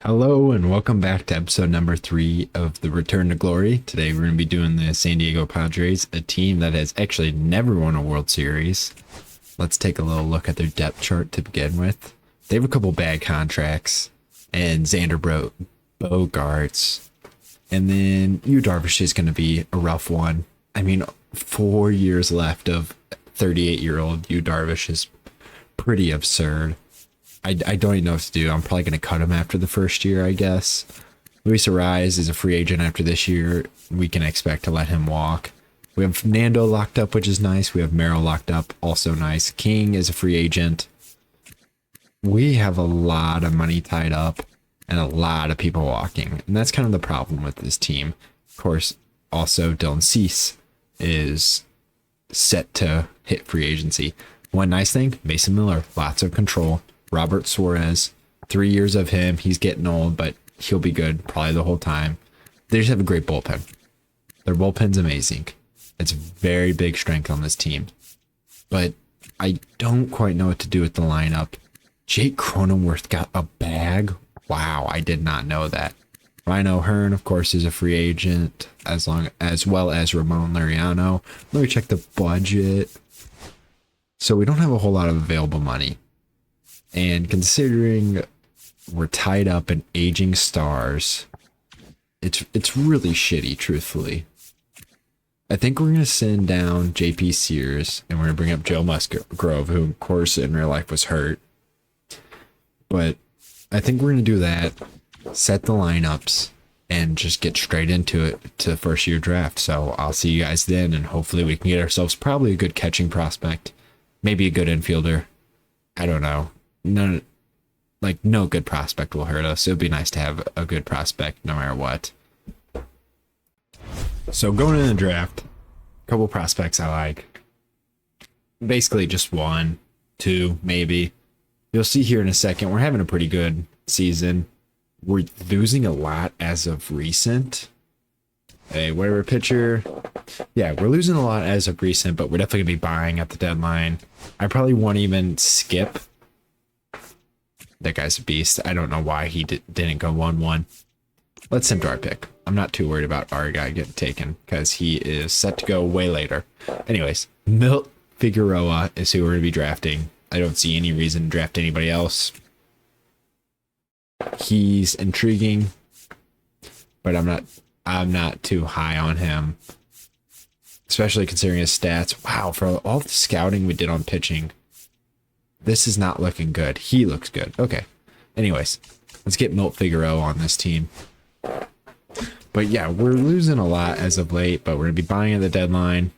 Hello and welcome back to episode number 3 of the Return to Glory. Today we're going to be doing the San Diego Padres, a team that has actually never won a World Series. Let's take a little look at their depth chart to begin with. They have a couple bad contracts and Bogarts. And then Darvish is going to be a rough one. I mean, 4 years left of 38-year-old Darvish is pretty absurd. I don't even know what to do. I'm probably going to cut him after the first year, I guess. Luis Ariz is a free agent after this year. We can expect to let him walk. We have Nando locked up, which is nice. We have Merrill locked up, also nice. King is a free agent. We have a lot of money tied up and a lot of people walking. And that's kind of the problem with this team. Of course, also Dylan Cease is set to hit free agency. One nice thing, Mason Miller, lots of control. Robert Suarez, 3 years of him. He's getting old, but he'll be good probably the whole time. They just have a great bullpen. Their bullpen's amazing. It's a very big strength on this team. But I don't quite know what to do with the lineup. Jake Cronenworth got a bag. Wow, I did not know that. Ryan O'Hearn, of course, is a free agent, as well as Ramon Laureano. Let me check the budget. So we don't have a whole lot of available money. And considering we're tied up in aging stars, it's really shitty, truthfully. I think we're going to send down JP Sears and we're going to bring up Joe Musgrove, who, of course, in real life was hurt. But I think we're going to do that, set the lineups, and just get straight into it to the first year draft. So I'll see you guys then, and hopefully we can get ourselves probably a good catching prospect, maybe a good infielder. I don't know. No good prospect will hurt us. It would be nice to have a good prospect no matter what. So going in the draft, a couple prospects I like. Basically just 1, 2, maybe. You'll see here in a second, we're having a pretty good season. We're losing a lot as of recent. Hey, whatever pitcher. Yeah, we're losing a lot as of recent, but we're definitely going to be buying at the deadline. I probably won't even skip. That guy's a beast. I don't know why he didn't go 1-1. Let's send our pick. I'm not too worried about our guy getting taken because he is set to go way later. Anyways, Milt Figueroa is who we're going to be drafting. I don't see any reason to draft anybody else. He's intriguing, but I'm not too high on him, especially considering his stats. Wow, for all the scouting we did on pitching, this is not looking good. He looks good. Okay. Anyways, let's get Milt Figueroa on this team. But yeah, we're losing a lot as of late, but we're going to be buying at the deadline.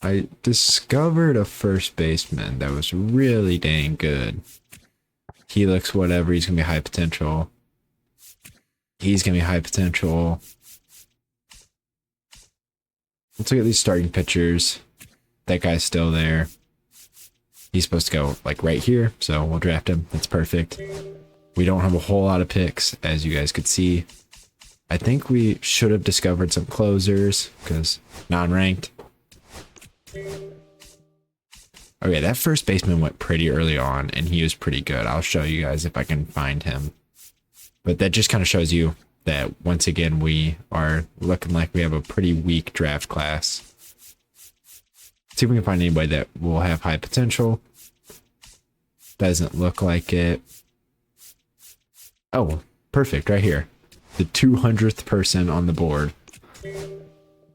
I discovered a first baseman that was really dang good. He looks whatever. He's going to be high potential. He's going to be high potential. Let's look at these starting pitchers. That guy's still there. He's supposed to go like right here, so we'll draft him. That's perfect. We don't have a whole lot of picks, as you guys could see. I think we should have discovered some closers because non-ranked. Okay, that first baseman went pretty early on, and he was pretty good. I'll show you guys if I can find him. But that just kind of shows you that, once again, we are looking like we have a pretty weak draft class. See if we can find anybody that will have high potential. Doesn't look like it. Oh, perfect, right here. The 200th person on the board.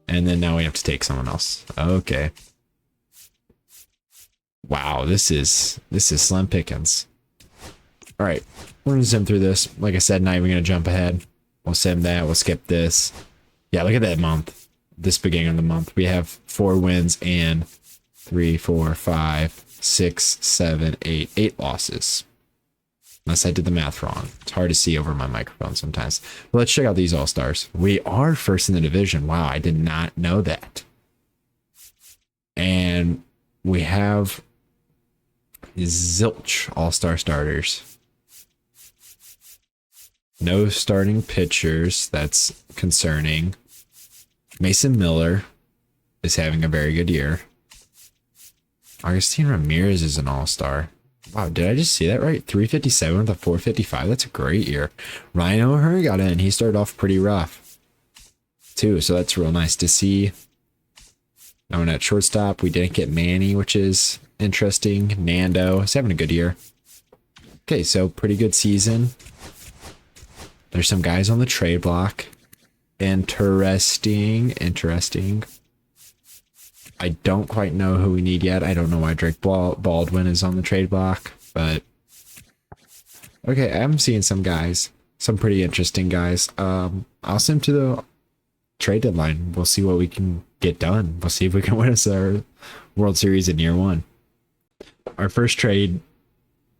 And then now we have to take someone else. Okay. Wow, this is slim pickings. All right, we're gonna zoom through this. Like I said, not even gonna jump ahead. We'll sim that. We'll skip this. Yeah, look at that month. This beginning of the month, we have 4 wins and 3, 4, 5, 6, 7, 8 losses. Unless I did the math wrong. It's hard to see over my microphone sometimes. But let's check out these all-stars. We are first in the division. Wow, I did not know that. And we have zilch all-star starters. No starting pitchers. That's concerning. Mason Miller is having a very good year. Agustin Ramirez is an all-star. Wow, did I just see that right? 357 with a 455. That's a great year. Ryan O'Hearn got in. He started off pretty rough too, so that's real nice to see. Now at shortstop, we didn't get Manny, which is interesting. Nando is having a good year. Okay, so pretty good season. There's some guys on the trade block. Interesting. I don't quite know who we need yet. I don't know why Drake Baldwin is on the trade block, but okay, I'm seeing some guys, some pretty interesting guys. I'll send them to the trade deadline. We'll see what we can get done. We'll see if we can win us our World Series in year one. Our first trade,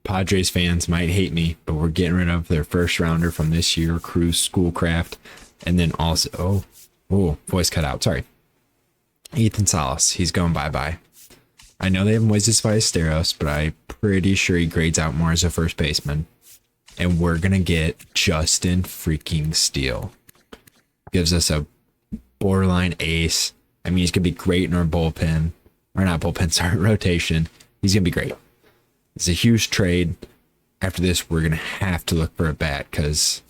Padres fans might hate me, but we're getting rid of their first rounder from this year, Cruz Schoolcraft, and then also, oh, voice cut out. Sorry. Ethan Salas, he's going bye-bye. I know they have Moises Ballesteros, but I'm pretty sure he grades out more as a first baseman. And we're going to get Justin freaking Steele. Gives us a borderline ace. I mean, he's going to be great in our bullpen. Or not bullpen, sorry, rotation. He's going to be great. It's a huge trade. After this, we're going to have to look for a bat because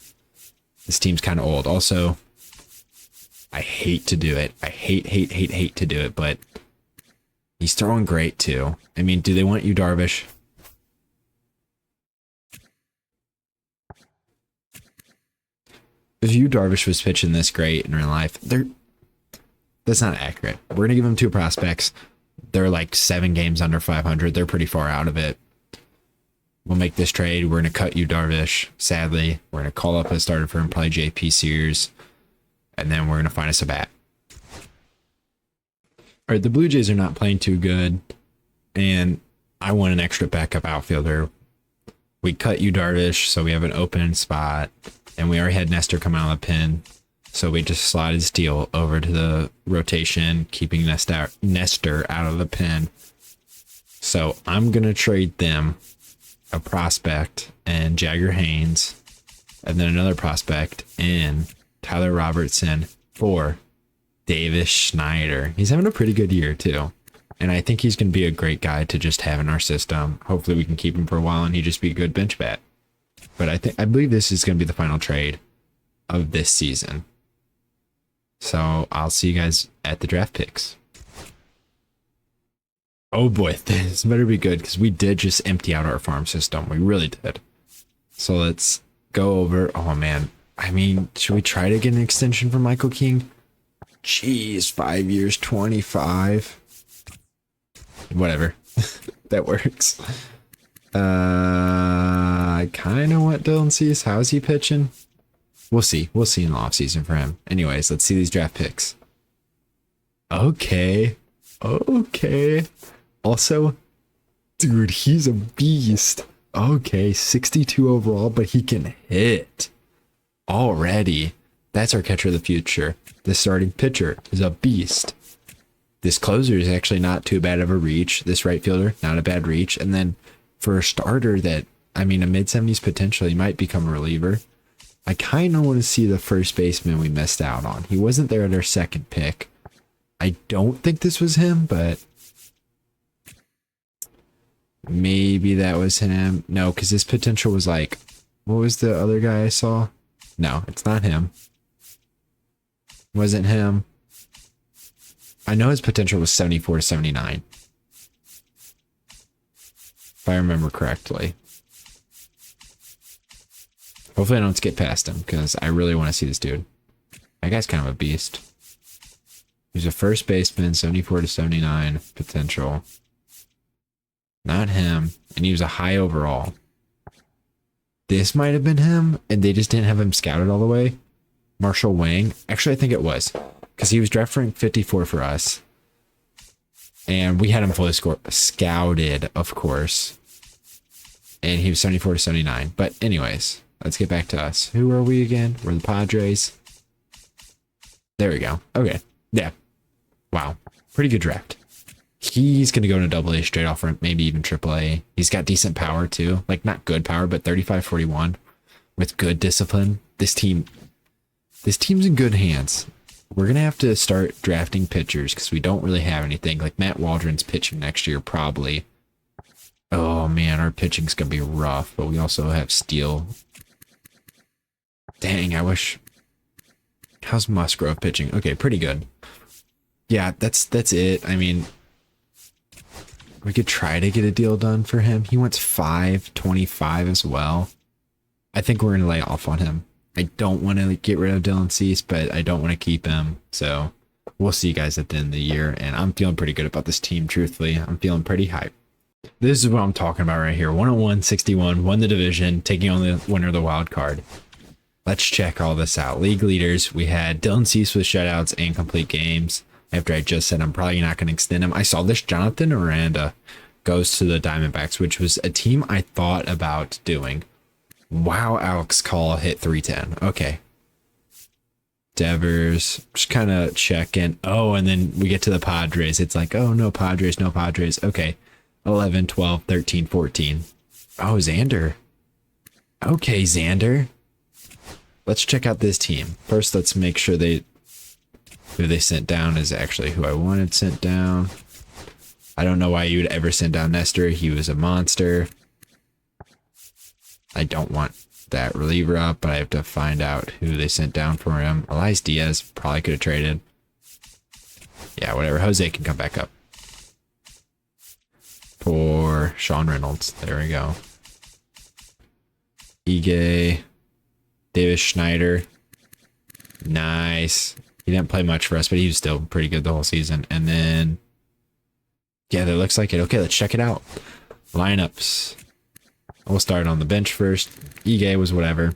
this team's kind of old. Also, I hate to do it. I hate to do it, but he's throwing great too. I mean, do they want you, Darvish? If you, Darvish, was pitching this great in real life, that's not accurate. We're going to give him 2 prospects. They're like 7 games under 500. They're pretty far out of it. We'll make this trade. We're going to cut you, Darvish. Sadly, we're going to call up a starter for him, probably JP Sears. And then we're going to find us a bat. All right, the Blue Jays are not playing too good. And I want an extra backup outfielder. We cut you, Darvish, so we have an open spot. And we already had Nestor come out of the pen. So we just slotted Steele over to the rotation, keeping Nestor out of the pen. So I'm going to trade them a prospect and Jagger Haynes. And then another prospect in Tyler Robertson for Davis Schneider. He's having a pretty good year too. And I think he's going to be a great guy to just have in our system. Hopefully we can keep him for a while and he just be a good bench bat. But I believe this is going to be the final trade of this season. So I'll see you guys at the draft picks. Oh boy, this better be good because we did just empty out our farm system. We really did. So let's go over. Oh man. I mean, should we try to get an extension for Michael King? Jeez, 5 years, 25. Whatever. That works. I kind of want Dylan Cease. How is he pitching? We'll see. We'll see in the offseason for him. Anyways, let's see these draft picks. Okay. Also, dude, he's a beast. Okay, 62 overall, but he can hit. Already. That's our catcher of the future. This starting pitcher is a beast. This closer is actually not too bad of a reach. This right fielder, not a bad reach. And then for a starter that, I mean, a mid-70s potential, he might become a reliever. I kind of want to see the first baseman we missed out on. He wasn't there at our second pick. I don't think this was him, but maybe that was him. No, because his potential was like, what was the other guy I saw? No, it's not him. Wasn't him. I know his potential was 74 to 79. If I remember correctly. Hopefully I don't skip past him because I really want to see this dude. That guy's kind of a beast. He's a first baseman, 74 to 79 potential. Not him. And he was a high overall. This might have been him, and they just didn't have him scouted all the way. Marshall Wang. Actually, I think it was. Because he was draft rank 54 for us. And we had him fully scouted, of course. And he was 74 to 79. But anyways, let's get back to us. Who are we again? We're the Padres. There we go. Okay. Yeah. Wow. Pretty good draft. He's going to go into AA straight off, or maybe even AAA. He's got decent power too. Like, not good power, but 35-41 with good discipline. This team's in good hands. We're going to have to start drafting pitchers because we don't really have anything. Like, Matt Waldron's pitching next year, probably. Oh man, our pitching's gonna be rough, but we also have Steele. Dang, I wish. How's Musgrove pitching? Okay, pretty good. Yeah, that's it. I mean, we could try to get a deal done for him. He wants 525 as well. I think we're gonna lay off on him. I don't want to get rid of Dylan Cease, but I don't want to keep him. So we'll see you guys at the end of the year. And I'm feeling pretty good about this team, truthfully. I'm feeling pretty hyped. This is what I'm talking about right here. 101, 61, won the division, taking on the winner of the wild card. Let's check all this out. League leaders, we had Dylan Cease with shutouts and complete games. After I just said I'm probably not going to extend him. I saw this Jonathan Aranda goes to the Diamondbacks, which was a team I thought about doing. Wow, Alex Call hit 310. Okay. Devers, just kind of checking. Oh, and then we get to the Padres. It's like, oh, no Padres, no Padres. Okay. 11, 12, 13, 14. Oh, Xander. Okay, Xander. Let's check out this team. First, let's make sure who they sent down is actually who I wanted sent down. I don't know why you would ever send down Nestor. He was a monster. I don't want that reliever up, but I have to find out who they sent down for him. Elias Diaz probably could have traded. Yeah, whatever. Jose can come back up. For Sean Reynolds. There we go. Ige. Davis Schneider. Nice. He didn't play much for us, but he was still pretty good the whole season. And then, yeah, that looks like it. Okay, let's check it out. Lineups. We'll start on the bench first. Ige was whatever.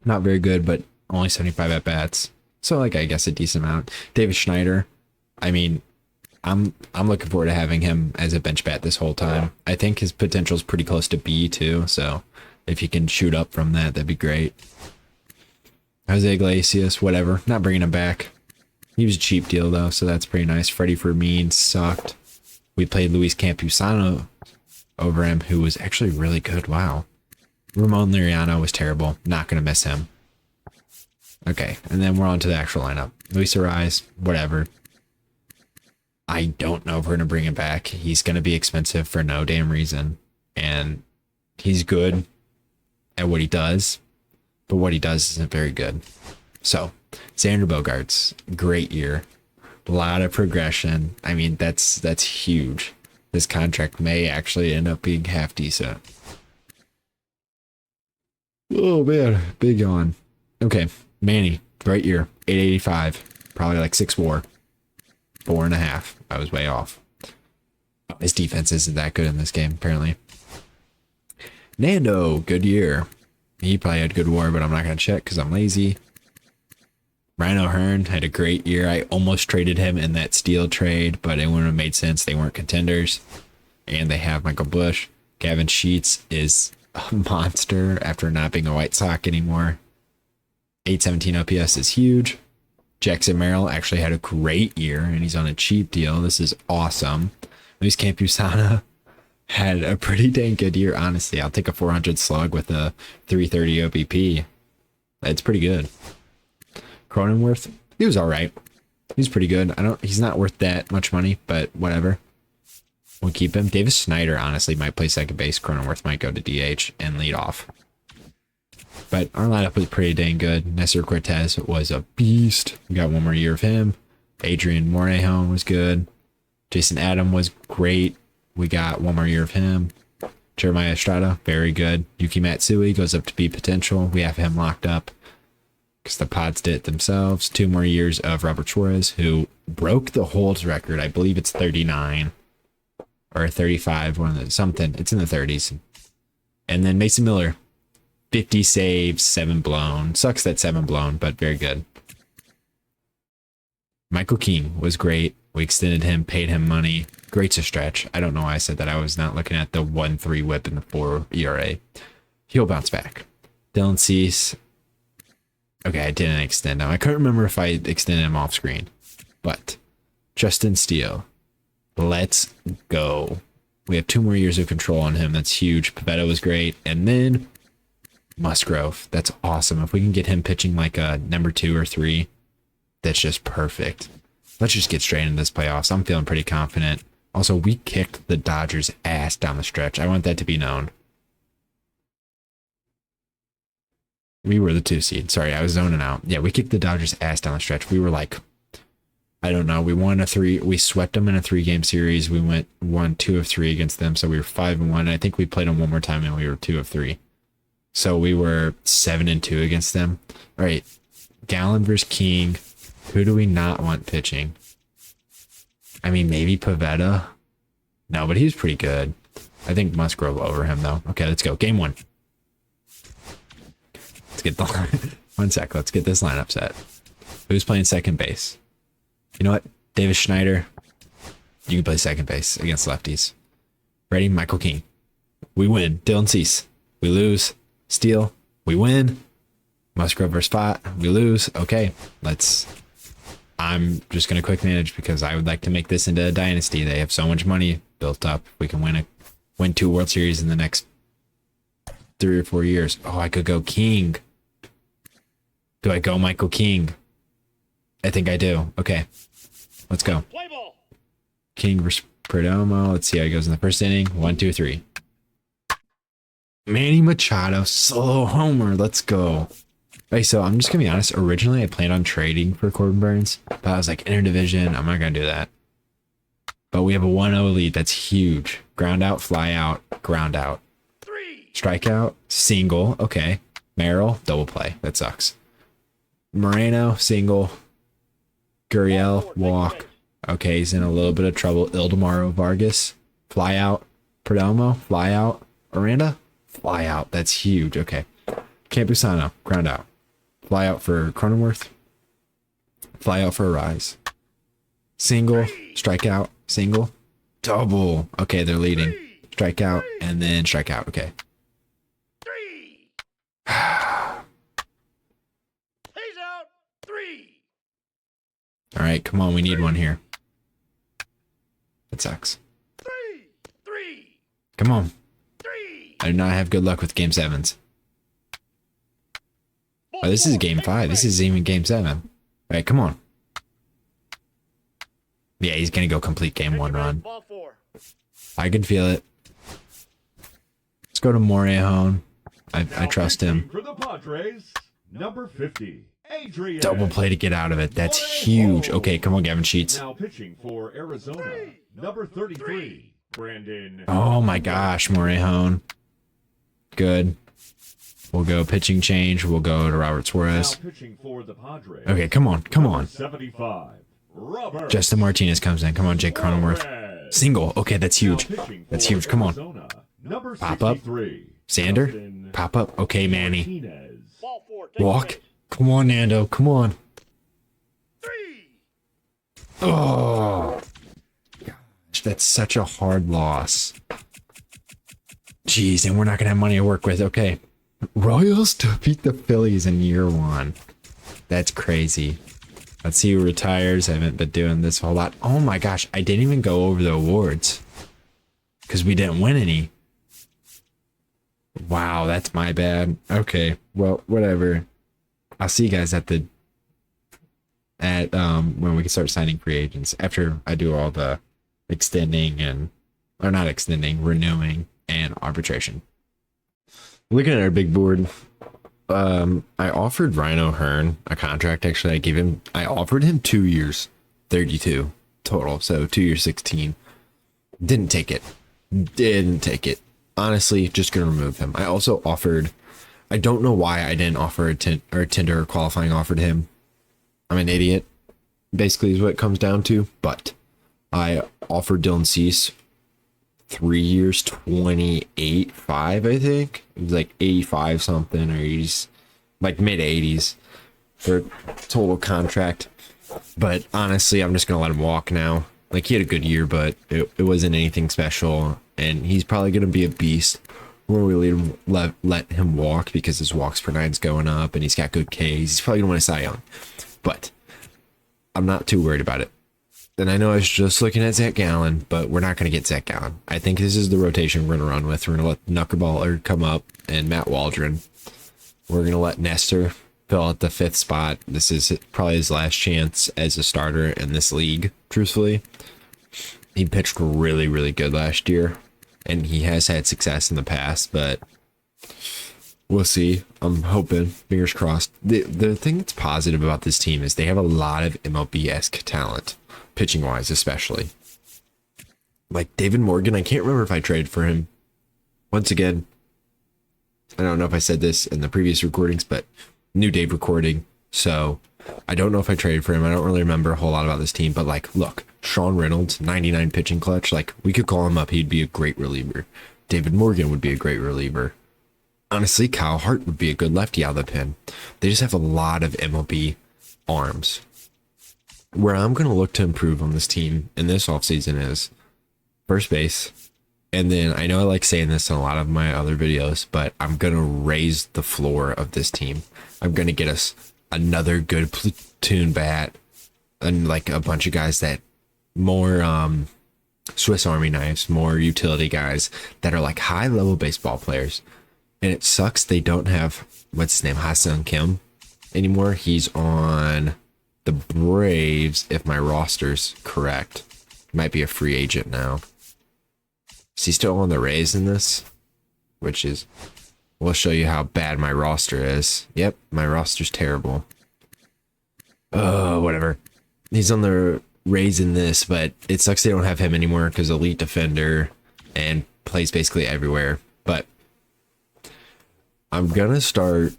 Not very good, but only 75 at-bats. So, like, I guess a decent amount. Davis Schneider. I mean, I'm looking forward to having him as a bench bat this whole time. I think his potential is pretty close to B, too. So, if he can shoot up from that, that'd be great. Jose Iglesias, whatever. Not bringing him back. He was a cheap deal, though, so that's pretty nice. Freddie Fermin sucked. We played Luis Campusano over him, who was actually really good. Wow. Ramon Liriano was terrible. Not going to miss him. Okay, and then we're on to the actual lineup. Luis Ariz, whatever. I don't know if we're going to bring him back. He's going to be expensive for no damn reason. And he's good at what he does, but what he does isn't very good. So, Xander Bogaerts, great year. A lot of progression. I mean, that's huge. This contract may actually end up being half decent. Oh, man. Big yawn. Okay, Manny, great year. 885. Probably like 6'4". 4.5. I was way off. His defense isn't that good in this game, apparently. Nando, good year. He probably had good WAR, but I'm not going to check because I'm lazy. Ryan O'Hearn had a great year. I almost traded him in that Steele trade, but it wouldn't have made sense. They weren't contenders. And they have Michael Bush. Gavin Sheets is a monster after not being a White Sox anymore. 817 OPS is huge. Jackson Merrill actually had a great year, and he's on a cheap deal. This is awesome. Luis Campusano had a pretty dang good year, honestly. I'll take a 400 slug with a 330 OBP. That's pretty good. Cronenworth, he was all right. He's pretty good. He's not worth that much money, but whatever. We'll keep him. Davis Snyder, honestly, might play second base. Cronenworth might go to DH and lead off. But our lineup was pretty dang good. Nestor Cortez was a beast. We got one more year of him. Adrian Morejon was good. Jason Adam was great. We got one more year of him. Jeremiah Estrada, very good. Yuki Matsui goes up to B potential. We have him locked up because the Pods did it themselves. 2 more years of Robert Suarez, who broke the holds record. I believe it's 39 or 35, one of the something. It's in the 30s. And then Mason Miller, 50 saves, 7 blown. Sucks that 7 blown, but very good. Michael King was great. We extended him, paid him money. Great to stretch. I don't know why I said that. I was not looking at the 1.3 whip and the 4 ERA. He'll bounce back. Dylan Cease. Okay, I didn't extend him. I couldn't remember if I extended him off screen. But Justin Steele. Let's go. We have 2 more years of control on him. That's huge. Pivetta was great. And then Musgrove. That's awesome. If we can get him pitching like a number 2 or 3, that's just perfect. Let's just get straight into this playoffs. I'm feeling pretty confident. Also, we kicked the Dodgers' ass down the stretch. I want that to be known. We were the 2 seed. Sorry, I was zoning out. Yeah, we kicked the Dodgers' ass down the stretch. We were like, I don't know. We won we swept them in a 3-game series. We won 2 of 3 against them. So we were 5-1. I think we played them one more time and we were 2 of 3. So we were 7-2 against them. All right. Gallen versus King. Who do we not want pitching? I mean, maybe Pavetta. No, but he's pretty good. I think Musgrove over him, though. Okay, let's go. Game 1. Let's get the 1 sec. Let's get this lineup set. Who's playing second base? You know what? Davis Schneider. You can play second base against lefties. Ready? Michael King. We win. Dylan Cease. We lose. Steele. We win. Musgrove versus Fott. We lose. Okay, I'm just going to quick manage because I would like to make this into a dynasty. They have so much money built up. We can win 2 World Series in the next 3 or 4 years. Oh, I could go King. Do I go Michael King? I think I do. Okay, let's go. King versus Perdomo. Let's see how he goes in the first inning. 1, 2, 3. Manny Machado, solo homer. Let's go. Okay, so I'm just going to be honest. Originally, I planned on trading for Corbin Burns, but I was like, interdivision, I'm not going to do that. But we have a 1-0 lead. That's huge. Ground out, fly out, ground out. Strikeout, single. Okay. Merrill, double play. That sucks. Moreno, single. Gurriel, walk. Okay, he's in a little bit of trouble. Ildemaro Vargas, fly out. Perdomo, fly out. Aranda, fly out. That's huge. Okay. Campusano, ground out. Fly out for Cronenworth. Fly out for a rise. Single, strikeout, single, double. Okay, they're leading. Strikeout, and then strikeout. Okay. He's out. 3. All right, come on. We need one here. That sucks. 3. Come on. 3. I do not have good luck with game 7s. Oh, this is game 5. This is even game 7. All right, come on. Yeah, he's going to go complete game 1 run. I can feel it. Let's go to Morejon. I trust him. For the Padres, number 50, Adrian. Double play to get out of it. That's huge. Okay, come on, Gavin Sheets. Now pitching for Arizona, number 33, Brandon. Oh my gosh, Morejon. Good. We'll go pitching change. We'll go to Robert Suarez. Now pitching for the Padres. Okay, come on, come on. 75, Robert. Justin Martinez comes in. Come on, Jake Cronenworth. Single. Okay, that's huge. That's huge. Come on. Number Pop up. 63, Sander. Justin Pop up. Okay, Manny. Martinez. Walk. Come on, Nando. Come on. 3. Oh. Gosh, that's such a hard loss. Jeez, and we're not going to have money to work with. Okay. Royals to beat the Phillies in year 1. That's crazy. Let's see who retires. I haven't been doing this a whole lot. Oh my gosh, I didn't even go over the awards because we didn't win any. Wow, that's my bad. Okay, well, whatever. I'll see you guys at when we can start signing free agents after I do all the extending or not extending, renewing and arbitration. Looking at our big board, I offered Rhino Hearn a contract. Actually, I offered him 2 years, 32 total. So 2 years, 16. Didn't take it. Honestly, just gonna remove him. I also offered, I don't know why I didn't offer a tender or qualifying offer to him. I'm an idiot, basically is what it comes down to. But I offered Dylan Cease 3 years, 28.5, I think. It was like 85 something, or he's like mid 80s for total contract. But honestly, I'm just gonna let him walk now. Like, he had a good year, but it wasn't anything special, and he's probably gonna be a beast when we let him walk because his walks per nine's going up, and he's got good Ks. He's probably gonna win a Cy Young, but I'm not too worried about it. And I know I was just looking at Zach Gallen, but we're not going to get Zach Gallen. I think this is the rotation we're going to run with. We're going to let Knuckerballer come up and Matt Waldron. We're going to let Nestor fill out the 5th spot. This is probably his last chance as a starter in this league, truthfully. He pitched really, really good last year, and he has had success in the past, but we'll see. I'm hoping, fingers crossed. The thing that's positive about this team is they have a lot of MLB-esque talent, pitching-wise especially. Like David Morgan, I can't remember if I traded for him. Once again, I don't know if I said this in the previous recordings, but new Dave recording, so I don't know if I traded for him. I don't really remember a whole lot about this team, but like, look, Sean Reynolds, 99 pitching clutch. Like, we could call him up. He'd be a great reliever. David Morgan would be a great reliever. Honestly, Kyle Hart would be a good lefty out of the pen. They just have a lot of MLB arms. Where I'm going to look to improve on this team in this offseason is first base. And then I know I like saying this in a lot of my other videos, but I'm going to raise the floor of this team. I'm going to get us another good platoon bat and like a bunch of guys that more Swiss Army knives, more utility guys that are like high level baseball players. And it sucks they don't have, what's his name, Ha-Seong Kim anymore. He's on the Braves, if my roster's correct. Might be a free agent now. Is he still on the Rays in this? Which is, we'll show you how bad my roster is. Yep, my roster's terrible. Oh, whatever. He's on the Rays in this, but it sucks they don't have him anymore because elite defender and plays basically everywhere. But I'm going to start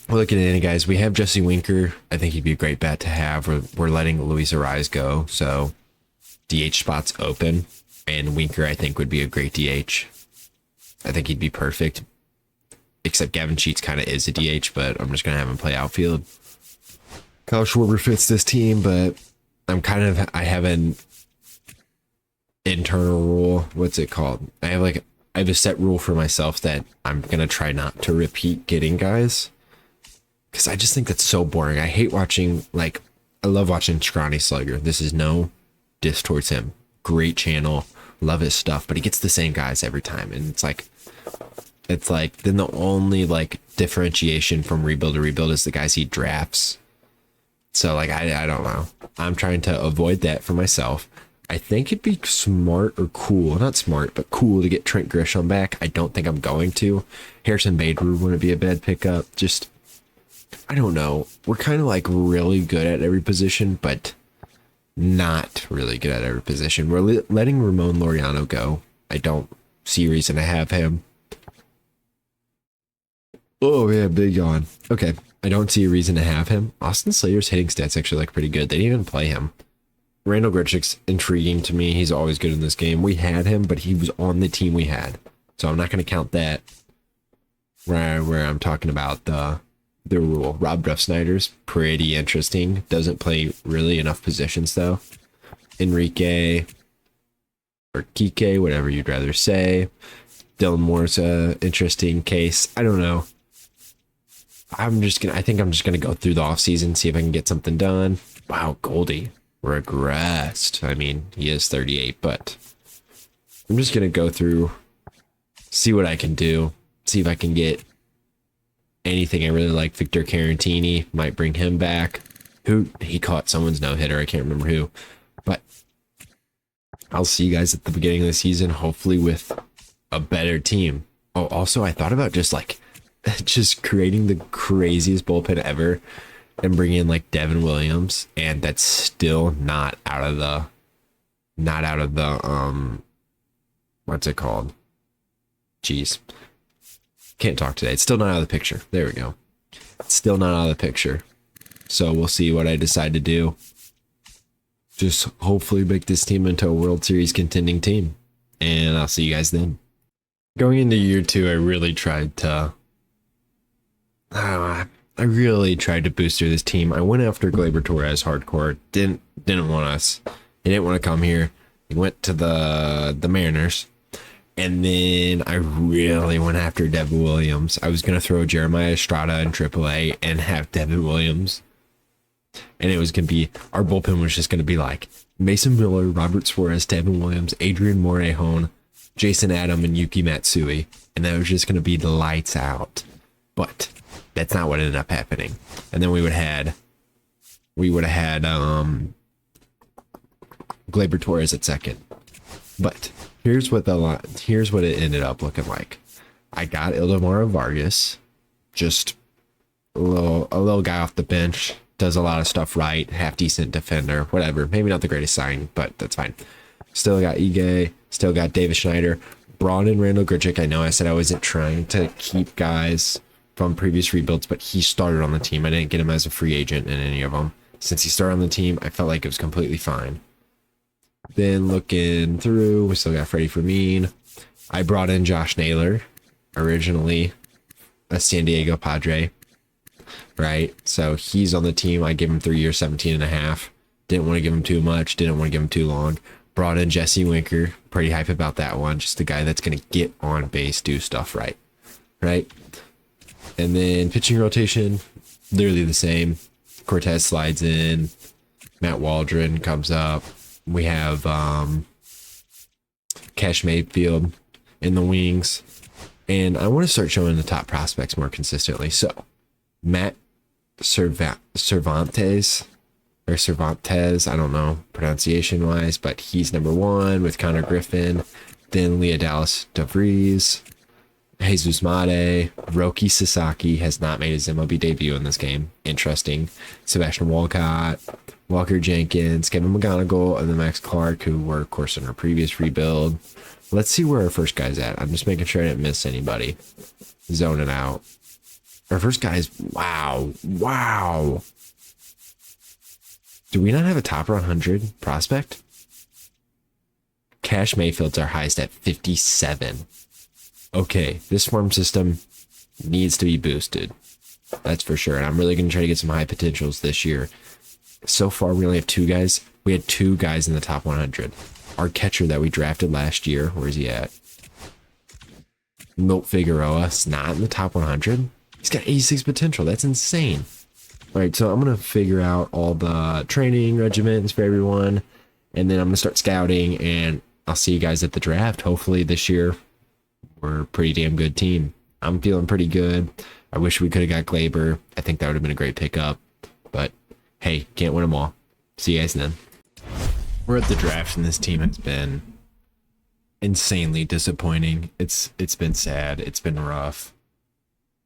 looking at any guys. We have Jesse Winker. I think he'd be a great bet to have. We're letting Luis Ariz go, so DH spot's open. And Winker, I think, would be a great DH. I think he'd be perfect. Except Gavin Sheets kind of is a DH, but I'm just going to have him play outfield. Kyle Schwarber fits this team, but I have an internal rule. What's it called? I have a set rule for myself that I'm going to try not to repeat getting guys. Because I just think that's so boring. I hate watching, like, I love watching Scrawny Slugger. This is no diss towards him. Great channel. Love his stuff, but he gets the same guys every time. And it's like then the only like differentiation from rebuild to rebuild is the guys he drafts. So like, I don't know. I'm trying to avoid that for myself. I think it'd be smart or cool, not smart, but cool to get Trent Grisham back. I don't think I'm going to. Harrison Bader wouldn't be a bad pickup. Just, I don't know. We're kind of like really good at every position, but not really good at every position. We're letting Ramon Laureano go. I don't see a reason to have him. Oh, yeah, big yawn. Okay, I don't see a reason to have him. Austin Slater's hitting stats actually look pretty good. They didn't even play him. Randall Grichuk's intriguing to me. He's always good in this game. We had him, but he was on the team we had. So I'm not going to count that where I'm talking about the rule. Rob Duff Snyder's pretty interesting. Doesn't play really enough positions, though. Enrique or Kike, whatever you'd rather say. Dylan Moore's a interesting case. I don't know. I think I'm just gonna go through the offseason, see if I can get something done. Wow, Goldie regressed. I mean, he is 38, but I'm just gonna go through, see what I can do, see if I can get anything I really like. Victor Carantini, might bring him back. He caught someone's no-hitter, I can't remember who. But I'll see you guys at the beginning of the season, hopefully with a better team. Oh, also, I thought about just creating the craziest bullpen ever and bringing in like Devin Williams, and that's still not out of the what's it called? Jeez. Can't talk today. It's still not out of the picture. There we go. It's still not out of the picture. So we'll see what I decide to do. Just hopefully make this team into a World Series contending team. And I'll see you guys then. Going into year 2, I really tried to boost through this team. I went after Gleyber Torres hardcore. Didn't want us. He didn't want to come here. He went to the Mariners. And then I really went after Devin Williams. I was going to throw Jeremiah Estrada in AAA and have Devin Williams. And it was going to be, our bullpen was just going to be like Mason Miller, Robert Suarez, Devin Williams, Adrian Morejon, Jason Adam, and Yuki Matsui. And that was just going to be the lights out. But that's not what ended up happening. And then we would have had Gleyber Torres at second. But here's what it ended up looking like. I got Ildemaro Vargas, just a little guy off the bench, does a lot of stuff right, half decent defender, whatever. Maybe not the greatest sign, but that's fine. Still got Ige, still got Davis Schneider, brought in Randall Grichuk. I know I said I wasn't trying to keep guys from previous rebuilds, but he started on the team. I didn't get him as a free agent in any of them. Since he started on the team, I felt like it was completely fine. Then looking through, we still got Freddie Fermin. I brought in Josh Naylor, originally a San Diego Padre, right? So he's on the team. I gave him 3 years, 17 and a half. Didn't want to give him too much. Didn't want to give him too long. Brought in Jesse Winker. Pretty hype about that one. Just the guy that's going to get on base, do stuff right. Right? And then pitching rotation, literally the same. Cortez slides in. Matt Waldron comes up. We have Cash Mayfield in the wings. And I want to start showing the top prospects more consistently. So, Matt Cervantes, I don't know pronunciation wise, but he's number 1 with Connor Griffin. Then Leah Dallas DeVries, Jesus Mate, Roki Sasaki has not made his MLB debut in this game. Interesting. Sebastian Walcott, Walker Jenkins, Kevin McGonigal, and then Max Clark, who were, of course, in our previous rebuild. Let's see where our first guy's at. I'm just making sure I didn't miss anybody. Zoning out. Our first guy is, wow. Do we not have a top 100 prospect? Cash Mayfield's our highest at 57. Okay, this farm system needs to be boosted. That's for sure. And I'm really going to try to get some high potentials this year. So far, we only have 2 guys. We had 2 guys in the top 100. Our catcher that we drafted last year, where's he at? Milt Figueroa's not in the top 100. He's got 86 potential. That's insane. All right, so I'm going to figure out all the training regimens for everyone. And then I'm going to start scouting. And I'll see you guys at the draft. Hopefully this year, we're a pretty damn good team. I'm feeling pretty good. I wish we could have got Gleyber. I think that would have been a great pickup. But hey, can't win them all. See you guys then. We're at the draft, and this team has been insanely disappointing. It's been sad. It's been rough.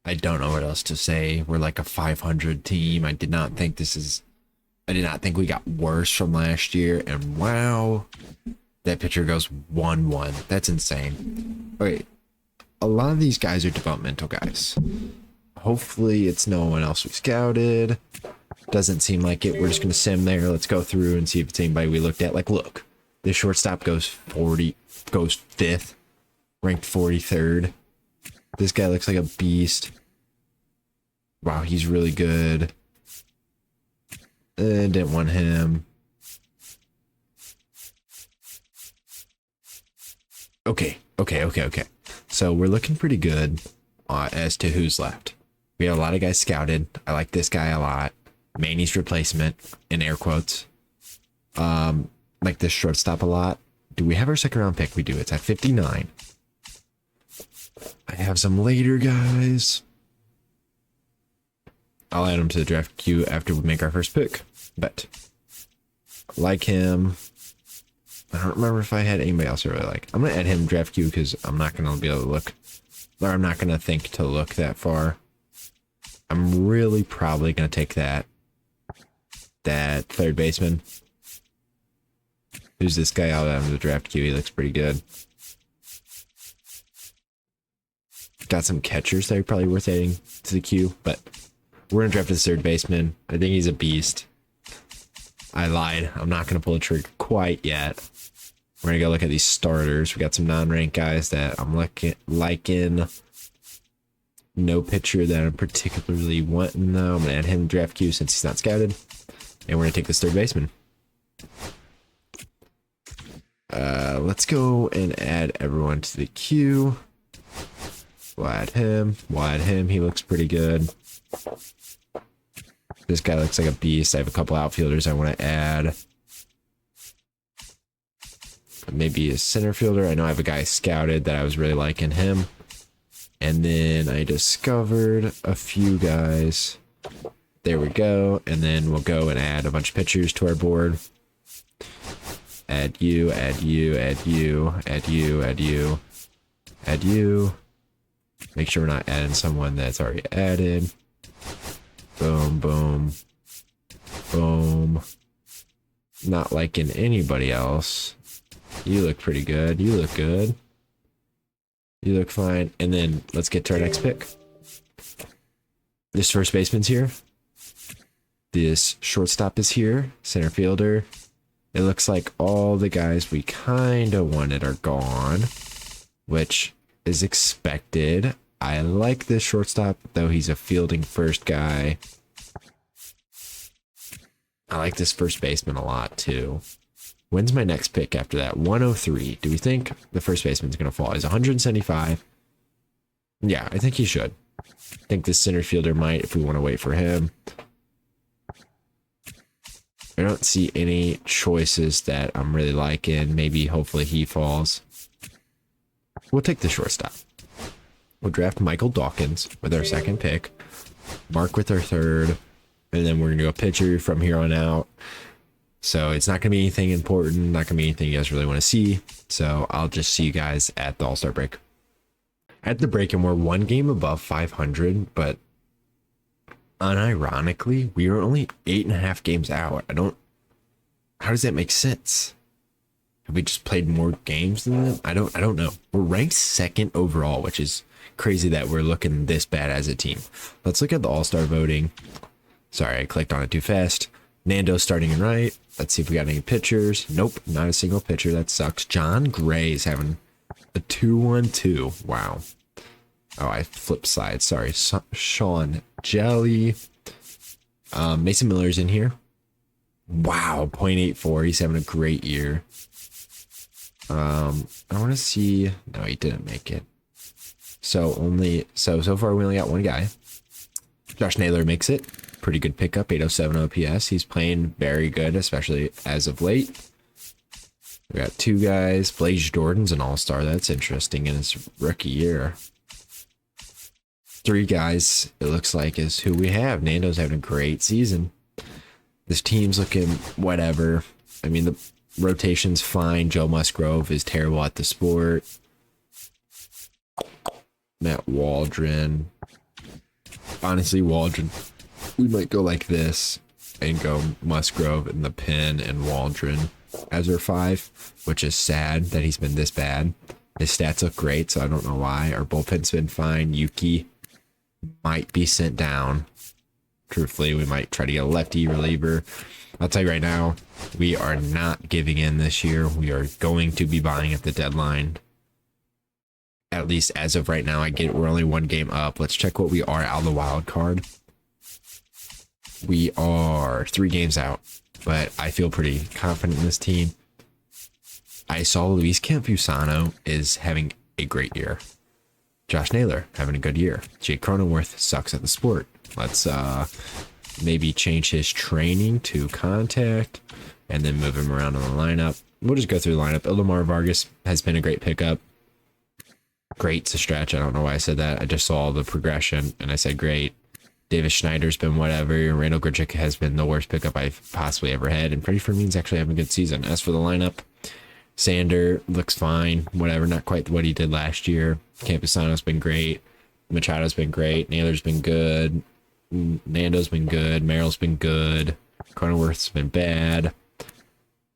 I don't know what else to say. We're like a 500 team. I did not think we got worse from last year. And wow, that pitcher goes 1-1. That's insane. Okay, a lot of these guys are developmental guys. Hopefully it's no one else we scouted. Doesn't seem like it. We're just going to sim there. Let's go through and see if it's anybody we looked at. Like, look, this shortstop goes 5th, ranked 43rd. This guy looks like a beast. Wow, he's really good. Didn't want him. Okay. So we're looking pretty good as to who's left. We have a lot of guys scouted. I like this guy a lot. Manny's replacement, in air quotes. Like this shortstop a lot. Do we have our second round pick? We do. It's at 59. I have some later guys. I'll add him to the draft queue after we make our first pick. But like him. I don't remember if I had anybody else I really like. I'm going to add him to draft queue because I'm not going to be able to look. Or I'm not going to think to look that far. I'm really probably going to take that third baseman. Who's this guy? I'll add him to the draft queue. He looks pretty good. Got some catchers that are probably worth adding to the queue, but we're going to draft his third baseman. I think he's a beast. I lied. I'm not going to pull the trigger quite yet. We're going to go look at these starters. We got some non-ranked guys that I'm liking. No pitcher that I'm particularly wanting, though. I'm going to add him to draft queue since he's not scouted. And we're going to take this third baseman. Let's go and add everyone to the queue. We'll add him. He looks pretty good. This guy looks like a beast. I have a couple outfielders I want to add. Maybe a center fielder. I know I have a guy scouted that I was really liking him. And then I discovered a few guys. There we go. And then we'll go and add a bunch of pitchers to our board. Add you, add you, add you, add you, add you, add you. Make sure we're not adding someone that's already added. Boom, boom, boom. Not liking anybody else. You look pretty good. You look good. You look fine. And then let's get to our next pick. This first baseman's here. This shortstop is here. Center fielder. It looks like all the guys we kind of wanted are gone, which is expected. I like this shortstop, though he's a fielding first guy. I like this first baseman a lot, too. When's my next pick after that? 103. Do we think the first baseman's going to fall? He's 175. Yeah, I think he should. I think this center fielder might if we want to wait for him. I don't see any choices that I'm really liking. Maybe, hopefully, he falls. We'll take the shortstop. We'll draft Michael Dawkins with our second pick. Mark with our third. And then we're going to go pitcher from here on out. So it's not going to be anything important. Not going to be anything you guys really want to see. So I'll just see you guys at the All-Star break. At the break, and we're one game above 500. But unironically, we are only 8.5 games out. How does that make sense? Have we just played more games than them? I don't know. We're ranked second overall, which is crazy that we're looking this bad as a team. Let's look at the All-Star voting. Sorry, I clicked on it too fast. Nando's starting in right. Let's see if we got any pitchers. Nope, not a single pitcher. That sucks. John Gray is having a 2-1-2. Wow. Oh, I flipped sides. Sorry. Sean Jelly. Mason Miller's in here. Wow, 0.84. He's having a great year. I want to see. No, he didn't make it. So far we only got one guy. Josh Naylor makes it. Pretty good pickup, 807 OPS. He's playing very good, especially as of late. We got two guys. Blaze Jordan's an all-star. That's interesting in his rookie year. Three guys, it looks like, is who we have. Nando's having a great season. This team's looking whatever. I mean, the rotation's fine. Joe Musgrove is terrible at the sport. Matt Waldron. Honestly, Waldron, we might go like this and go Musgrove in the pen and Waldron as our 5, which is sad that he's been this bad. His stats look great, so I don't know why. Our bullpen's been fine. Yuki might be sent down. Truthfully, we might try to get a lefty reliever. I'll tell you right now, we are not giving in this year. We are going to be buying at the deadline. At least as of right now, we're only one game up. Let's check what we are out of the wild card. We are 3 games out, but I feel pretty confident in this team. I saw Luis Campusano is having a great year. Josh Naylor having a good year. Jake Cronenworth sucks at the sport. Let's maybe change his training to contact and then move him around in the lineup. We'll just go through the lineup. Ildomar Vargas has been a great pickup. Great's a stretch. I don't know why I said that. I just saw the progression and I said great. Davis Schneider's been whatever. Randall Grichuk has been the worst pickup I've possibly ever had. And Freddie Fermin's actually having a good season. As for the lineup, Sander looks fine. Whatever, not quite what he did last year. Campusano's been great. Machado's been great. Naylor's been good. Nando's been good. Merrill's been good. Cronenworth's been bad.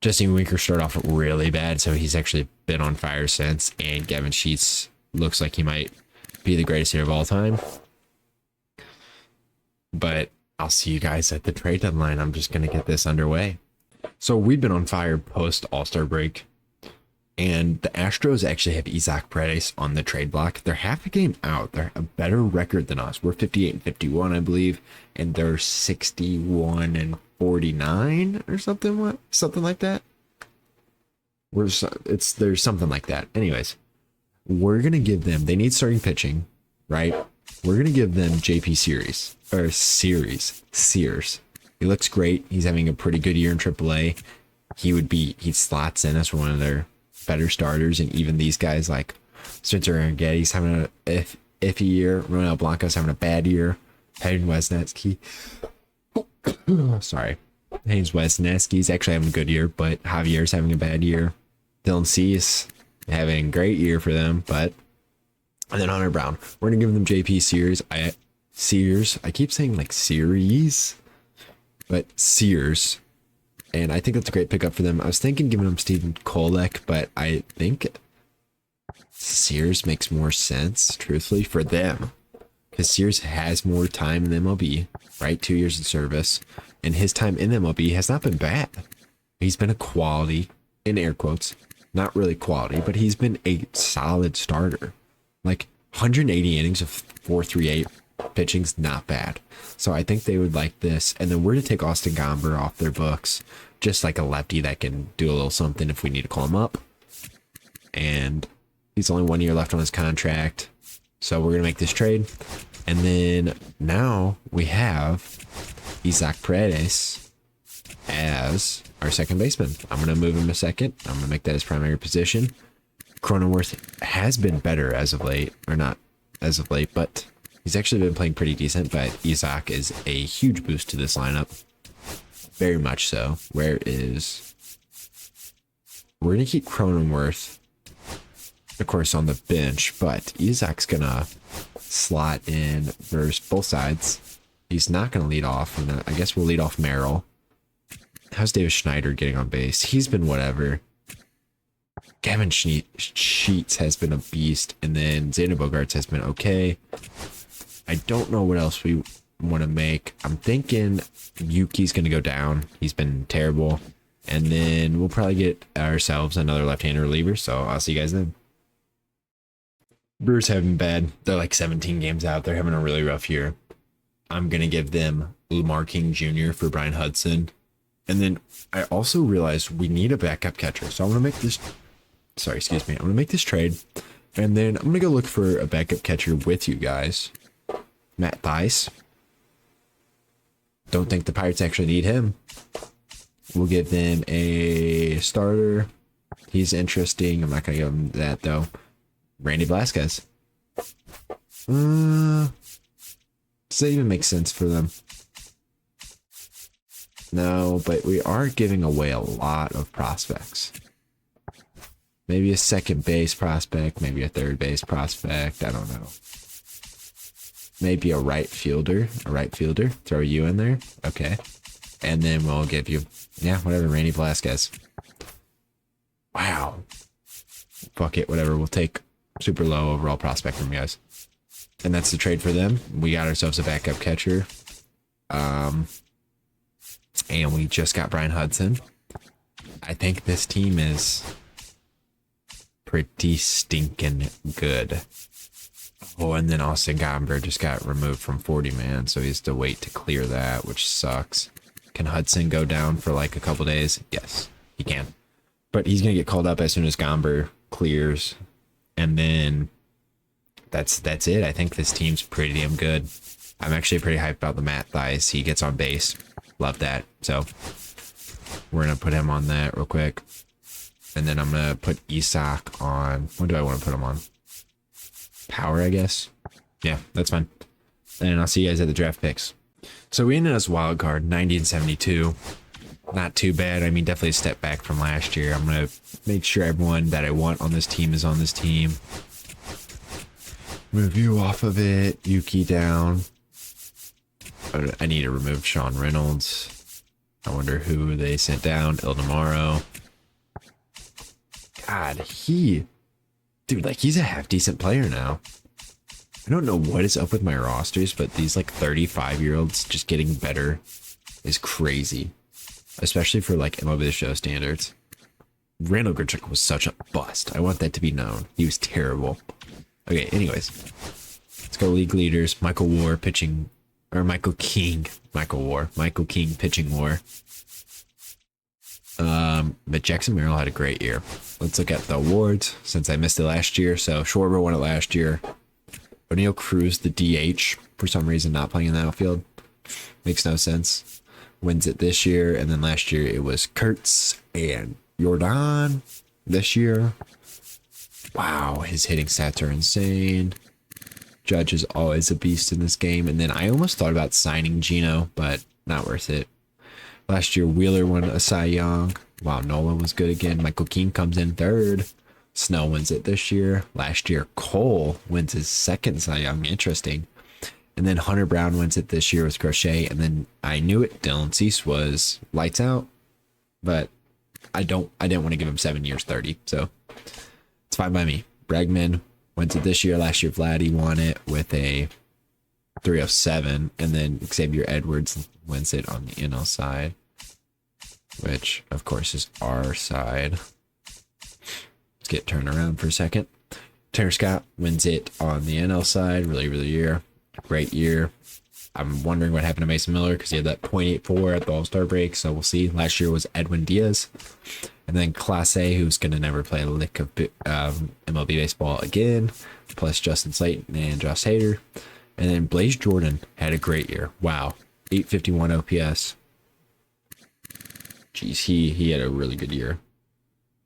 Jesse Winker started off really bad, so he's actually been on fire since. And Gavin Sheets looks like he might be the greatest hitter of all time. But I'll see you guys at the trade deadline. I'm just going to get this underway. So we've been on fire post All-Star break. And the Astros actually have Isaac Paredes on the trade block. They're half a game out. They're a better record than us. We're 58-51, I believe. And they're 61-49 or something. Something like that. There's something like that. Anyways, we're going to give them, they need starting pitching, right? We're going to give them JP Sears. He looks great. He's having a pretty good year in AAA. He slots in as one of their better starters. And even these guys like Spencer Arrigetti's having an iffy year. Ronel Blanco's having a bad year. Hayden Wesnetzky. Sorry. Haynes Wesneski's actually having a good year, but Javier's having a bad year. Dylan Cease having a great year for them, but and then Hunter Brown. We're gonna give them JP Sears. I keep saying like series, but Sears. And I think that's a great pickup for them. I was thinking giving them Steven Kolek, but I think Sears makes more sense, truthfully, for them. Because Sears has more time in the MLB, right? 2 years in service. And his time in the MLB has not been bad. He's been a quality, in air quotes, not really quality, but he's been a solid starter. Like 180 innings of 4.38 pitching's not bad. So I think they would like this. And then we're going to take Austin Gomber off their books. Just like a lefty that can do a little something if we need to call him up. And he's only 1 year left on his contract. So we're going to make this trade. And then now we have Isaac Paredes as our second baseman. I'm going to move him a second. I'm going to make that his primary position. Cronenworth has been better as of late, or not as of late, but he's actually been playing pretty decent. But Isaac is a huge boost to this lineup. Very much so. We're going to keep Cronenworth, of course, on the bench, but Isaac's going to slot in versus both sides. He's not going to lead off, and I guess we'll lead off Merrill. How's Davis Schneider getting on base? He's been whatever. Gavin Sheets has been a beast, and then Xander Bogaerts has been okay. I don't know what else we want to make. I'm thinking Yuki's going to go down. He's been terrible. And then we'll probably get ourselves another left-hander reliever, so I'll see you guys then. Brewers haven't bad. They're like 17 games out. They're having a really rough year. I'm going to give them Lamar King Jr. for Brian Hudson. And then I also realized we need a backup catcher. So I'm going to make this... Sorry, excuse me. I'm going to make this trade. And then I'm going to go look for a backup catcher with you guys. Matt Thaiss. Don't think the Pirates actually need him. We'll give them a starter. He's interesting. I'm not going to give him that, though. Randy Velasquez. Does that even make sense for them? No, but we are giving away a lot of prospects. Maybe a second base prospect, maybe a third base prospect. I don't know. Maybe a right fielder. Throw you in there. Okay. And then we'll give you, yeah, whatever, Randy Velasquez. Wow. Fuck it, whatever. We'll take super low overall prospect from you guys. And that's the trade for them. We got ourselves a backup catcher. And we just got Brian Hudson. I think this team is pretty stinking good. Oh, and then Austin Gomber just got removed from 40-man, so he has to wait to clear that, which sucks. Can Hudson go down for like a couple days? Yes, he can. But he's going to get called up as soon as Gomber clears. And then that's it. I think this team's pretty damn good. I'm actually pretty hyped about the Matt Thaiss. He gets on base. Love that. So we're going to put him on that real quick. And then I'm going to put Isak on. What do I want to put him on? Power, I guess. Yeah, that's fine. And I'll see you guys at the draft picks. So we ended as wild card, 90 and 72. Not too bad. I mean, definitely a step back from last year. I'm going to make sure everyone that I want on this team is on this team. Move you off of it. Yuki down. I need to remove Sean Reynolds. I wonder who they sent down. Ildemaro. God, dude, like, he's a half decent player now. I don't know what is up with my rosters, but these like 35-year-olds just getting better is crazy. Especially for like MLB The Show standards. Randall Grichuk was such a bust. I want that to be known. He was terrible. Okay, anyways. Let's go league leaders. Michael King pitching war. But Jackson Merrill had a great year. Let's look at the awards since I missed it last year. So Schwarber won it last year. O'Neal Cruz, the DH, for some reason not playing in the outfield. Makes no sense. Wins it this year, and then last year it was Kurtz and Jordan. This year, wow, his hitting stats are insane. Judge is always a beast in this game. And then I almost thought about signing Gino, but not worth it. Last year, Wheeler won a Cy Young. Wow, Nolan was good again. Michael King comes in third. Snow wins it this year. Last year, Cole wins his second Cy Young. Interesting. And then Hunter Brown wins it this year with Crochet. And then I knew it. Dylan Cease was lights out, but I didn't want to give him 7 years, 30. So it's fine by me. Bregman wins it this year. Last year, Vladdy won it with a 307. And then Xavier Edwards wins it on the NL side, which of course is our side. Let's get turned around for a second. Tanner Scott wins it on the NL side. Really year. Great year. I'm wondering what happened to Mason Miller because he had that .84 at the All-Star break. So we'll see. Last year was Edwin Diaz. And then Class A, who's going to never play a lick of MLB baseball again, plus Justin Slayton and Josh Hader. And then Blaze Jordan had a great year. Wow. 851 OPS. Jeez, he had a really good year.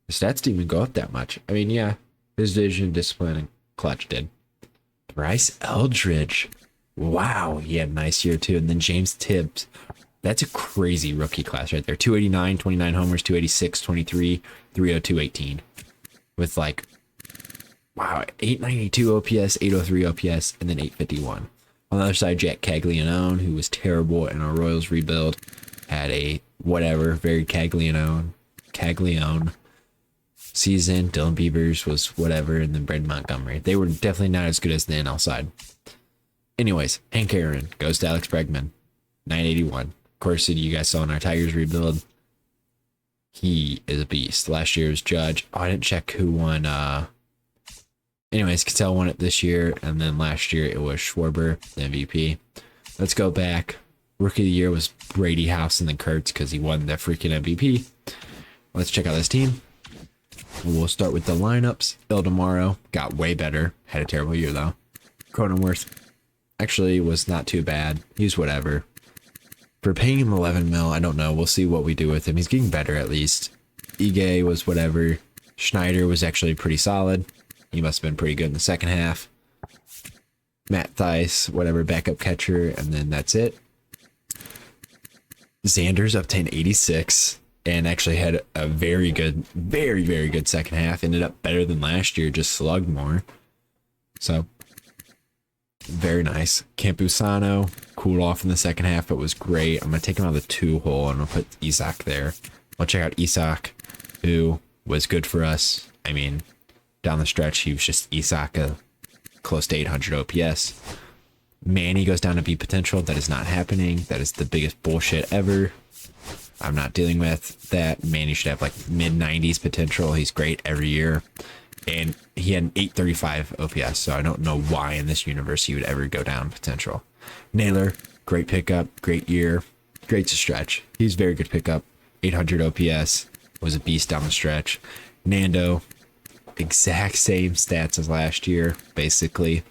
The stats didn't even go up that much. I mean, yeah, his vision, discipline, and clutch did. Bryce Eldridge. Wow, he had a nice year too. And then James Tibbs. That's a crazy rookie class right there. 289, 29 homers, 286, 23, 302, 18. With like, wow, 892 OPS, 803 OPS, and then 851. On the other side, Jack Caglianone, who was terrible in our Royals rebuild, had a whatever, very Caglianone season. Dylan Beavers was whatever, and then Brandon Montgomery. They were definitely not as good as the NL side. Anyways, Hank Aaron goes to Alex Bregman, 981. Of course, you guys saw in our Tigers rebuild, he is a beast. Last year was Judge. Oh, I didn't check who won. Anyways, Cattell won it this year, and then last year it was Schwarber, the MVP. Let's go back. Rookie of the year was Brady House and then Kurtz because he won the freaking MVP. Let's check out this team. We'll start with the lineups. Ildemaro got way better. Had a terrible year though. Cronenworth actually was not too bad. He's whatever. For paying him 11 mil, I don't know. We'll see what we do with him. He's getting better at least. Ige was whatever. Schneider was actually pretty solid. He must have been pretty good in the second half. Matt Theis, whatever, backup catcher, and then that's it. Xander's up to an 86 and actually had a very good, very good second half. Ended up better than last year, just slugged more. So, very nice. Campusano cooled off in the second half, but was great. I'm going to take him out of the 2 hole and I'll put Isak there. I'll check out Isak, who was good for us. I mean, down the stretch, he was just Isak, close to 800 OPS. Manny goes down to B potential. That is not happening. That is the biggest bullshit ever. I'm not dealing with that. Manny should have like mid 90s potential. He's great every year. And he had an 835 OPS, so I don't know why in this universe he would ever go down potential. Naylor, great pickup, great year, great to stretch. He's very good pickup. 800 OPS, was a beast down the stretch. Nando, exact same stats as last year, basically.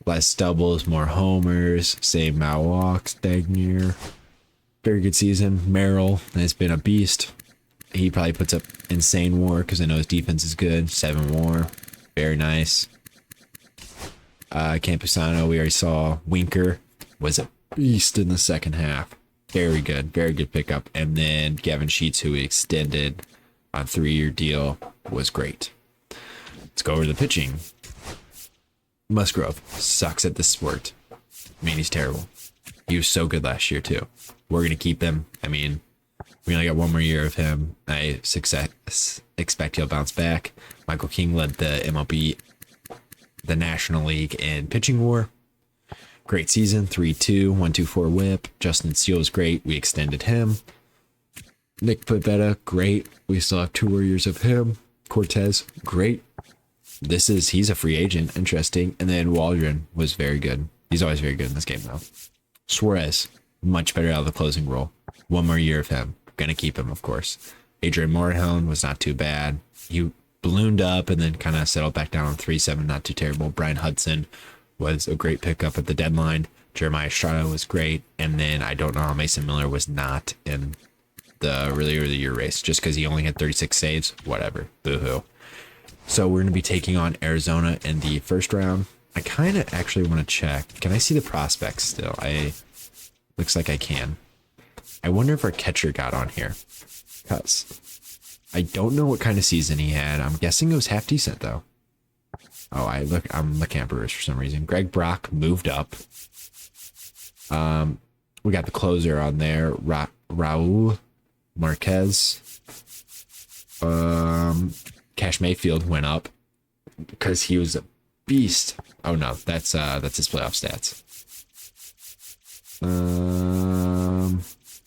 Less doubles, more homers, same amount of walks, dang year. Very good season. Merrill has been a beast. He probably puts up insane WAR because I know his defense is good. 7 WAR, very nice. Campusano, we already saw. Winker was a beast in the second half. Very good pickup. And then Gavin Sheets, who we extended on a 3-year deal, was great. Let's go over the pitching. Musgrove sucks at this sport. I mean, he's terrible. He was so good last year too. We're gonna keep him. I mean, we only got 1 more year of him. I expect he'll bounce back. Michael King led the MLB, the National League in pitching WAR. Great season, 3.2, 1.24 WHIP. Justin Steele was great. We extended him. Nick Pivetta, great. We still have 2 more years of him. Cortez, great. He's a free agent. Interesting. And then Waldron was very good. He's always very good in this game though. Suarez, much better out of the closing role. 1 more year of him. Gonna keep him, of course. Adrian Morejon was not too bad. He ballooned up and then kind of settled back down on 3.7, not too terrible. Brian Hudson was a great pickup at the deadline. Jeremiah Estrada was great. And then I don't know how Mason Miller was not in the early year race just because he only had 36 saves. Whatever. Boo-hoo. So we're going to be taking on Arizona in the first round. I kind of actually want to check. Can I see the prospects still? Looks like I can. I wonder if our catcher got on here. Because I don't know what kind of season he had. I'm guessing it was half decent, though. Oh, I'm looking at Brewers for some reason. Greg Brock moved up. We got the closer on there, Raul Marquez. Cash Mayfield went up because he was a beast. Oh no, that's his playoff stats.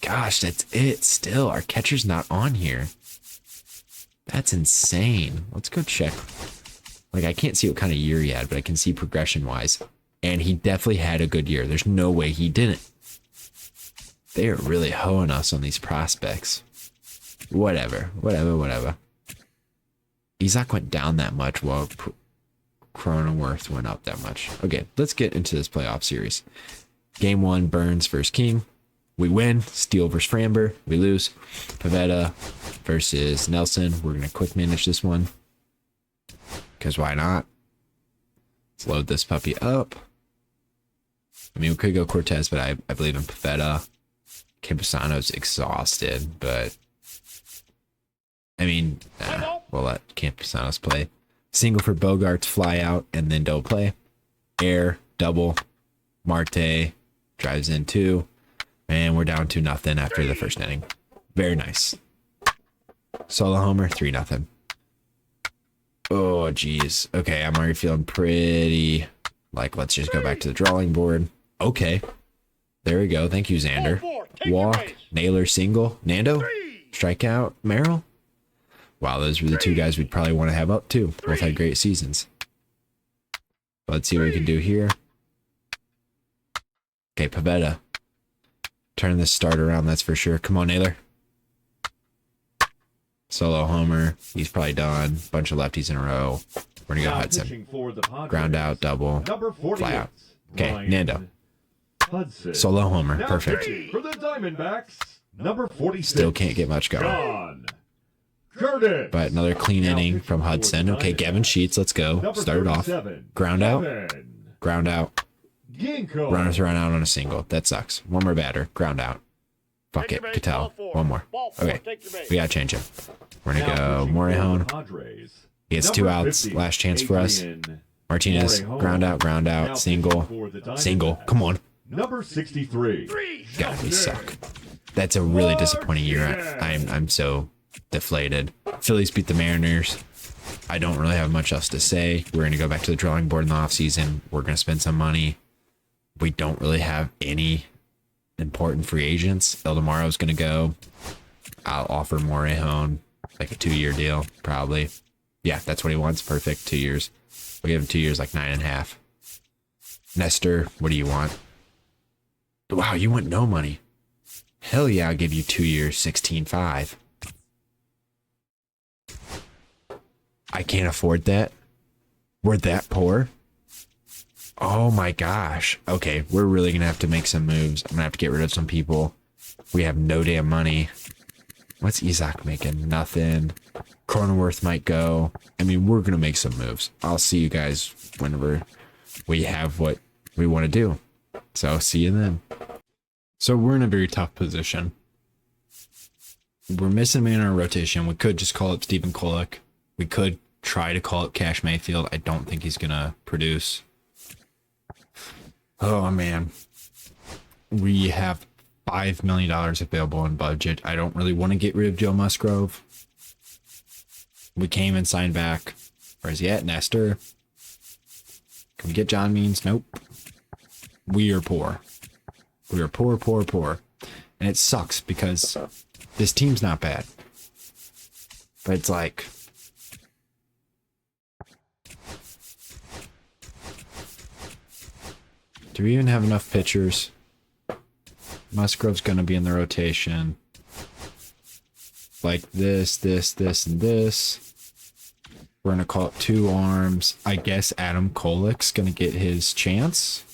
Gosh, that's it. Still, our catcher's not on here. That's insane. Let's go check. Like, I can't see what kind of year he had, but I can see progression wise. And he definitely had a good year. There's no way he didn't. They're really hoeing us on these prospects. Whatever. Isaac went down that much while Cronenworth went up that much. Okay, let's get into this playoff series. Game 1, Burns versus King. We win. Steele versus Framber. We lose. Pavetta versus Nelson. We're going to quick manage this one. Because why not? Let's load this puppy up. I mean, we could go Cortez, but I believe in Pavetta. Campusano's exhausted, but I mean, we'll let Campusano's play. Single for Bogarts, fly out, and then double play. Air, double. Marte drives in 2. And we're down 2-0 after the first inning. Very nice. Solo homer, 3-0. Oh, geez. Okay, I'm already feeling pretty like, let's just go back to the drawing board. Okay. There we go. Thank you, Xander. Walk, Naylor, single. Nando, strikeout, Merrill. Wow, those were the 2 guys we'd probably want to have up, too. Both had great seasons. Let's see what we can do here. Okay, Pavetta. Turn this start around, that's for sure. Come on, Naylor. Solo homer. He's probably done. Bunch of lefties in a row. We're going to go Hudson. Ground out, double. Fly out. Okay, Nando. Hudson. Solo homer. Perfect. For the Diamondbacks, number 46. Still can't get much going. John Curtis. But another clean inning from Hudson. Okay, Gavin Sheets. Let's go. Start it off. Ground out. Ground out. Ginkgo. Runners run out on a single. That sucks. One more batter. Ground out. Fuck it. Cattell. One more. Okay. We gotta change him. We're gonna go Morihone. He gets 2 outs. Last chance for us. Martinez. Ground out. Single. Single. Come on. Number 63. God, we suck. That's a really disappointing year. I'm so deflated. Phillies beat the Mariners. I don't really have much else to say. We're going to go back to the drawing board in the offseason. We're going to spend some money. We don't really have any important free agents. Eldamaro's going to go. I'll offer Morihone like a 2-year deal, probably. Yeah, that's what he wants. Perfect. 2 years. We give him 2 years, like 9.5. Nestor, what do you want? Wow, you want no money. Hell yeah, I'll give you 2 years, 16.5. I can't afford that. We're that poor. Oh my gosh. Okay, we're really gonna have to make some moves. I'm gonna have to get rid of some people. We have no damn money. What's Isaac making? Nothing. Cronenworth might go. I mean, we're gonna make some moves. I'll see you guys whenever we have what we want to do. So see you then. So we're in a very tough position. We're missing a man in our rotation. We could just call up Stephen Kolek. We could try to call up Cash Mayfield. I don't think he's gonna produce. Oh man. We have $5 million available in budget. I don't really want to get rid of Joe Musgrove. We came and signed back. Where's he at? Nestor. Can we get John Means? Nope. We are poor. We are poor. And it sucks because this team's not bad. But it's like, do we even have enough pitchers? Musgrove's going to be in the rotation. Like this, and this. We're going to call up 2 arms. I guess Adam Kolek's going to get his chance.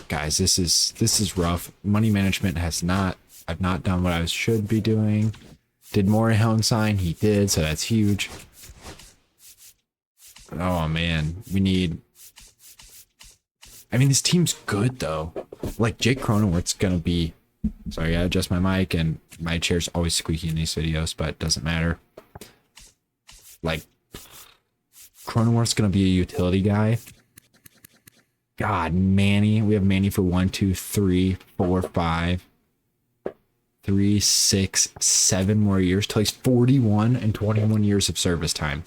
Guys, this is rough. Money management I've not done what I should be doing. Did Morihone sign? He did, so that's huge. Oh man, I mean, this team's good though. Like Jake Cronenworth's gonna be Sorry, I adjust my mic, and my chair's always squeaky in these videos, but it doesn't matter. Like, Cronenworth's gonna be a utility guy. God, Manny. We have Manny for 1, 2, 3, 4, 5, 3, 6, 7 more years till he's 41 and 21 years of service time.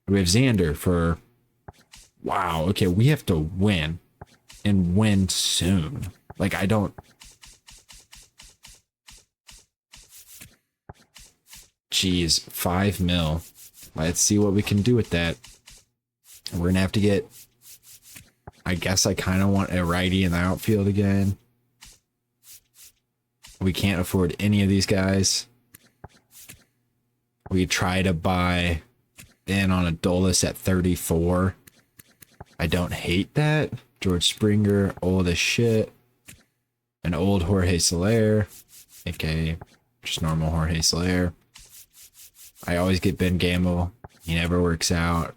We have Xander for, wow, okay, we have to win and win soon. Like, I don't. Geez, 5 mil. Let's see what we can do with that. We're gonna have to get, I guess I kind of want a righty in the outfield again. We can't afford any of these guys. We try to buy in on a Adolis at 34. I don't hate that. George Springer, old as shit. An old Jorge Soler, aka just normal Jorge Soler. I always get Ben Gamble. He never works out.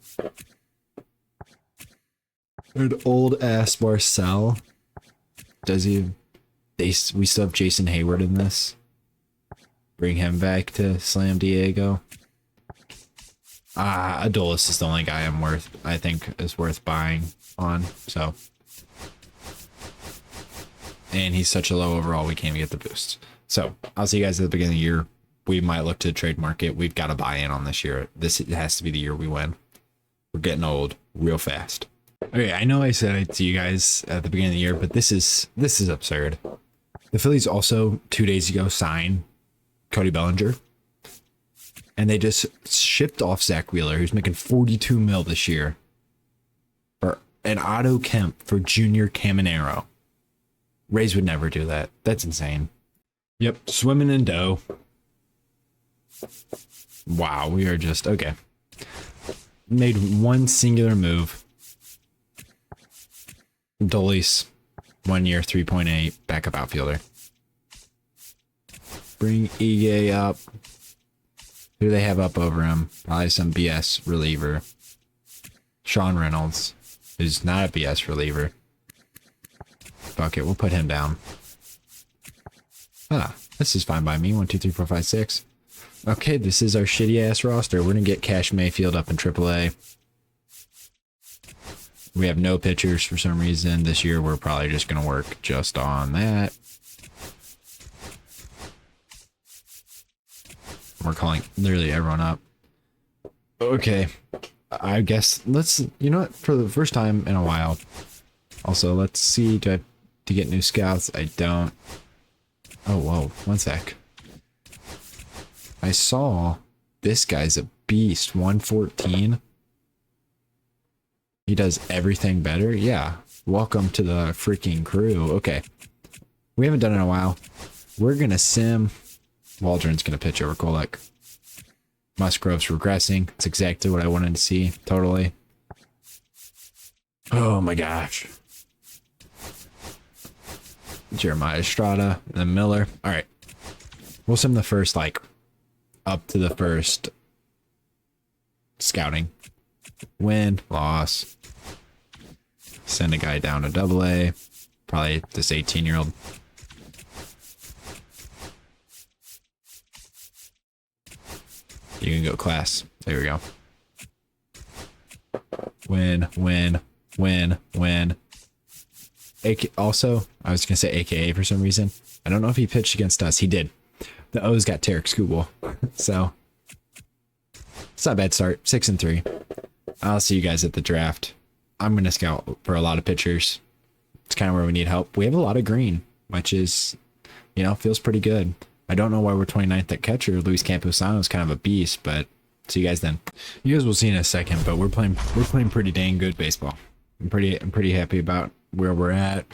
An old ass Marcel. Does he? We still have Jason Hayward in this. Bring him back to Slam Diego. Adolis is the only guy I think is worth buying on. So, and he's such a low overall, we can't even get the boost. So I'll see you guys at the beginning of the year. We might look to the trade market. We've got to buy in on this year. This has to be the year we win. We're getting old real fast. Okay, I know I said I'd see you guys at the beginning of the year, but this is absurd. The Phillies also 2 days ago signed Cody Bellinger, and they just shipped off Zach Wheeler, who's making 42 mil this year, for an Otto Kemp for Junior Caminero. Rays would never do that. That's insane. Yep, swimming in dough. Wow, we are just okay. Made one singular move. Dolis, 1 year, 3.8, backup outfielder. Bring Ige up. Who do they have up over him? Probably some BS reliever. Sean Reynolds, who's not a BS reliever. Fuck it, we'll put him down. This is fine by me. 1, 2, 3, 4, 5, 6. Okay, this is our shitty ass roster. We're gonna get Cash Mayfield up in AAA. We have no pitchers for some reason. This year we're probably just gonna work just on that. We're calling literally everyone up. Okay, I guess let's, you know what, for the first time in a while. Also, let's see, do I have to get new scouts? I don't. Oh, whoa, one sec. I saw this guy's a beast, 114. He does everything better. Yeah. Welcome to the freaking crew. Okay. We haven't done it in a while. We're going to sim. Waldron's going to pitch over Kolek. Musgrove's regressing. It's exactly what I wanted to see. Totally. Oh my gosh. Jeremiah Estrada and then Miller. All right. We'll sim the first, like, up to the first scouting. Win, loss. Send a guy down to AA. Probably this 18-year-old. You can go class. There we go. Win, win, win, win. Also, I was going to say AKA for some reason. I don't know if he pitched against us. He did. The O's got Tarek Skubal. So, it's not a bad start. 6-3. I'll see you guys at the draft. I'm going to scout for a lot of pitchers. It's kind of where we need help. We have a lot of green, which is, you know, feels pretty good. I don't know why we're 29th at catcher. Luis Camposano is kind of a beast, but see you guys then. You guys will see in a second, but we're playing pretty dang good baseball. I'm pretty happy about where we're at.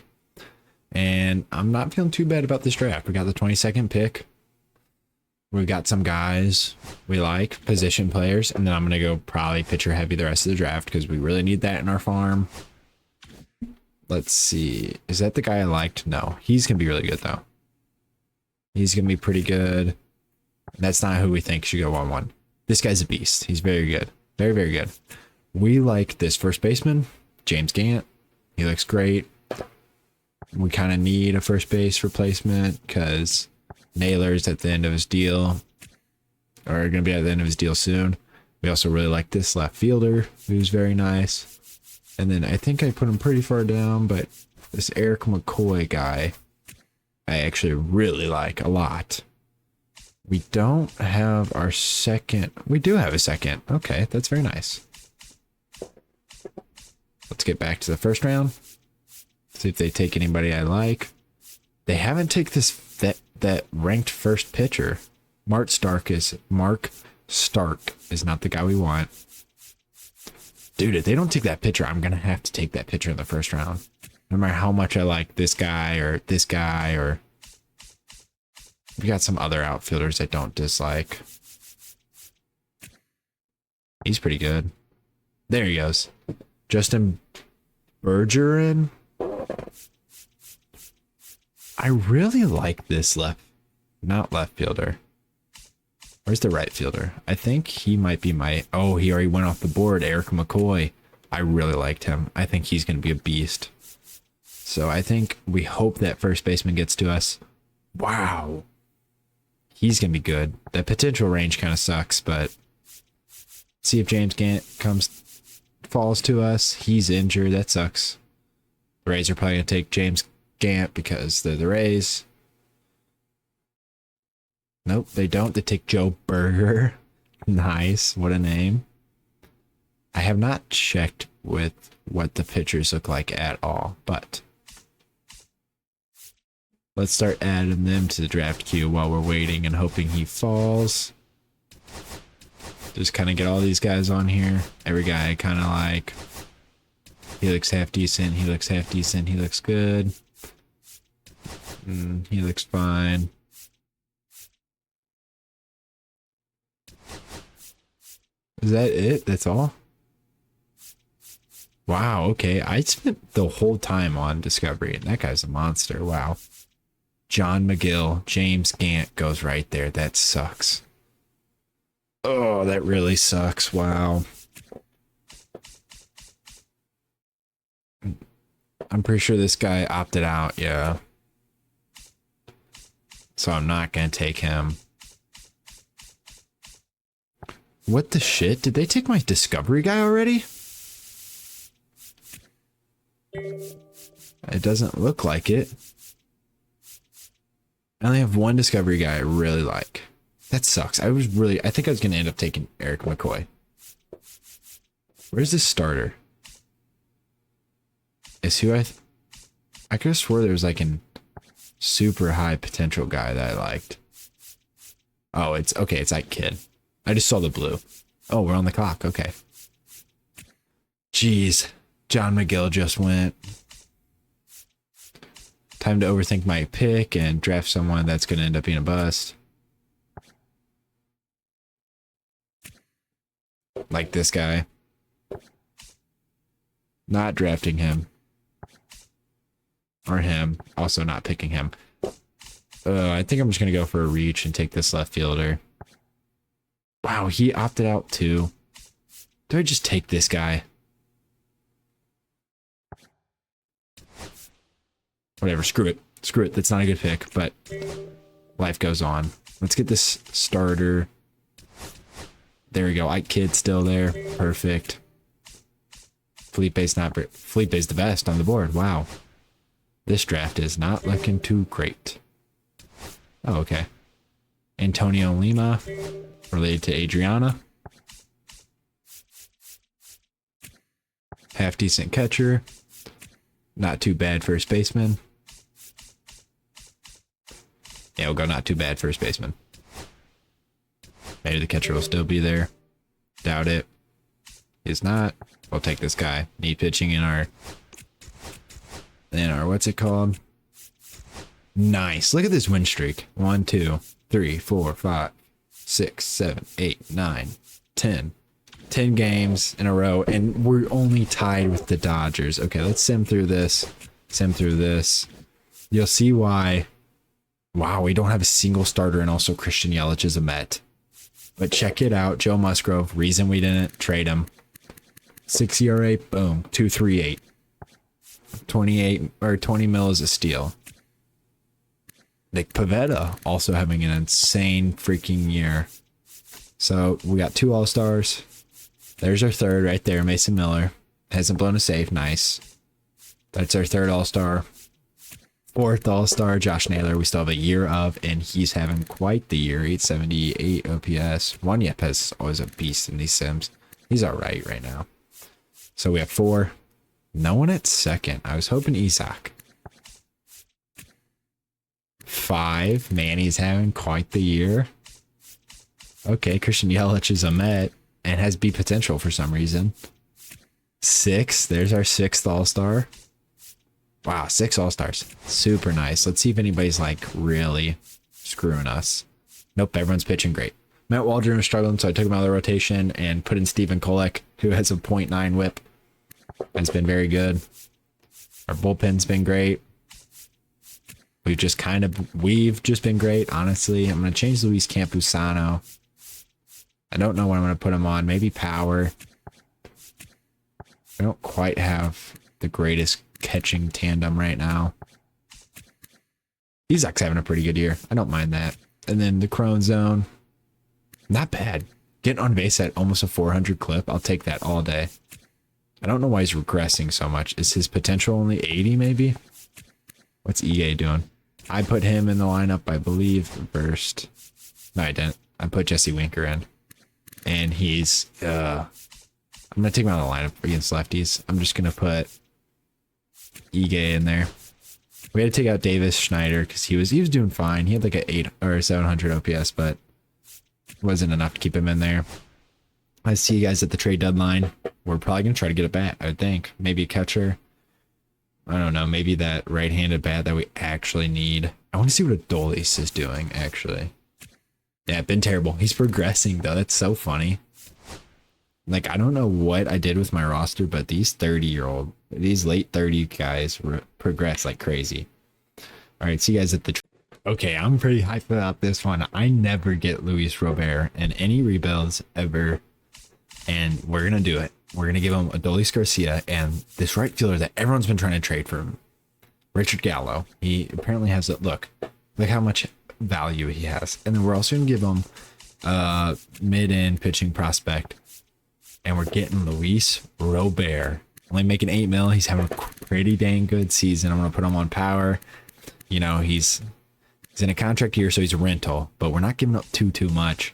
And I'm not feeling too bad about this draft. We got the 22nd pick. We've got some guys we like, position players, and then I'm going to go probably pitcher heavy the rest of the draft because we really need that in our farm. Let's see. Is that the guy I liked? No. He's going to be really good, though. He's going to be pretty good. That's not who we think should go 1-1. This guy's a beast. He's very good. Very, very good. We like this first baseman, James Gant. He looks great. we kind of need a first base replacement because Naylor's at the end of his deal, or going to be at the end of his deal soon. We also really like this left fielder, who's very nice. And then I think I put him pretty far down, but this Eric McCoy guy, I actually really like a lot. We don't have our second. We do have a second. Okay, that's very nice. Let's get back to the first round. See if they take anybody I like. They haven't taken that ranked first pitcher. Mark Stark is not the guy we want. Dude, if they don't take that pitcher, I'm gonna have to take that pitcher in the first round. No matter how much I like this guy, or we got some other outfielders I don't dislike. He's pretty good. There he goes. Justin Bergeron. I really like this not left fielder. Where's the right fielder? I think he might be oh, he already went off the board. Eric McCoy. I really liked him. I think he's going to be a beast. So I think we hope that first baseman gets to us. Wow. He's going to be good. The potential range kind of sucks, but see if James Gant falls to us. He's injured. That sucks. The Rays are probably going to take James Gant because they're the Rays. Nope, they don't. They take Joe Berger. Nice. What a name. I have not checked with what the pitchers look like at all, but let's start adding them to the draft queue while we're waiting and hoping he falls. Just kind of get all these guys on here. Every guy I kind of like. He looks half decent. He looks half decent. He looks good. He looks fine. Is that it? That's all? Wow, okay. I spent the whole time on Discovery, and that guy's a monster. Wow. John McGill, James Gant goes right there. That sucks. Oh, that really sucks. Wow. I'm pretty sure this guy opted out, yeah. So I'm not going to take him. What the shit? Did they take my Discovery guy already? It doesn't look like it. I only have one Discovery guy I really like. That sucks. I think I was going to end up taking Eric McCoy. Where's this starter? Is who I could have swore there was like a super high potential guy that I liked. Oh, it's okay. It's that kid. I just saw the blue. Oh, we're on the clock. Okay. Jeez. John McGill just went. Time to overthink my pick and draft someone that's going to end up being a bust. Like this guy. Not drafting him. Or him. Also not picking him. I think I'm just going to go for a reach and take this left fielder. Wow, he opted out too. Do I just take this guy? Whatever, screw it. Screw it, that's not a good pick, but life goes on. Let's get this starter. There we go, Ike Kid's still there. Perfect. Felipe's the best on the board, wow. This draft is not looking too great. Oh, okay. Antonio Lima, related to Adriana. Half decent catcher. Not too bad first baseman. Yeah, we'll go not too bad first baseman. Maybe the catcher will still be there. Doubt it. He's not. We'll take this guy. Need pitching in our what's it called? Nice. Look at this win streak. 1, 2, 3, 4, 5, 6, 7, 8, 9, 10. 10 games in a row, and we're only tied with the Dodgers. Okay, let's sim through this. You'll see why. Wow, we don't have a single starter, and also Christian Yelich is a Met. But check it out. Joe Musgrove, reason we didn't trade him. 6 ERA, boom, 2.38. 28 or 20 mil is a steal. Nick Pivetta also having an insane freaking year. So we got 2 All-Stars. There's our third right there, Mason Miller. Hasn't blown a save. Nice. That's our third All-Star. 4th All-Star, Josh Naylor. We still have a year of, and he's having quite the year. 878 OPS. Wanyep is always a beast in these sims. He's all right now. So we have 4. No one at second. I was hoping Isaac. 5. Manny's having quite the year. Okay, Christian Yelich is a Met and has B potential for some reason. 6. There's our 6th All-Star. Wow, 6 All-Stars. Super nice. Let's see if anybody's like really screwing us. Nope, everyone's pitching great. Matt Waldron was struggling, so I took him out of the rotation and put in Steven Kolek, who has a .9 whip. It's been very good. Our bullpen's been great. We've just been great, honestly. I'm going to change Luis Campusano. I don't know what I'm going to put him on. Maybe power. I don't quite have the greatest catching tandem right now. Isaac's having a pretty good year. I don't mind that. And then the Crone Zone. Not bad. Getting on base at almost a 400 clip. I'll take that all day. I don't know why he's regressing so much. Is his potential only 80 maybe? What's EA doing? I put him in the lineup, I believe, first. No, I didn't. I put Jesse Winker in. And he's... I'm going to take him out of the lineup against lefties. I'm just going to put Ige in there. We had to take out Davis Schneider because he was doing fine. He had like a 8 or 700 OPS, but wasn't enough to keep him in there. I see you guys at the trade deadline. We're probably going to try to get a bat, I would think. Maybe a catcher. I don't know. Maybe that right-handed bat that we actually need. I want to see what Adolis is doing, actually. Yeah, been terrible. He's progressing, though. That's so funny. Like, I don't know what I did with my roster, but these late 30 guys progress like crazy. All right, see you guys at the... Okay, I'm pretty hyped about this one. I never get Luis Robert in any rebuilds ever, and we're going to do it. We're going to give him Adolis Garcia and this right fielder that everyone's been trying to trade for him, Richard Gallo. He apparently has a... Look how much value he has. And then we're also going to give him mid-end pitching prospect. And we're getting Luis Robert. Only making 8 mil. He's having a pretty dang good season. I'm going to put him on power. You know, he's in a contract year, so he's a rental. But we're not giving up too much.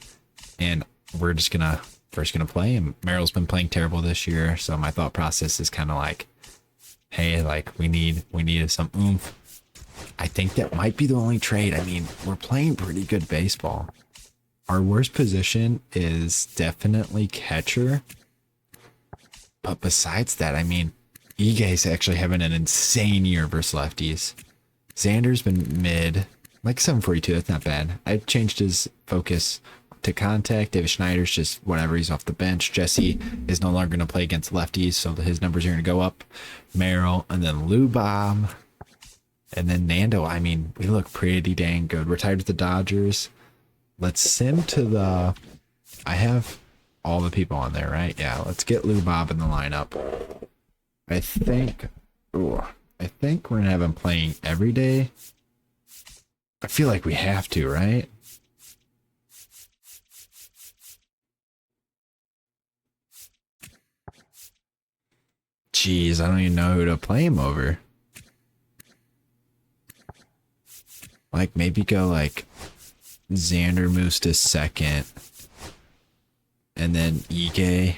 And we're just going to play him. Merrill's been playing terrible this year. So my thought process is kind of like, hey, like we need some oomph. I think that might be the only trade. I mean, we're playing pretty good baseball. Our worst position is definitely catcher. But besides that, I mean, Ige's actually having an insane year versus lefties. Xander's been mid, like 742. That's not bad. I changed his focus to contact. David Schneider's just whatever. He's off the bench. Jesse is no longer going to play against lefties, so his numbers are going to go up. Merrill, and then Lou Bob, and then Nando. I mean, we look pretty dang good. We're tied with the Dodgers. Let's sim to the... I have all the people on there, right? Yeah, let's get Lou Bob in the lineup. I think we're going to have him playing every day. I feel like we have to, right? Jeez, I don't even know who to play him over. Like, maybe go like Xander moves to second. And then Ige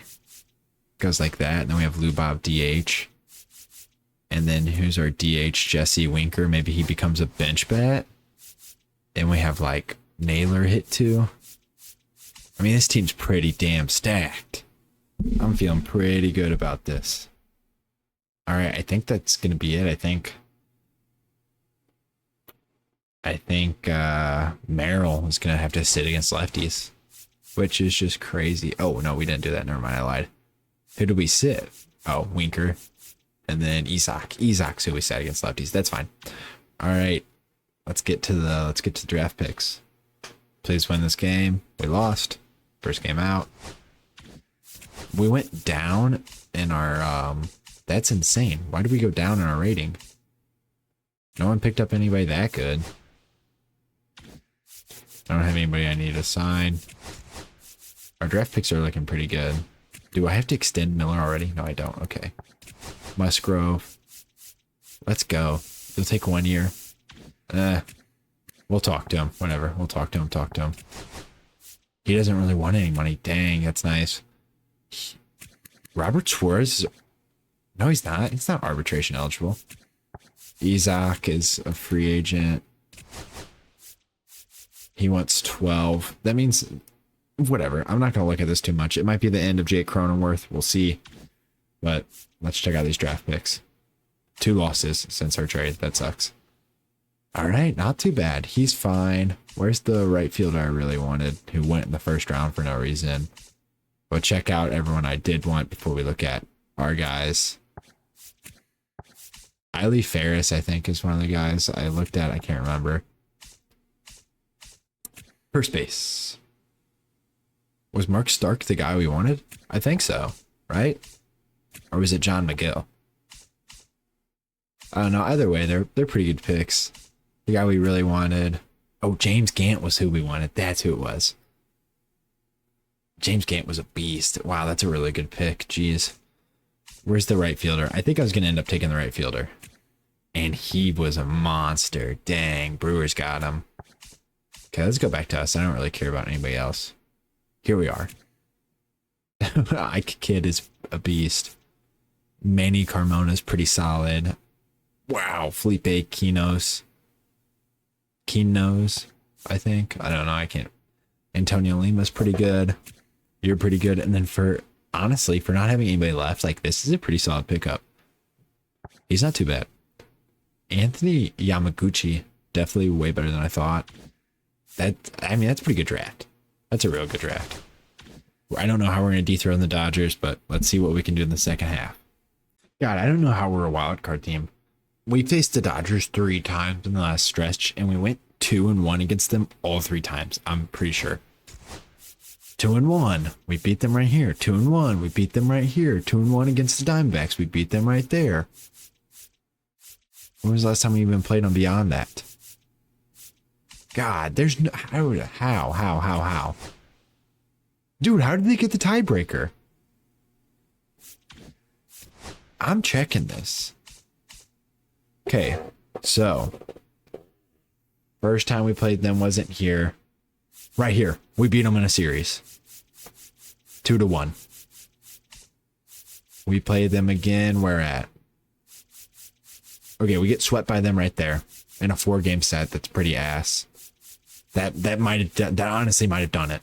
goes like that. And then we have Lou Bob DH. And then who's our DH? Jesse Winker. Maybe he becomes a bench bat. And we have like Naylor hit 2. I mean, this team's pretty damn stacked. I'm feeling pretty good about this. All right, I think that's going to be it. I think Merrill is going to have to sit against lefties, which is just crazy. Oh, no, we didn't do that. Never mind, I lied. Who did we sit? Oh, Winker. And then Isaac. Isaac's who we sat against lefties. That's fine. All right, let's get to the draft picks. Please win this game. We lost. First game out. We went down in our That's insane. Why did we go down in our rating? No one picked up anybody that good. I don't have anybody I need to sign. Our draft picks are looking pretty good. Do I have to extend Miller already? No, I don't. Okay. Musgrove. Let's go. It'll take 1 year. We'll talk to him. Whatever. We'll talk to him. He doesn't really want any money. Dang, that's nice. Robert Suarez. No, he's not. He's not arbitration eligible. Isaac is a free agent. He wants 12. That means, whatever. I'm not going to look at this too much. It might be the end of Jake Cronenworth. We'll see. But let's check out these draft picks. 2 losses since our trade. That sucks. All right, not too bad. He's fine. Where's the right fielder I really wanted, who went in the first round for no reason? But check out everyone I did want before we look at our guys. Iley Ferris, I think, is one of the guys I looked at. I can't remember. First base. Was Mark Stark the guy we wanted? I think so, right? Or was it John McGill? I don't know. Either way, they're pretty good picks. The guy we really wanted. Oh, James Gant was who we wanted. That's who it was. James Gant was a beast. Wow, that's a really good pick. Jeez. Where's the right fielder? I think I was going to end up taking the right fielder. And he was a monster. Dang, Brewers got him. Okay, let's go back to us. I don't really care about anybody else. Here we are. Ike Kidd is a beast. Manny Carmona's pretty solid. Wow, Felipe Quinos, I think. I don't know. I can't. Antonio Lima's pretty good. You're pretty good. And then honestly, for not having anybody left, like, this is a pretty solid pickup. He's not too bad. Anthony Yamaguchi, definitely way better than I thought. That's a pretty good draft. That's a real good draft. I don't know how we're going to dethrone the Dodgers, but let's see what we can do in the second half. God, I don't know how we're a wild card team. We faced the Dodgers 3 times in the last stretch, and we went 2-1 against them all 3 times. I'm pretty sure. 2-1. We beat them right here. 2-1. We beat them right here. 2-1 against the Diamondbacks. We beat them right there. When was the last time we even played them beyond that? God, there's no... How? Dude, how did they get the tiebreaker? I'm checking this. Okay, so first time we played them wasn't here. Right here. We beat them in a series. 2-1. We played them again. Where at? Okay, we get swept by them right there in a 4-game set. That's pretty ass. That honestly might have done it,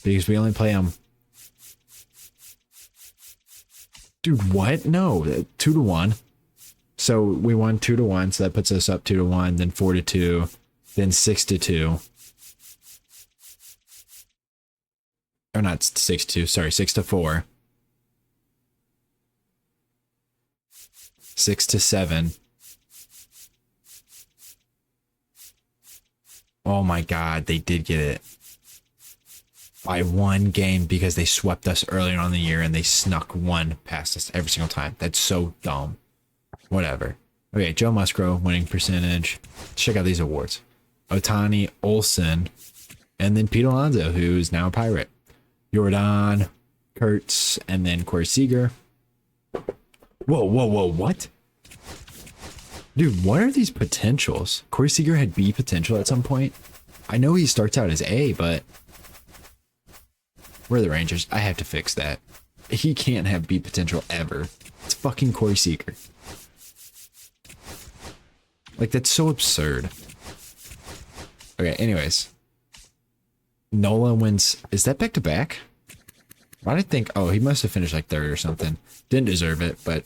because we only play them. Dude, what? No, 2-1. So we won 2-1, so that puts us up 2-1, then 4-2, then 6-2. Or not 6-2, sorry, 6-4. 6-7. Oh my God, they did get it by 1 game because they swept us earlier on in the year and they snuck 1 past us every single time. That's so dumb. Whatever. Okay, Joe Musgrove, winning percentage. Let's check out these awards. Otani, Olsen, and then Pete Alonso, who's now a Pirate. Jordan, Kurtz, and then Corey Seager. Whoa, what? Dude, what are these potentials? Corey Seager had B potential at some point. I know he starts out as A, but we're the Rangers. I have to fix that. He can't have B potential ever. It's fucking Corey Seager. Like, that's so absurd. Okay, anyways. Nola wins. Is that back to back? Why did I think? Oh, he must have finished like 3rd or something. Didn't deserve it, but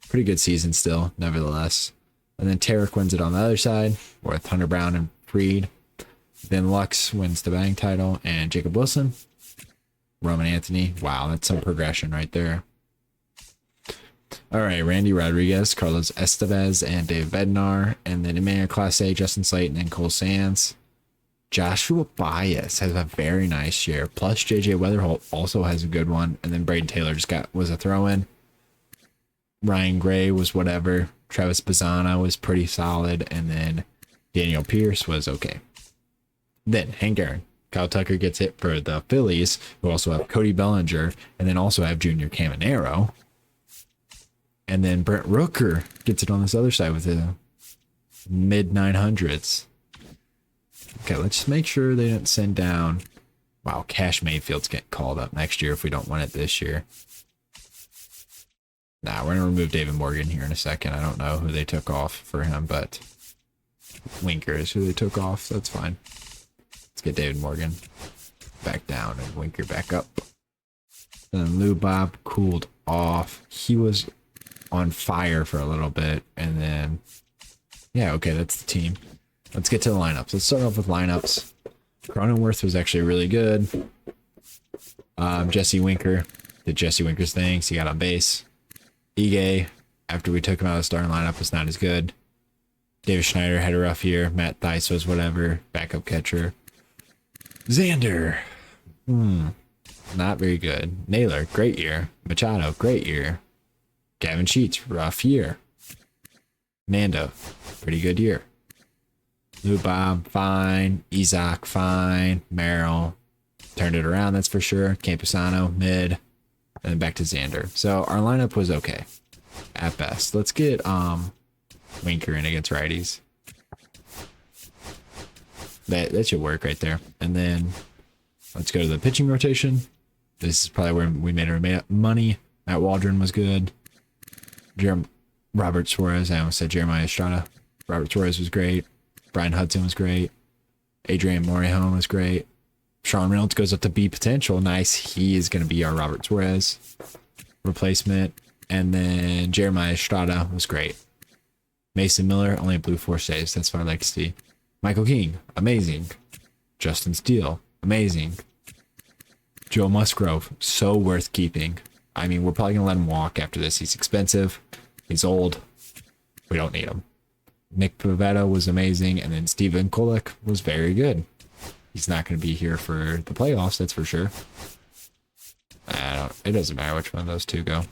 pretty good season still, nevertheless. And then Tarek wins it on the other side with Hunter Brown and Freed. Then Lux wins the batting title, and Jacob Wilson, Roman Anthony. Wow, that's some progression right there. All right, Randy Rodriguez, Carlos Estevez, and Dave Bednar. And then Emmanuel Clase, Justin Slayton, and Cole Sands. Joshua Baez has a very nice year. Plus, JJ Weatherholt also has a good one. And then Braden Taylor was a throw-in. Ryan Gray was whatever. Travis Bazzana was pretty solid. And then Daniel Pierce was okay. Then Hank Aaron. Kyle Tucker gets hit for the Phillies, who also have Cody Bellinger, and then also have Junior Caminero. And then Brent Rooker gets it on this other side with the mid 900s. Okay, let's just make sure they didn't send down. Wow, Cash Mayfield's getting called up next year if we don't win it this year. Nah, we're going to remove David Morgan here in a second. I don't know who they took off for him, but Winker is who they took off. So that's fine. Let's get David Morgan back down and Winker back up. Then Lou Bob cooled off. He was on fire for a little bit. And then, yeah, okay, that's the team. Let's get to the lineups. Let's start off with lineups. Cronenworth was actually really good. Jesse Winker did Jesse Winker's things. He got on base. Ige, after we took him out of the starting lineup, was not as good. David Schneider had a rough year. Matt Thaiss was whatever. Backup catcher. Xander. Not very good. Naylor, great year. Machado, great year. Gavin Sheets, rough year. Nando, pretty good year. Lou Bob, fine. Isaac, fine. Merrill, turned it around, that's for sure. Campusano, mid. And then back to Xander. So our lineup was okay. At best. Let's get Winker in against righties. That should work right there. And then let's go to the pitching rotation. This is probably where we made our money. Matt Waldron was good. Robert Suarez, I almost said Jeremiah Estrada. Robert Suarez was great. Brian Hudson was great. Adrian Morejon was great. Sean Reynolds goes up to B potential. Nice. He is going to be our Robert Suarez replacement. And then Jeremiah Estrada was great. Mason Miller only blew 4 saves. That's what I like to see. Michael King, amazing. Justin Steele, amazing. Joe Musgrove, so worth keeping. I mean, we're probably going to let him walk after this. He's expensive. He's old. We don't need him. Nick Pivetta was amazing. And then Steven Kolek was very good. He's not going to be here for the playoffs, that's for sure. It doesn't matter which one of those two go.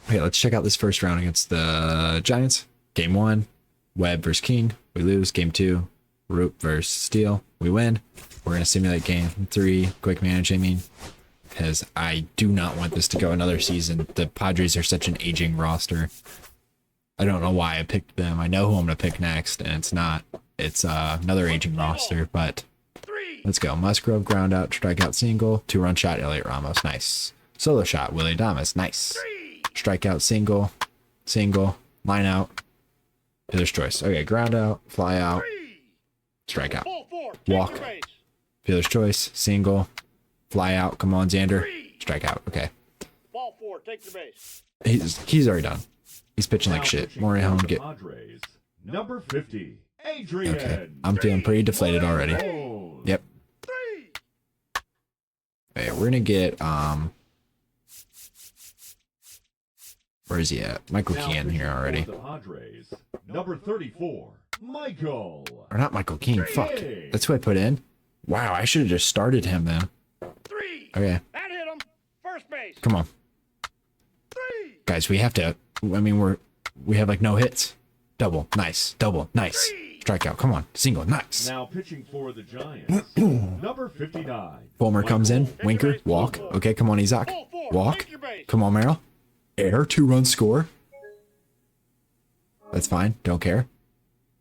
Okay, let's check out this first round against the Giants. Game 1, Webb versus King. We lose. Game 2, Root versus Steele. We win. We're going to simulate game 3, quick managing, because I do not want this to go another season. The Padres are such an aging roster. I don't know why I picked them. I know who I'm going to pick next, and it's not. It's another aging roster, but let's go. Musgrove, ground out, strikeout single, 2-run shot, Elliot Ramos, nice. Solo shot, Willie Adames, nice. Strikeout single, line out, fielder's choice. Okay, ground out, fly out, strikeout, walk, fielder's choice, single, fly out. Come on, Xander, strikeout. Okay. Ball 4, take the base. He's already done. He's pitching like shit. Morejon get. Padres, number 50, Adrian. Okay, I'm feeling pretty deflated already. Yep. Okay, we're gonna get where is he at? Michael Keane here already. The Padres, number 34, Michael. Or not Michael Keane. Fuck. That's who I put in. Wow, I should have just started him then. 3. Okay, That hit him. First base. come on, 3. guys. We have to. I mean, we have like no hits. Double, nice. Double, nice. Strikeout. Come on, single, nice. Now pitching for the Giants, number 59. Fulmer comes in. Winker, walk. Okay, come on, Isaac. Walk. Come on, Merrill. Air, 2-run score. That's fine. Don't care.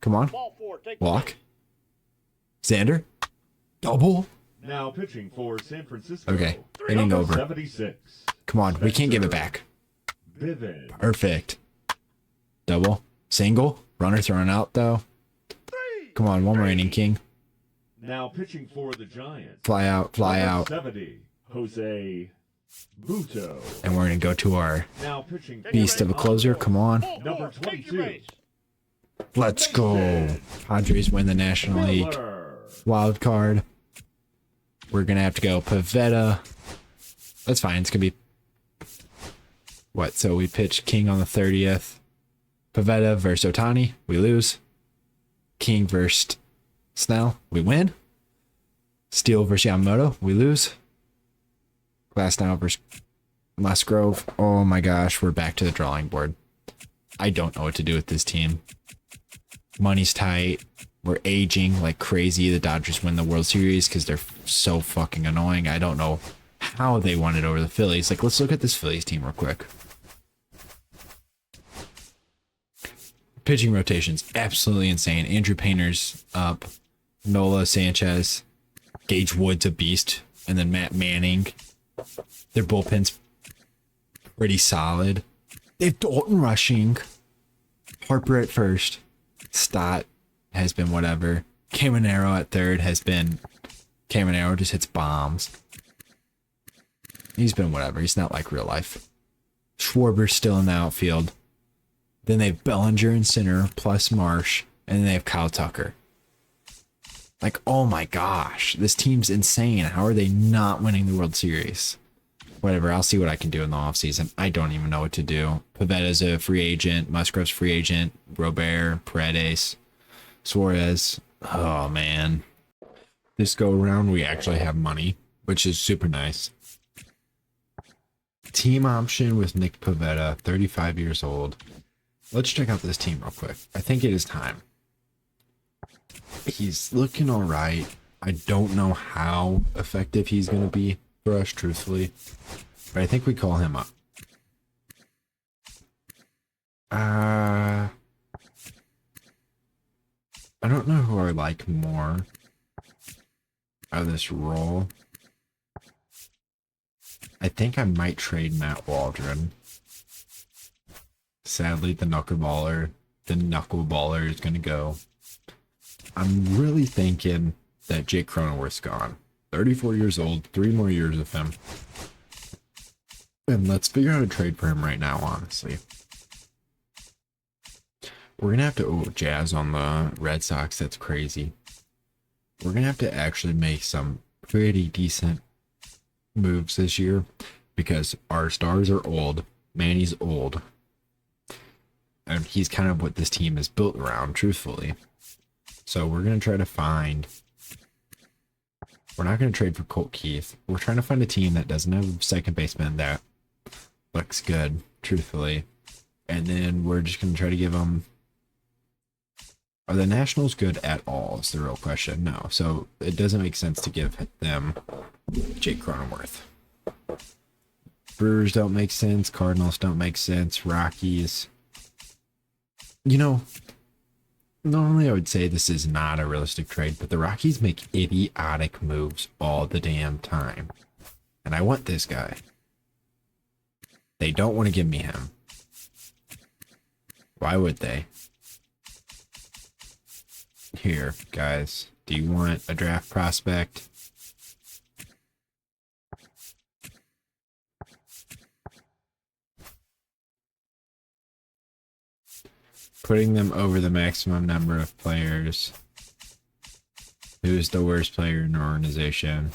Come on. Ball 4, take the Walk. base. Xander. Double. Now pitching for San Francisco. Okay, inning number over. 76. Come on, we can't give it back. Bivin. Perfect. Double. Single. Runner thrown out, though. 3. Come on, one more inning, King. Now pitching for the Giants. Fly out, fly number out. 70, Jose Buto. And we're going to go to our Now pitching for beast of a closer. Come on. Ball 4, Number take your 22. base. Let's go. Padres win the National League Miller. wild card. We're going to have to go Pivetta. That's fine. It's going to be... What? So we pitch King on the 30th. Pivetta versus Otani. We lose. King versus Snell. We win. Steele versus Yamamoto. We lose. Glasnow versus Musgrove. Oh my gosh. We're back to the drawing board. I don't know what to do with this team. Money's tight. We're aging like crazy. The Dodgers win the World Series because they're so fucking annoying. I don't know how they won it over the Phillies. Like, let's look at this Phillies team real quick. Pitching rotation's absolutely insane. Andrew Painter's up. Nola, Sanchez. Gage Wood's a beast. And then Matt Manning. Their bullpen's pretty solid. They have Dalton rushing. Harper at first. Stott has been whatever. Caminero at third has been... Caminero just hits bombs. He's been whatever. He's not like real life. Schwarber's still in the outfield. Then they have Bellinger in center plus Marsh. And then they have Kyle Tucker. Like, oh my gosh. This team's insane. How are they not winning the World Series? Whatever. I'll see what I can do in the offseason. I don't even know what to do. Pavetta's a free agent. Musgrove's free agent. Robert, Paredes, Suarez. Oh, man. This go around, we actually have money, which is super nice. Team option with Nick Pivetta, 35 years old. Let's check out this team real quick. I think it is time. He's looking all right. I don't know how effective he's going to be for us, truthfully. But I think we call him up. I don't know who I like more out of this role. I think I might trade Matt Waldron. Sadly, the knuckleballer is going to go. I'm really thinking that Jake Cronenworth's gone. 34 years old, 3 more years of him. And let's figure out a trade for him right now, honestly. We're going to have to jazz on the Red Sox. That's crazy. We're going to have to actually make some pretty decent moves this year because our stars are old. Manny's old. And he's kind of what this team is built around, truthfully. So we're going to try to find... We're not going to trade for Colt Keith. We're trying to find a team that doesn't have a second baseman that looks good, truthfully. And then we're just going to try to give them... Are the Nationals good at all is the real question. No. So it doesn't make sense to give them Jake Cronenworth. Brewers don't make sense. Cardinals don't make sense. Rockies. You know, normally I would say this is not a realistic trade, but the Rockies make idiotic moves all the damn time. And I want this guy. They don't want to give me him. Why would they? Here, guys. Do you want a draft prospect? Putting them over the maximum number of players. Who's the worst player in the organization?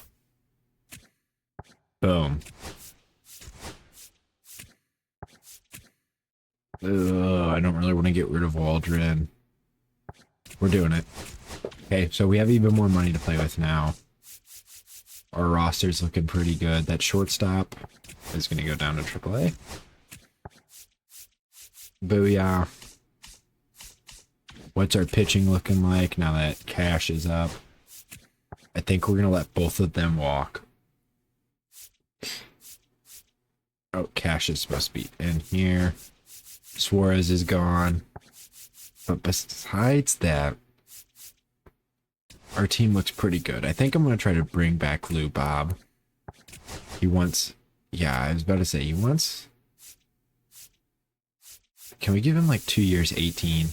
Boom. Ugh, I don't really want to get rid of Waldron. We're doing it. Okay, so we have even more money to play with now. Our roster's looking pretty good. That shortstop is going to go down to AAA. Booyah. What's our pitching looking like now that Cash is up? I think we're going to let both of them walk. Oh, Cash is supposed to be in here. Suarez is gone. But besides that, our team looks pretty good. I think I'm going to try to bring back Lou Bob. He wants... Yeah, I was about to say, he wants... Can we give him like 2 years, 18?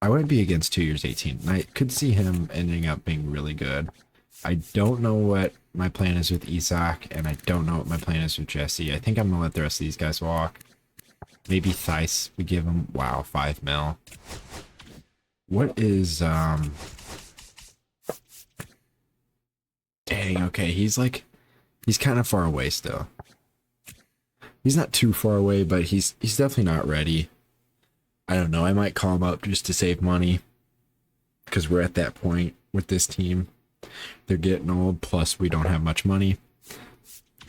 I wouldn't be against 2 years, 18. I could see him ending up being really good. I don't know what my plan is with Isak, and I don't know what my plan is with Jesse. I think I'm going to let the rest of these guys walk. Maybe Theis, we give him, wow, 5 mil. What is, dang, okay, he's kind of far away still. He's not too far away, but he's definitely not ready. I don't know, I might call him up just to save money. Because we're at that point with this team. They're getting old, plus we don't have much money.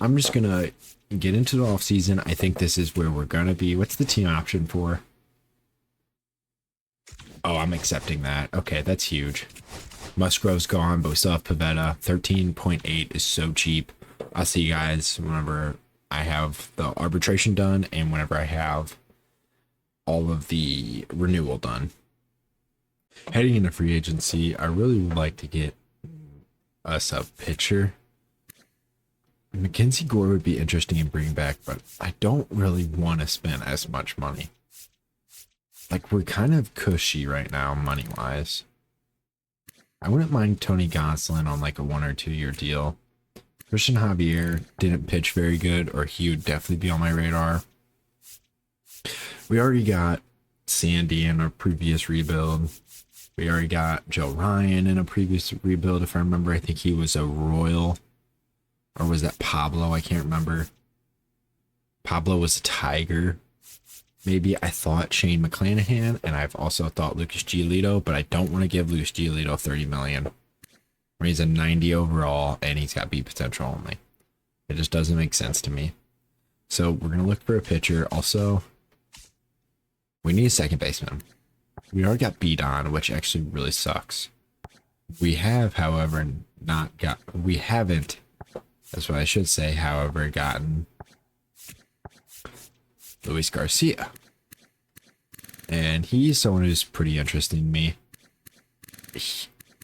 I'm just going to get into the offseason. I think this is where we're going to be. What's the team option for? Oh, I'm accepting that. Okay, that's huge. Musgrove's gone, but we still have Pavetta. 13.8 is so cheap. I'll see you guys whenever I have the arbitration done and whenever I have all of the renewal done. Heading into free agency, I really would like to get us a pitcher. Mackenzie Gore would be interesting in bringing back, but I don't really want to spend as much money. Like, we're kind of cushy right now, money-wise. I wouldn't mind Tony Gonsolin on like a 1 or 2 year deal. Christian Javier didn't pitch very good, or he would definitely be on my radar. We already got Sandy in a previous rebuild. We already got Joe Ryan in a previous rebuild, if I remember. I think he was a Royal. Or was that Pablo? I can't remember. Pablo was a Tiger. Maybe I thought Shane McClanahan, and I've also thought Lucas Giolito, but I don't want to give Lucas Giolito $30 million. He's a 90 overall, and he's got beat potential only. It just doesn't make sense to me. So we're going to look for a pitcher. Also, we need a second baseman. We already got beat on, which actually really sucks. We have, however, we haven't, that's what I should say, however, gotten Luis Garcia. And he's someone who's pretty interesting to me.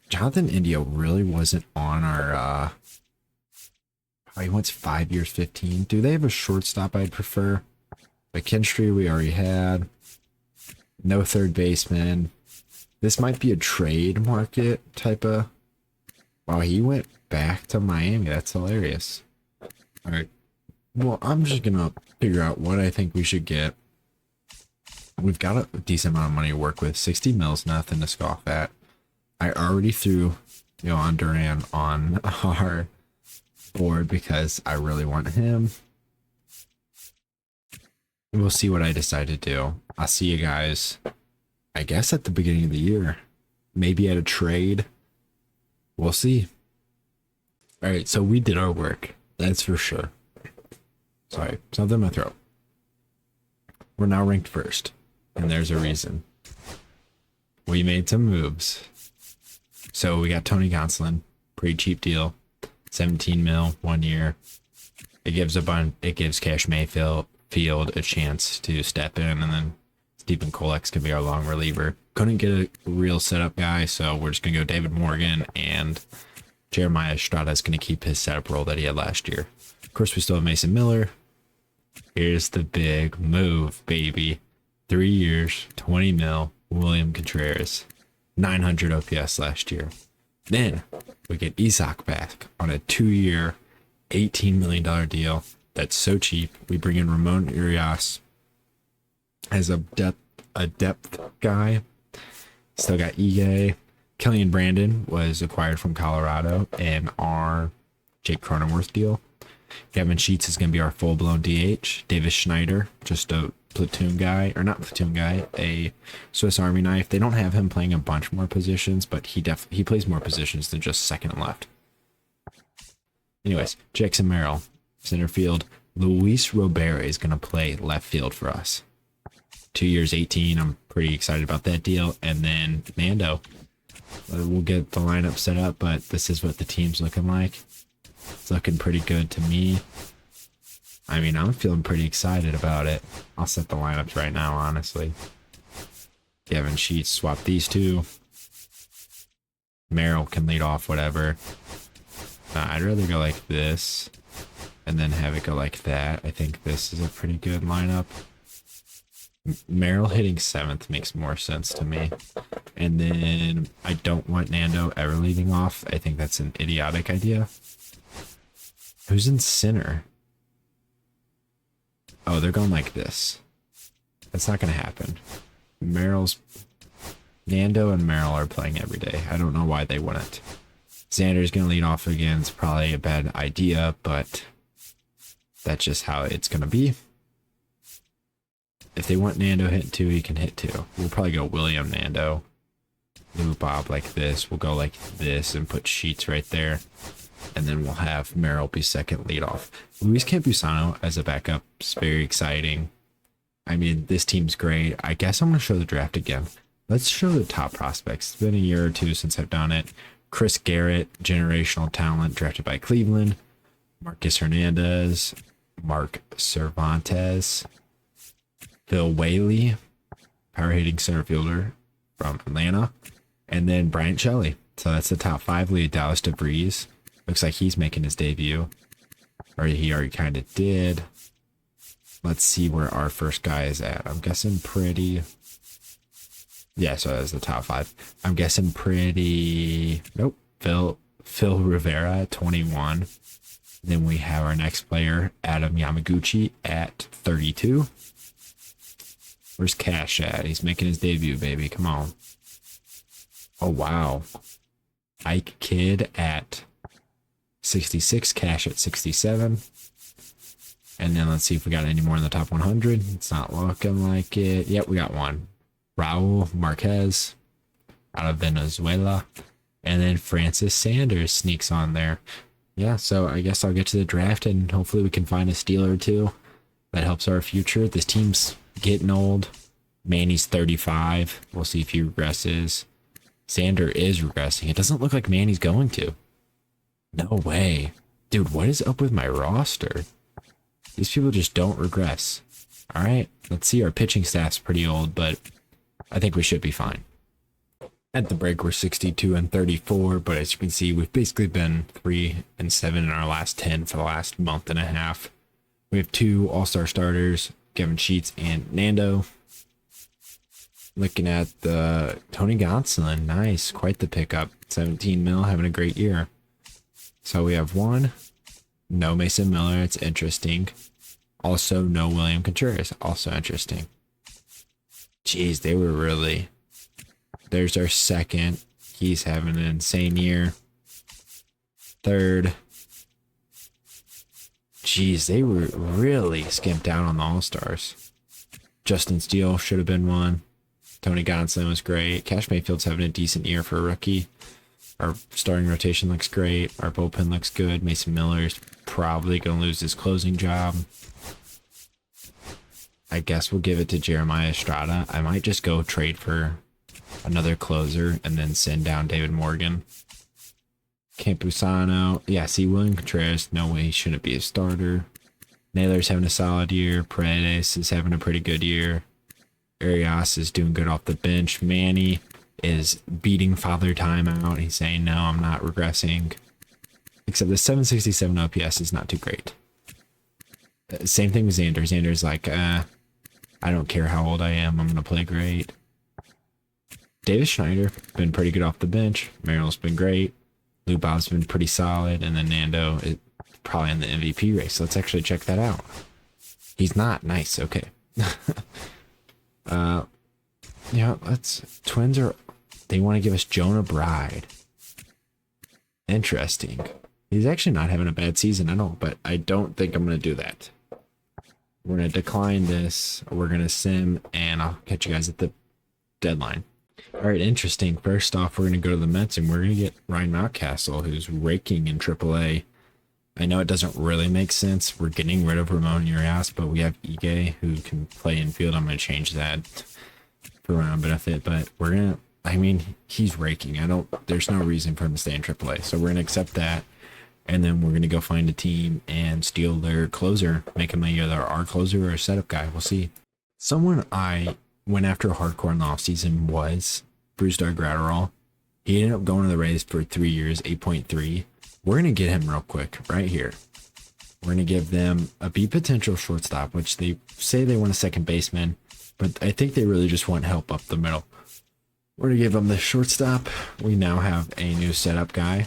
Jonathan India really wasn't on our, he wants 5 years, 15. Do they have a shortstop I'd prefer? McKinstry we already had. No third baseman. This might be a trade market type of... Wow, he went back to Miami. That's hilarious. All right. Well, I'm just going to figure out what I think we should get. We've got a decent amount of money to work with. 60 mils, nothing to scoff at. I already threw Yohan Duran on our board because I really want him. We'll see what I decide to do. I'll see you guys, I guess, at the beginning of the year. Maybe at a trade. We'll see. All right, so we did our work. That's for sure. Sorry, something in my throat. We're now ranked first, and there's a reason. We made some moves. So we got Tony Gonsolin, pretty cheap deal, 17 mil, 1 year. It gives Cash Mayfield a chance to step in, and then Stephen Kolex can be our long reliever. Couldn't get a real setup guy, so we're just gonna go David Morgan, and Jeremiah Estrada is gonna keep his setup role that he had last year. Of course, we still have Mason Miller. Here's the big move, baby. 3 years, 20 mil, William Contreras. 900 OPS last year. Then we get Isaac back on a 2-year, $18 million deal. That's so cheap. We bring in Ramon Urias as a depth guy. Still got Ige. Killian Brandon was acquired from Colorado in our Jake Cronenworth deal. Kevin Sheets is going to be our full-blown DH. Davis Schneider, just a platoon guy, or not platoon guy, a Swiss Army knife. They don't have him playing a bunch more positions, but he plays more positions than just second and left. Anyways, Jackson Merrill, center field. Luis Robert is going to play left field for us. 2 years, 18. I'm pretty excited about that deal. And then Nando. We'll get the lineup set up, but this is what the team's looking like. It's looking pretty good to me. I mean, I'm feeling pretty excited about it. I'll set the lineups right now, honestly. Kevin Sheets, swap these two. Merrill can lead off, whatever. I'd rather go like this and then have it go like that. I think this is a pretty good lineup. Merrill hitting 7th makes more sense to me. And then I don't want Nando ever leading off. I think that's an idiotic idea. Who's in center? Oh, they're going like this. That's not going to happen. Nando and Merrill are playing every day. I don't know why they wouldn't. Xander's going to lead off again. It's probably a bad idea, but that's just how it's going to be. If they want Nando hit 2, he can hit 2. We'll probably go William Nando. Lou Bob like this. We'll go like this and put Sheets right there. And then we'll have Merrill be second leadoff. Luis Campusano as a backup is very exciting. I mean, this team's great. I guess I'm going to show the draft again. Let's show the top prospects. It's been a year or two since I've done it. Chris Garrett, generational talent, drafted by Cleveland. Marcus Hernandez, Mark Cervantes, Phil Whaley, power hitting center fielder from Atlanta, and then Bryant Shelley. So that's the top 5 lead. Dallas DeVries. Looks like he's making his debut. Or he already kind of did. Let's see where our first guy is at. I'm guessing pretty... Yeah, so that's the top 5. I'm guessing pretty... Nope. Phil Rivera at 21. Then we have our next player, Adam Yamaguchi, at 32. Where's Cash at? He's making his debut, baby. Come on. Oh, wow. Ike Kidd at 66. Cash at 67. And then let's see if we got any more in the top 100. It's not looking like it. Yep, we got one. Raul Marquez out of Venezuela. And then Francis Sanders sneaks on there. Yeah, so I guess I'll get to the draft and hopefully we can find a steal or two that helps our future. This team's getting old. Manny's 35. We'll see if he regresses. Sander is regressing. It doesn't look like Manny's going to. No way. Dude, what is up with my roster? These people just don't regress. All right, let's see. Our pitching staff's pretty old, but I think we should be fine. At the break, we're 62 and 34, but as you can see, we've basically been 3 and 7 in our last 10 for the last month and a half. We have 2 all-star starters, Kevin Sheets and Nando. Looking at the Tony Gonsolin, nice, quite the pickup. 17 mil, having a great year. So we have 1, no Mason Miller, it's interesting. Also, no William Contreras, also interesting. Jeez, they were really... There's our second. He's having an insane year. Third. Jeez, they were really skimped down on the All-Stars. Justin Steele should have been one. Tony Gonsolin was great. Cash Mayfield's having a decent year for a rookie. Our starting rotation looks great. Our bullpen looks good. Mason Miller's probably going to lose his closing job. I guess we'll give it to Jeremiah Estrada. I might just go trade for another closer and then send down David Morgan. Campusano. Yeah, see, William Contreras, no way he shouldn't be a starter. Naylor's having a solid year. Paredes is having a pretty good year. Arias is doing good off the bench. Manny is beating Father Time out. He's saying, no, I'm not regressing. Except the 767 OPS is not too great. Same thing with Xander. Xander's like, I don't care how old I am. I'm going to play great. Davis Schneider, been pretty good off the bench. Merrill's been great. Lou Bob's been pretty solid. And then Nando is probably in the MVP race. Let's actually check that out. He's not. Nice. Okay. Yeah, Twins are... They want to give us Jonah Bride. Interesting. He's actually not having a bad season at all, but I don't think I'm going to do that. We're going to decline this. We're going to sim, and I'll catch you guys at the deadline. All right, interesting. First off, we're going to go to the Mets, and we're going to get Ryan Mountcastle, who's raking in AAA. I know it doesn't really make sense. We're getting rid of Ramon Urias, but we have Ige, who can play infield. I'm going to change that for my own benefit, but we're going to... I mean, he's raking. There's no reason for him to stay in AAA, so we're going to accept that. And then we're going to go find a team and steal their closer, make him either our closer or a setup guy. We'll see. Someone I went after hardcore in the offseason was Brusdar Graterol. He ended up going to the Rays for 3 years, 8.3. We're going to get him real quick right here. We're going to give them a B potential shortstop, which they say they want a second baseman, but I think they really just want help up the middle. We're going to give them the shortstop. We now have a new setup guy.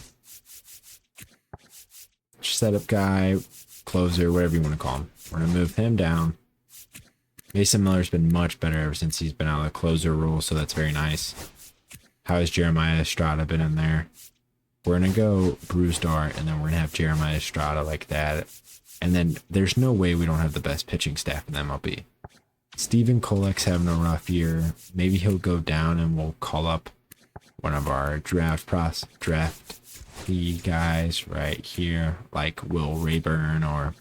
Setup guy, closer, whatever you want to call him. We're going to move him down. Mason Miller's been much better ever since he's been out of the closer role, so that's very nice. How has Jeremiah Estrada been in there? We're going to go Brusdar, and then we're going to have Jeremiah Estrada like that. And then there's no way we don't have the best pitching staff in the MLB. Steven Kolek's having a rough year. Maybe he'll go down and we'll call up one of our draft lefty guys right here, like Will Rayburn or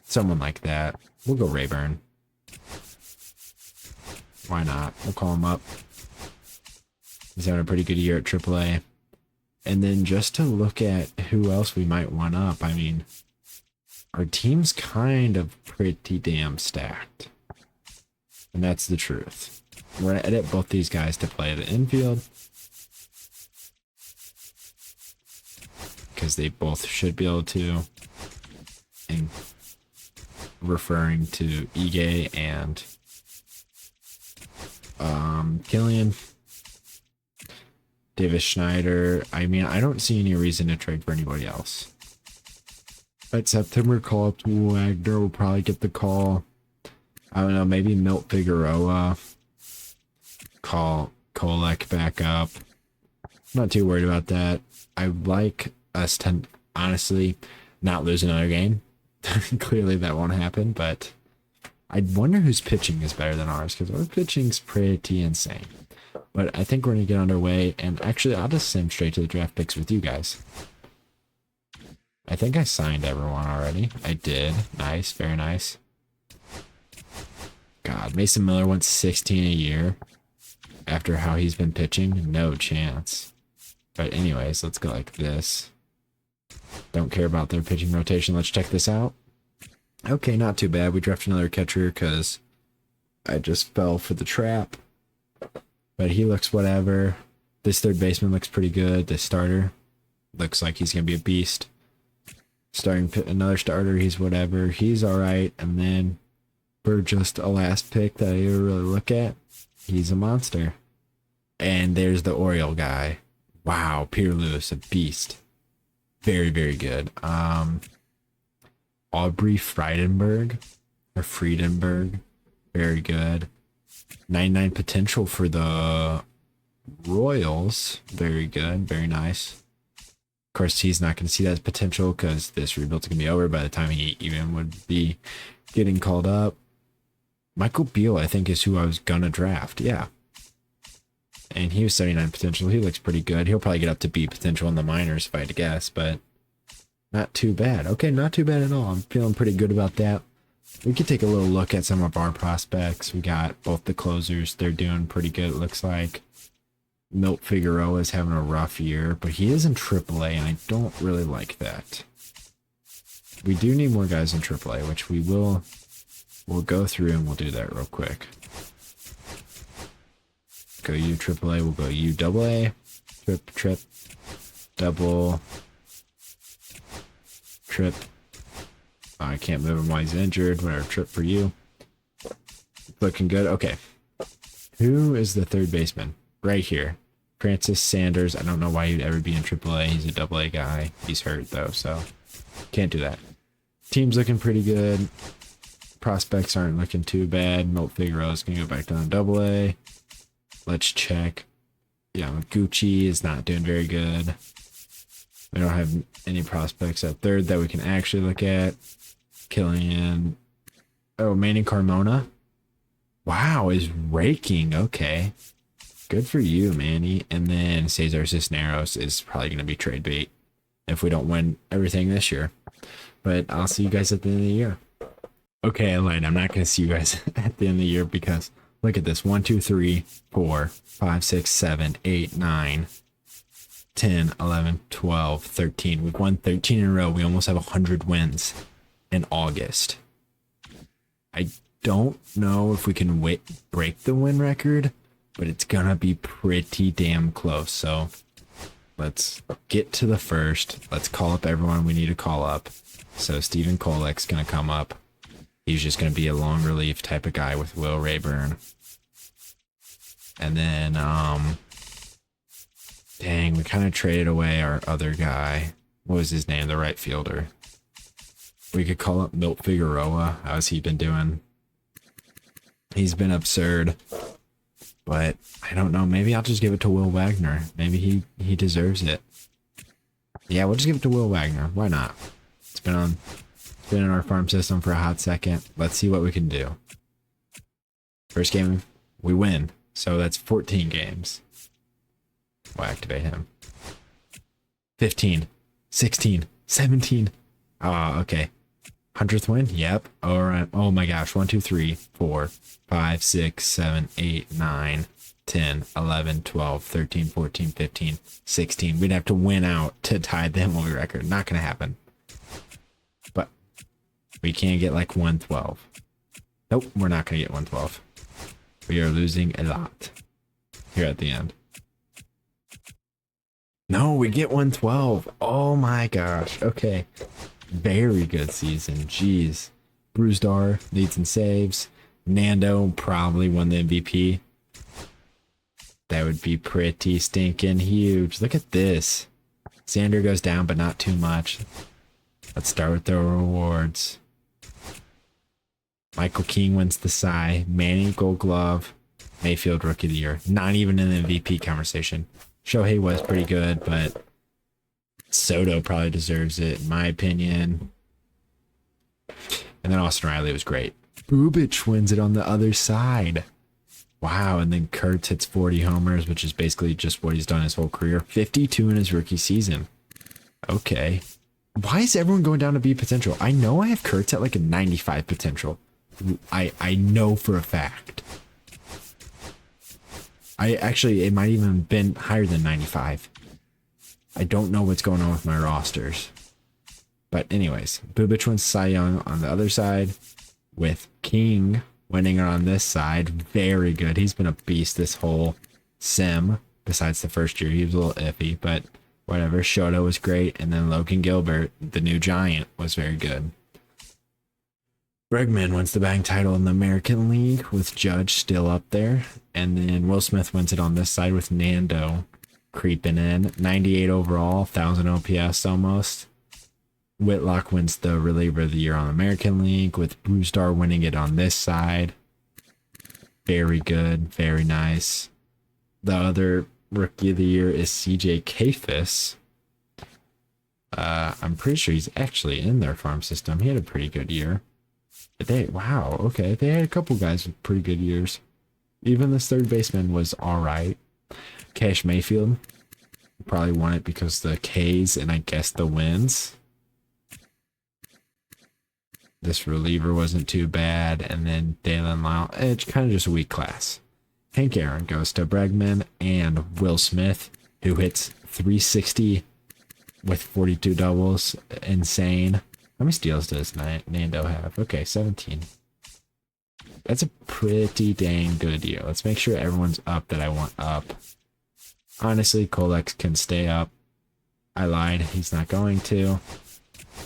someone like that. We'll go Rayburn. Why not? We'll call him up. He's having a pretty good year at AAA. And then just to look at who else we might one up, I mean, our team's kind of pretty damn stacked. And that's the truth. We're going to edit both these guys to play the infield, because they both should be able to. And referring to Ige and Killian. Davis Schneider. I mean, I don't see any reason to trade for anybody else. At September call up to Wagner. We'll probably get the call. I don't know, maybe Milt Figueroa. Call Kolek back up. Not too worried about that. I like us to honestly not lose another game. Clearly that won't happen, but I wonder whose pitching is better than ours, because our pitching's pretty insane. But I think we're going to get underway, and actually I'll just send straight to the draft picks with you guys. I think I signed everyone already. I did. Nice, very nice. God, Mason Miller went 16 a year after how he's been pitching. No chance. But anyways, let's go like this. Don't care about their pitching rotation. Let's check this out. Okay, not too bad. We drafted another catcher because I just fell for the trap. But he looks whatever. This third baseman looks pretty good. This starter looks like he's going to be a beast. Another starter, he's whatever. He's all right. And then for just a last pick that I didn't really look at, he's a monster. And there's the Oriole guy. Wow, Pierre Lewis, a beast. Very, very good. Aubrey Friedenberg. Very good. 99 potential for the Royals. Very good. Very nice. Of course, he's not going to see that potential because this rebuild's going to be over by the time he even would be getting called up. Michael Beal, I think, is who I was going to draft. Yeah. And he was 79 potential. He looks pretty good. He'll probably get up to B potential in the minors, if I had to guess, but not too bad. Okay, not too bad at all. I'm feeling pretty good about that. We could take a little look at some of our prospects. We got both the closers. They're doing pretty good, it looks like. Milt Figueroa is having a rough year, but he is in AAA, and I don't really like that. We do need more guys in AAA, which we'll go through, and we'll do that real quick. Go U AAA, we'll go U AA. Trip, double, trip. Oh, I can't move him while he's injured. Whatever, trip for you. Looking good. Okay. Who is the third baseman? Right here. Francis Sanders. I don't know why he'd ever be in AAA. He's a AA guy. He's hurt, though, so can't do that. Team's looking pretty good. Prospects aren't looking too bad. Milt Figueroa's going to go back down to AA. Let's check. Yeah, Gucci is not doing very good. We don't have any prospects at third that we can actually look at. Killian. Oh, Manny Carmona. Wow, is raking. Okay. Good for you, Manny. And then Cesar Cisneros is probably going to be trade bait if we don't win everything this year. But I'll see you guys at the end of the year. Okay, I lied. I'm not going to see you guys at the end of the year because look at this. 1, 2, 3, 4, 5, 6, 7, 8, 9, 10, 11, 12, 13. We've won 13 in a row. We almost have 100 wins in August. I don't know if we can break the win record, but it's going to be pretty damn close. So let's get to the first. Let's call up everyone we need to call up. So Stephen Kolek's going to come up. He's just going to be a long relief type of guy with Will Rayburn. And then, dang, we kind of traded away our other guy. What was his name? The right fielder. We could call up Milt Figueroa. How's he been doing? He's been absurd. But I don't know. Maybe I'll just give it to Will Wagner. Maybe he deserves it. Yeah, we'll just give it to Will Wagner. Why not? It's been in our farm system for a hot second. Let's see what we can do. First game, we win. So that's 14 games. We'll activate him. 15, 16, 17. Oh, okay. 100th win? Yep. All right. Oh my gosh. 1, 2, 3, 4, 5, 6, 7, 8, 9, 10, 11, 12, 13, 14, 15, 16. We'd have to win out to tie the MLB record. Not going to happen. But we can get like 112. Nope, we're not going to get 112. We are losing a lot here at the end. No, we get 112. Oh my gosh. Okay. Very good season. Jeez. Bruzdar leads and saves. Nando probably won the MVP. That would be pretty stinking huge. Look at this. Xander goes down, but not too much. Let's start with the rewards. Michael King wins the Cy. Manny Gold Glove. Mayfield Rookie of the Year. Not even in the MVP conversation. Shohei was pretty good, but Soto probably deserves it, in my opinion. And then Austin Riley was great. Bubic wins it on the other side. Wow, and then Kurtz hits 40 homers, which is basically just what he's done his whole career. 52 in his rookie season. Okay. Why is everyone going down to B potential? I know I have Kurtz at like a 95 potential. I know for a fact. It might even been higher than 95. I don't know what's going on with my rosters. But anyways, Bubic wins Cy Young on the other side with King winning it on this side. Very good. He's been a beast this whole sim. Besides the first year, he was a little iffy, but whatever. Shoto was great. And then Logan Gilbert, the new giant, was very good. Bregman wins the batting title in the American League with Judge still up there. And then Will Smith wins it on this side with Nando creeping in. 98 overall, 1,000 OPS almost. Whitlock wins the Reliever of the Year on the American League with Bruzdar winning it on this side. Very good. Very nice. The other Rookie of the Year is CJ Kafis. I'm pretty sure he's actually in their farm system. He had a pretty good year. Wow, okay. They had a couple guys with pretty good years. Even this third baseman was all right. Cash Mayfield probably won it because the K's and I guess the wins. This reliever wasn't too bad. And then Dalen Lyle, it's kind of just a weak class. Hank Aaron goes to Bregman and Will Smith, who hits 360 with 42 doubles. Insane. How many steals does Nando have? Okay, 17. That's a pretty dang good year. Let's make sure everyone's up that I want up. Honestly, Kolex can stay up. I lied. He's not going to.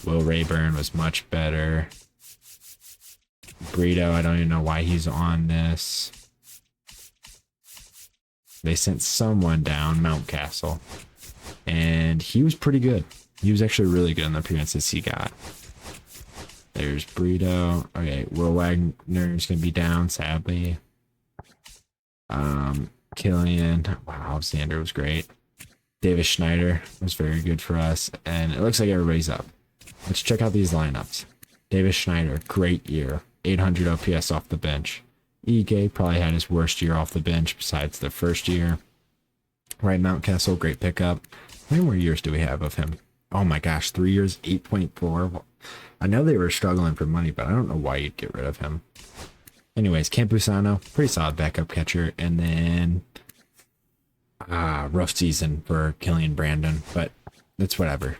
Will Rayburn was much better. Brito, I don't even know why he's on this. They sent someone down, Mountcastle. And he was pretty good. He was actually really good in the appearances he got. There's Brito. Okay, Will Wagner's going to be down, sadly. Killian. Wow, Xander was great. Davis Schneider was very good for us. And it looks like everybody's up. Let's check out these lineups. Davis Schneider, great year. 800 OPS off the bench. Ige probably had his worst year off the bench besides the first year. Right, Mountcastle, great pickup. How many more years do we have of him? Oh my gosh, 3 years, 8.4. I know they were struggling for money, but I don't know why you'd get rid of him. Anyways, Campusano, pretty solid backup catcher. And then, rough season for Killian Brandon, but it's whatever.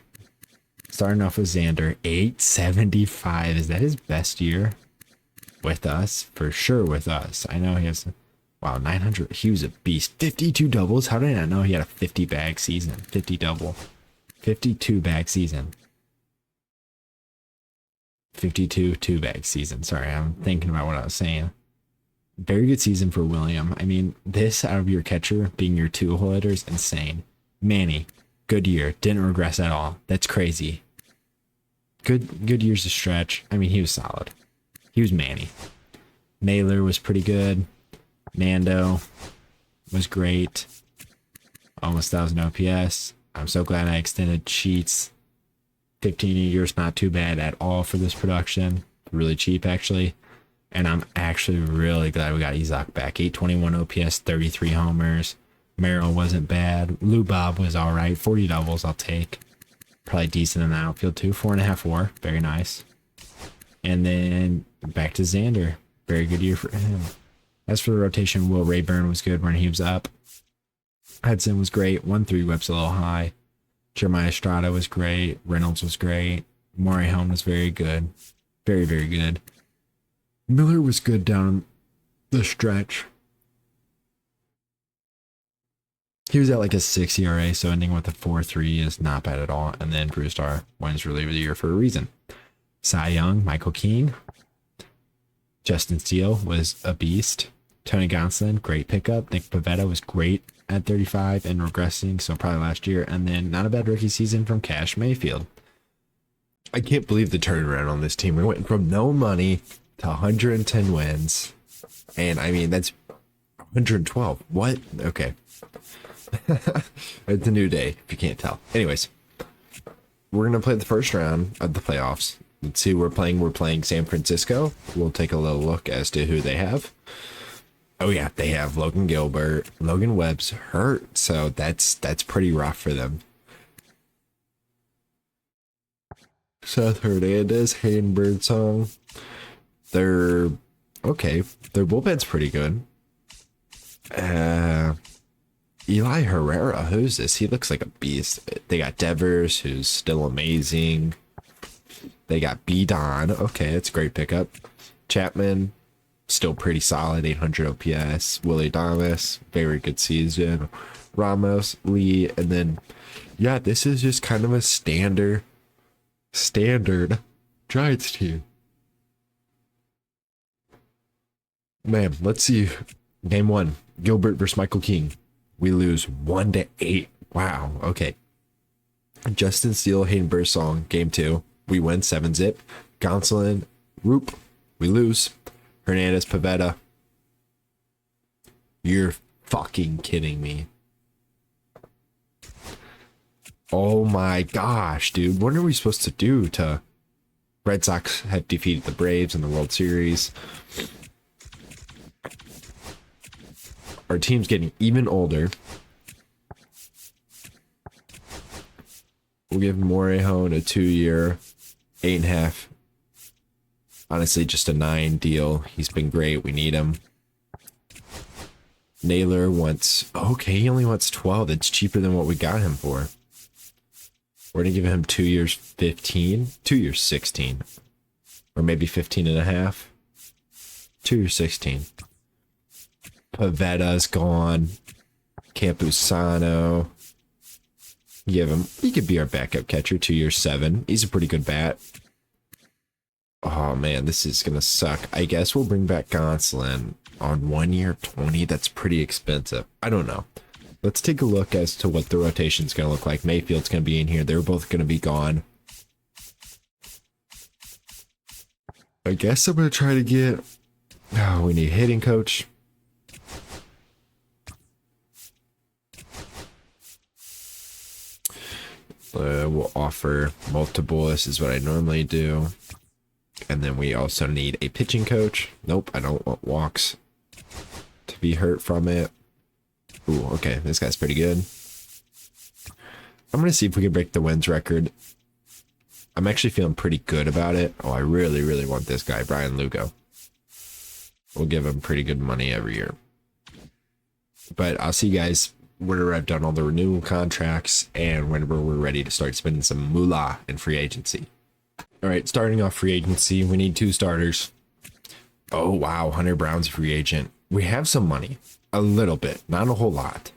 Starting off with Xander, 875. Is that his best year with us? For sure with us. I know he has, wow, 900. He was a beast. 52 doubles. How did I not know he had a 50 bag season? 50 double. 52 bag season. 52 2-bag season. Sorry, I'm thinking about what I was saying. Very good season for William. I mean, this out of your catcher being your 2-hole hitter is insane. Manny, good year. Didn't regress at all. That's crazy. Good years to stretch. I mean, he was solid. He was Manny. Naylor was pretty good. Nando was great. Almost 1,000 OPS. I'm so glad I extended Sheets. 15 years, not too bad at all for this production. Really cheap, actually. And I'm actually really glad we got Izak back. 821 OPS, 33 homers. Merrill wasn't bad. Lou Bob was all right. 40 doubles, I'll take. Probably decent in the outfield too. 4.5 WAR. Very nice. And then back to Xander. Very good year for him. As for the rotation, Will Rayburn was good when he was up. Hudson was great. 1-3 whips a little high. Jeremiah Estrada was great. Reynolds was great. Morejon was very good. Very, very good. Miller was good down the stretch. He was at like a 6 ERA, so ending with a 4.3 is not bad at all. And then Brewstar wins reliever of the year for a reason. Cy Young, Michael King. Justin Steele was a beast. Tony Gonsolin, great pickup. Nick Pivetta was great at 35 and regressing, so probably last year. And then not a bad rookie season from Cash Mayfield. I can't believe the turnaround on this team. We went from no money to 110 wins. And I mean, that's 112. What? Okay. It's a new day, if you can't tell. Anyways, we're going to play the first round of the playoffs. Let's see who we're playing. We're playing San Francisco. We'll take a little look as to who they have. Oh, yeah, they have Logan Gilbert. Logan Webb's hurt, so that's pretty rough for them. Seth Hernandez, Hayden Birdsong. They're okay. Their bullpen's pretty good. Eli Herrera, who's this? He looks like a beast. They got Devers, who's still amazing. They got B Don. Okay, that's a great pickup. Chapman, still pretty solid, 800 OPS. Willie Thomas, very good season. Ramos, Lee, and then, yeah, this is just kind of a standard Giants team. Man, let's see. Game 1, Gilbert versus Michael King. We lose 1-8. Wow. Okay. Justin Steele, Hayden Birdsong. Game 2, we win 7-zip. Gonsolin, Roop. We lose. Hernandez, Pivetta. You're fucking kidding me. Oh my gosh, dude. What are we supposed to do to... Red Sox have defeated the Braves in the World Series. Our team's getting even older. We'll give Morejon a 2-year, 8.5. Honestly, just a 9 deal. He's been great. We need him. Naylor wants... Okay, he only wants 12. It's cheaper than what we got him for. We're going to give him 2 years, 15. 2 years, 16. Or maybe 15.5. 2 years, 16. Pavetta's gone. Campusano. Give him... He could be our backup catcher. 2 years, 7. He's a pretty good bat. Oh, man, this is going to suck. I guess we'll bring back Gonsolin on 1 year, 20. That's pretty expensive. I don't know. Let's take a look as to what the rotation's going to look like. Mayfield's going to be in here. They're both going to be gone. I guess I'm going to try to get... Oh, we need a hitting coach. We'll offer multiple. This is what I normally do. And then we also need a pitching coach. Nope, I don't want walks to be hurt from it. Ooh, okay, this guy's pretty good. I'm going to see if we can break the wins record. I'm actually feeling pretty good about it. Oh, I really, really want this guy, Brian Lugo. We'll give him pretty good money every year. But I'll see you guys whenever I've done all the renewal contracts and whenever we're ready to start spending some moolah in free agency. All right, starting off free agency, we need 2 starters. Oh, wow, Hunter Brown's a free agent. We have some money. A little bit, not a whole lot.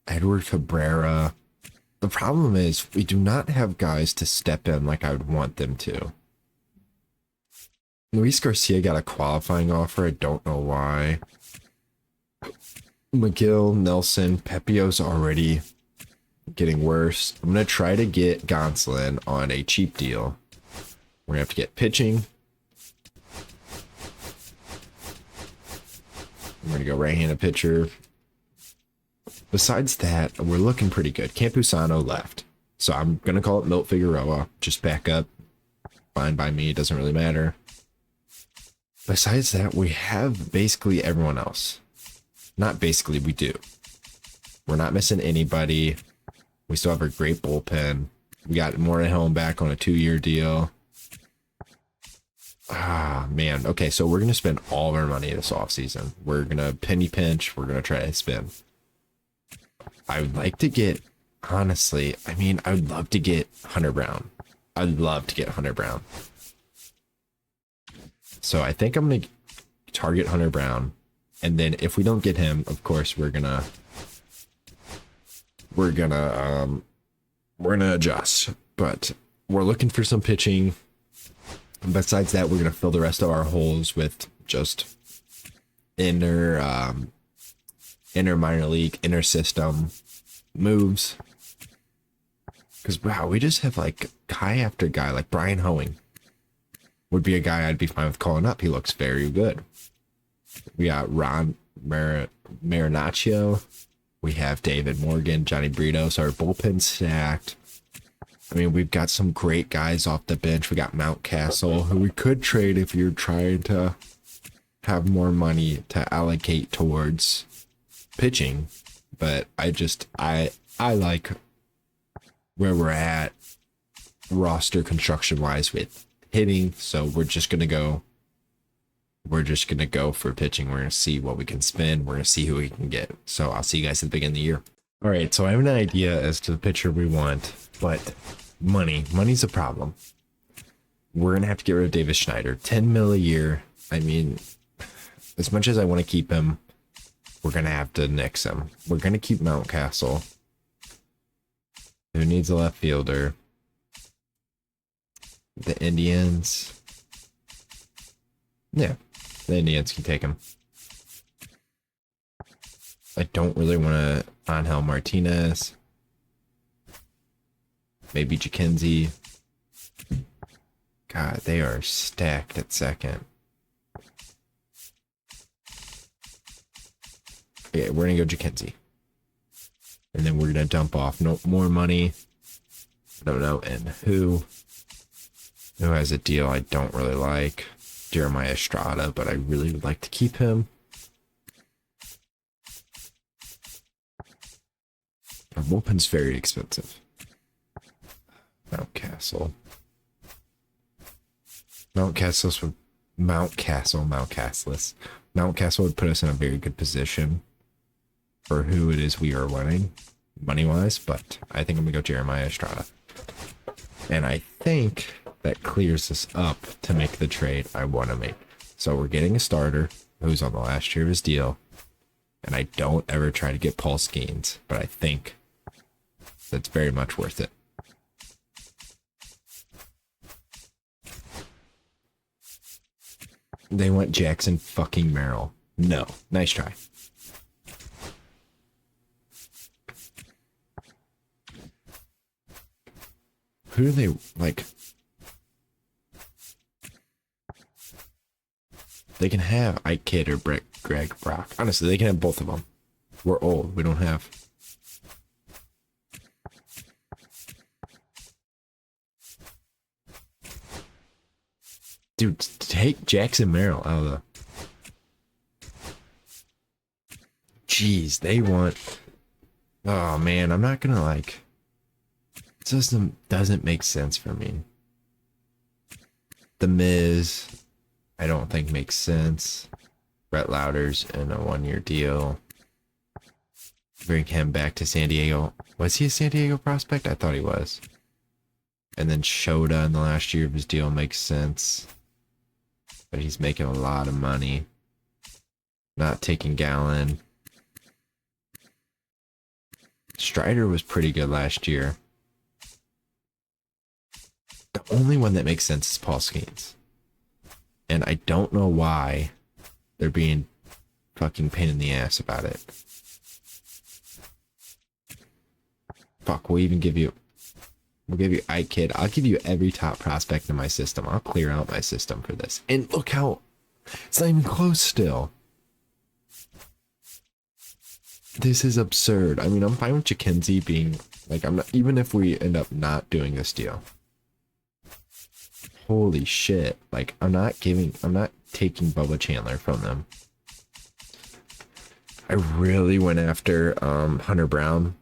Edward Cabrera. The problem is we do not have guys to step in like I would want them to. Luis Garcia got a qualifying offer. I don't know why. McGill, Nelson, Pepio's already getting worse. I'm going to try to get Gonsolin on a cheap deal. We're going to have to get pitching. I'm going to go right-handed pitcher. Besides that, we're looking pretty good. Campusano left. So I'm going to call it Milt Figueroa. Just back up. Fine by me. It doesn't really matter. Besides that, we have basically everyone else. Not basically, we do. We're not missing anybody. We still have a great bullpen. We got Morejon back on a 2-year deal. Ah, man. Okay, so we're going to spend all of our money this offseason. We're going to penny pinch. We're going to try to spend. I would like to get, honestly, I mean, I would love to get Hunter Brown. I'd love to get Hunter Brown. So I think I'm going to target Hunter Brown. And then if we don't get him, of course, we're gonna adjust. But we're looking for some pitching. And besides that, we're gonna fill the rest of our holes with just inner minor league, inner system moves. Because wow, we just have like guy after guy, like Brian Hoeing would be a guy I'd be fine with calling up. He looks very good. We got Ron Marinaccio. We have David Morgan, Johnny Brito. So our bullpen stacked. I mean, we've got some great guys off the bench. We got Mountcastle, who we could trade if you're trying to have more money to allocate towards pitching. But I like where we're at roster construction wise with hitting. So we're just gonna go for pitching. We're gonna see what we can spend. We're gonna see who we can get. So I'll see you guys at the beginning of the year. All right, so I have an idea as to the pitcher we want, but money's a problem. We're gonna have to get rid of Davis Schneider. 10 mil a year. I mean, as much as I want to keep him, we're gonna have to nix him. We're gonna keep Mountcastle, who needs a left fielder. The Indians. Yeah, the Indians can take him. I don't really want to Angel Martinez. Maybe Jackenzie. God, they are stacked at second. Okay, we're going to go Jackenzie. And then we're going to dump off no more money. I don't know. And who has a deal I don't really like? Jeremiah Estrada, but I really would like to keep him. Our bullpen's very expensive. Mountcastle would put us in a very good position for who it is we are wanting, money-wise, but I think I'm going to go Jeremiah Estrada. And I think that clears us up to make the trade I want to make. So we're getting a starter who's on the last year of his deal. And I don't ever try to get Paul Skeens, but I think that's very much worth it. They want Jackson fucking Merrill. No. Nice try. Who do they like? They can have Ike Kidd or Greg Brock. Honestly, they can have both of them. We're old. We don't have. Dude, take Jackson Merrill out of the. Jeez, they want. Oh man, I'm not gonna like. This doesn't make sense for me. The Miz, I don't think makes sense. Brett Lauder's in a 1-year deal. Bring him back to San Diego. Was he a San Diego prospect? I thought he was. And then Shota in the last year of his deal makes sense. But he's making a lot of money. Not taking Gallen. Strider was pretty good last year. The only one that makes sense is Paul Skeens. And I don't know why they're being fucking pain in the ass about it. Fuck, we'll give you Ike Kidd. I'll give you every top prospect in my system. I'll clear out my system for this. And look how it's not even close still. This is absurd. I mean, I'm fine with Jackenzie being like, I'm not, even if we end up not doing this deal. Holy shit. Like, I'm not taking Bubba Chandler from them. I really went after Hunter Brown.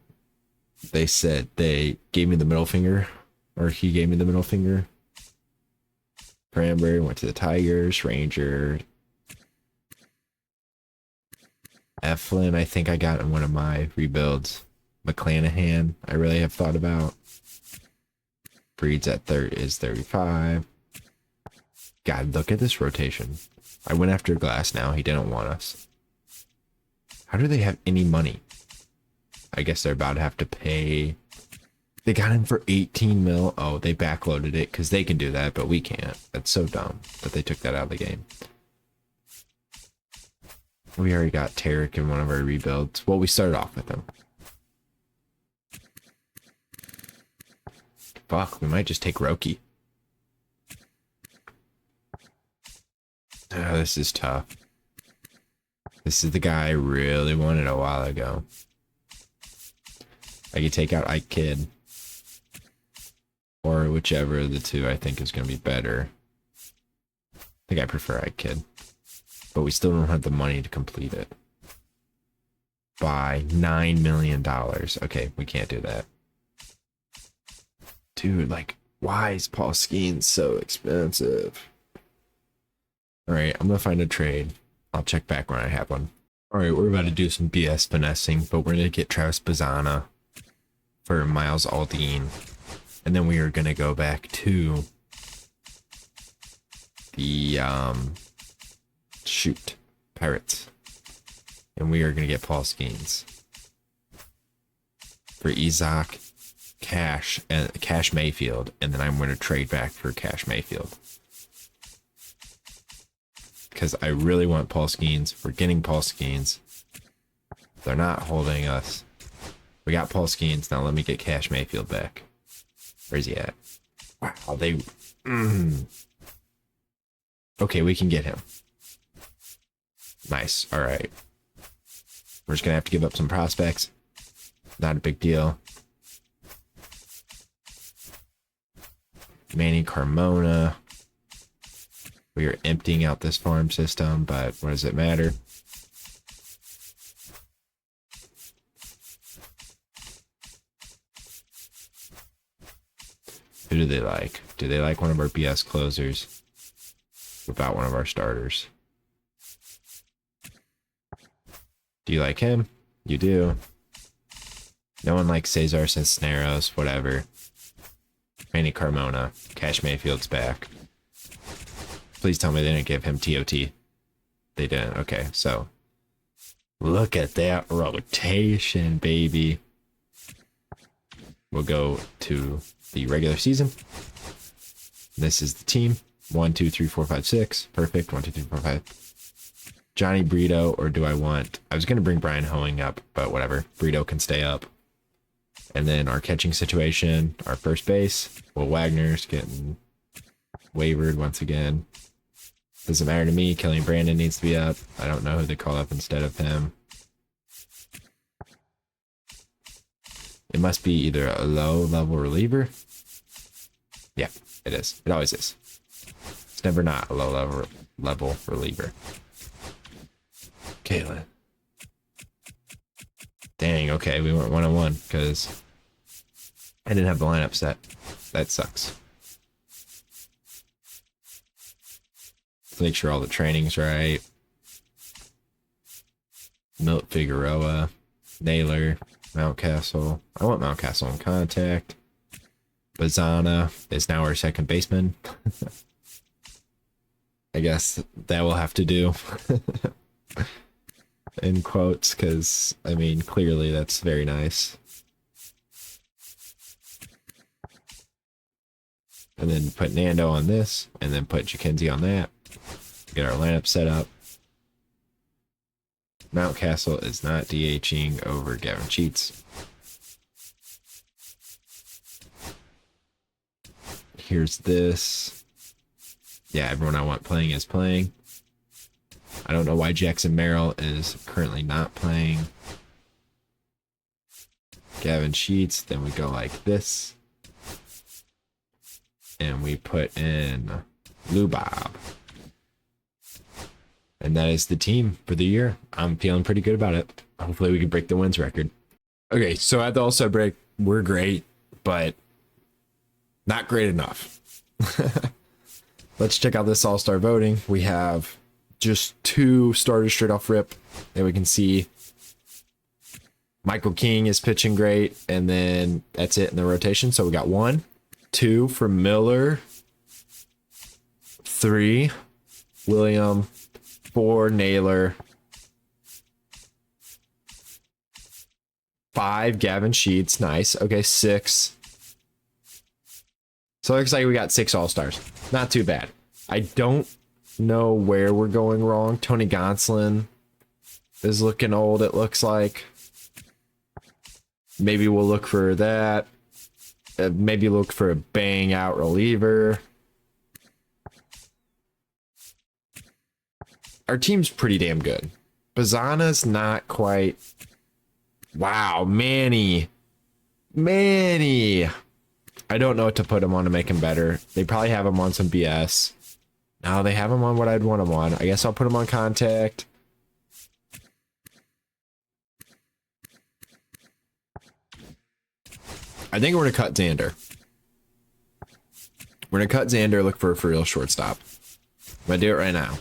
They said they gave me the middle finger or he gave me the middle finger. Cranberry went to the Tigers. Ranger. Eflin, I think I got in one of my rebuilds. McClanahan, I really have thought about. Breeds at third is 35. God, look at this rotation. I went after Glass now. He didn't want us. How do they have any money? I guess they're about to have to pay. They got him for 18 mil. Oh, they backloaded it because they can do that, but we can't. That's so dumb that they took that out of the game. We already got Tarek in one of our rebuilds. Well, we started off with him. Fuck, we might just take Roki. Oh, this is tough. This is the guy I really wanted a while ago. I could take out Ike Kid. Or whichever of the two I think is going to be better. I think I prefer Ike Kid. But we still don't have the money to complete it. By $9 million. Okay, we can't do that. Dude, like, why is Paul Skeens so expensive? Alright, I'm gonna find a trade. I'll check back when I have one. Alright, we're about to do some BS finessing, but we're gonna get Travis Bazzana for Miles Aldine. And then we are gonna go back to the Pirates. And we are gonna get Paul Skeens for Isaac, Cash Mayfield, and then I'm going to trade back for Cash Mayfield because I really want Paul Skeens. We're getting Paul Skeens. They're not holding us. We got Paul Skeens. Now let me get Cash Mayfield back. Where's he at? Wow, they. Okay, we can get him. Nice. All right. We're just gonna have to give up some prospects. Not a big deal. Manny Carmona. We are emptying out this farm system, but what does it matter? Who do they like? Do they like one of our BS closers without one of our starters? Do you like him? You do. No one likes Cesar Cisneros, whatever. Manny Carmona. Cash Mayfield's back. Please tell me they didn't give him TOT. They didn't. Okay, so look at that rotation, baby. We'll go to the regular season. This is the team. 1, 2, 3, 4, 5, 6. Perfect. 1, 2, 3, 4, 5. Johnny Brito, or do I want... I was going to bring Brian Hoeing up, but whatever. Brito can stay up. And then our catching situation, our first base. Well, Wagner's getting wavered once again. Doesn't matter to me. Kelly Brandon needs to be up. I don't know who they call up instead of him. It must be either a low-level reliever. Yeah, it is. It always is. It's never not a low-level reliever. Kayla. Dang, okay, we went 1-on-1 because I didn't have the lineup set. That sucks. Let's make sure all the training's right. Milt Figueroa, Naylor, Mountcastle. I want Mountcastle in contact. Bazzana is now our second baseman. I guess that will have to do. In quotes, because, I mean, clearly that's very nice. And then put Nando on this, and then put Jackenzie on that. Get our lineup set up. Mountcastle is not DHing over Gavin Sheets. Here's this. Yeah, everyone I want playing is playing. I don't know why Jackson Merrill is currently not playing. Gavin Sheets, then we go like this. And we put in Lou Bob. And that is the team for the year. I'm feeling pretty good about it. Hopefully we can break the wins record. Okay, so at the All-Star break, we're great, but Not great enough. Let's check out this all-star voting. We have just 2 starters straight off rip that we can see. Michael King is pitching great, and then that's it in the rotation. So we got 1, 2 for Miller, 3 William, 4 Naylor, 5 Gavin Sheets. Nice. Okay, 6. So it looks like we got 6 all-stars. Not too bad. I don't know where we're going wrong. Tony Gonsolin is looking old, it looks like. Maybe we'll look for that. Maybe look for a bang out reliever. Our team's pretty damn good. Bazana's not quite. Wow, Manny. I don't know what to put him on to make him better. They probably have him on some BS. No, they have him on what I'd want him on. I guess I'll put him on contact. I think we're going to cut Xander. We're going to cut Xander, look for a real shortstop. I'm going to do it right now.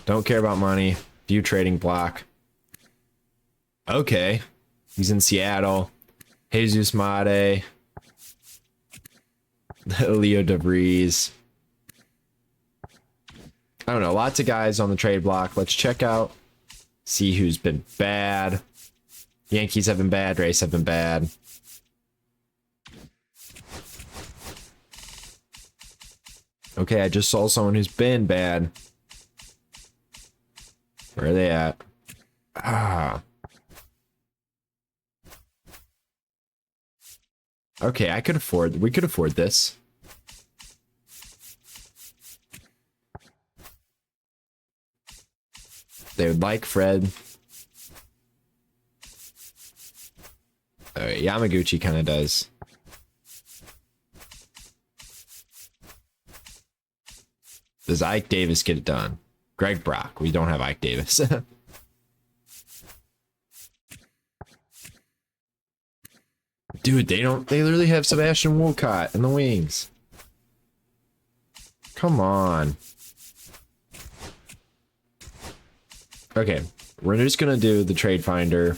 Don't care about money. View trading block. Okay. He's in Seattle. Jesus Mate. Leo DeVries. I don't know. Lots of guys on the trade block. Let's check out. See who's been bad. Yankees have been bad. Rays have been bad. Okay, I just saw someone who's been bad. Where are they at? Ah. Okay, we could afford this. They would like Fred. Yamaguchi kind of does. Does Ike Davis get it done? Greg Brock. We don't have Ike Davis. Dude, they literally have Sebastian Wolcott in the wings. Come on. Okay, we're just gonna do the trade finder.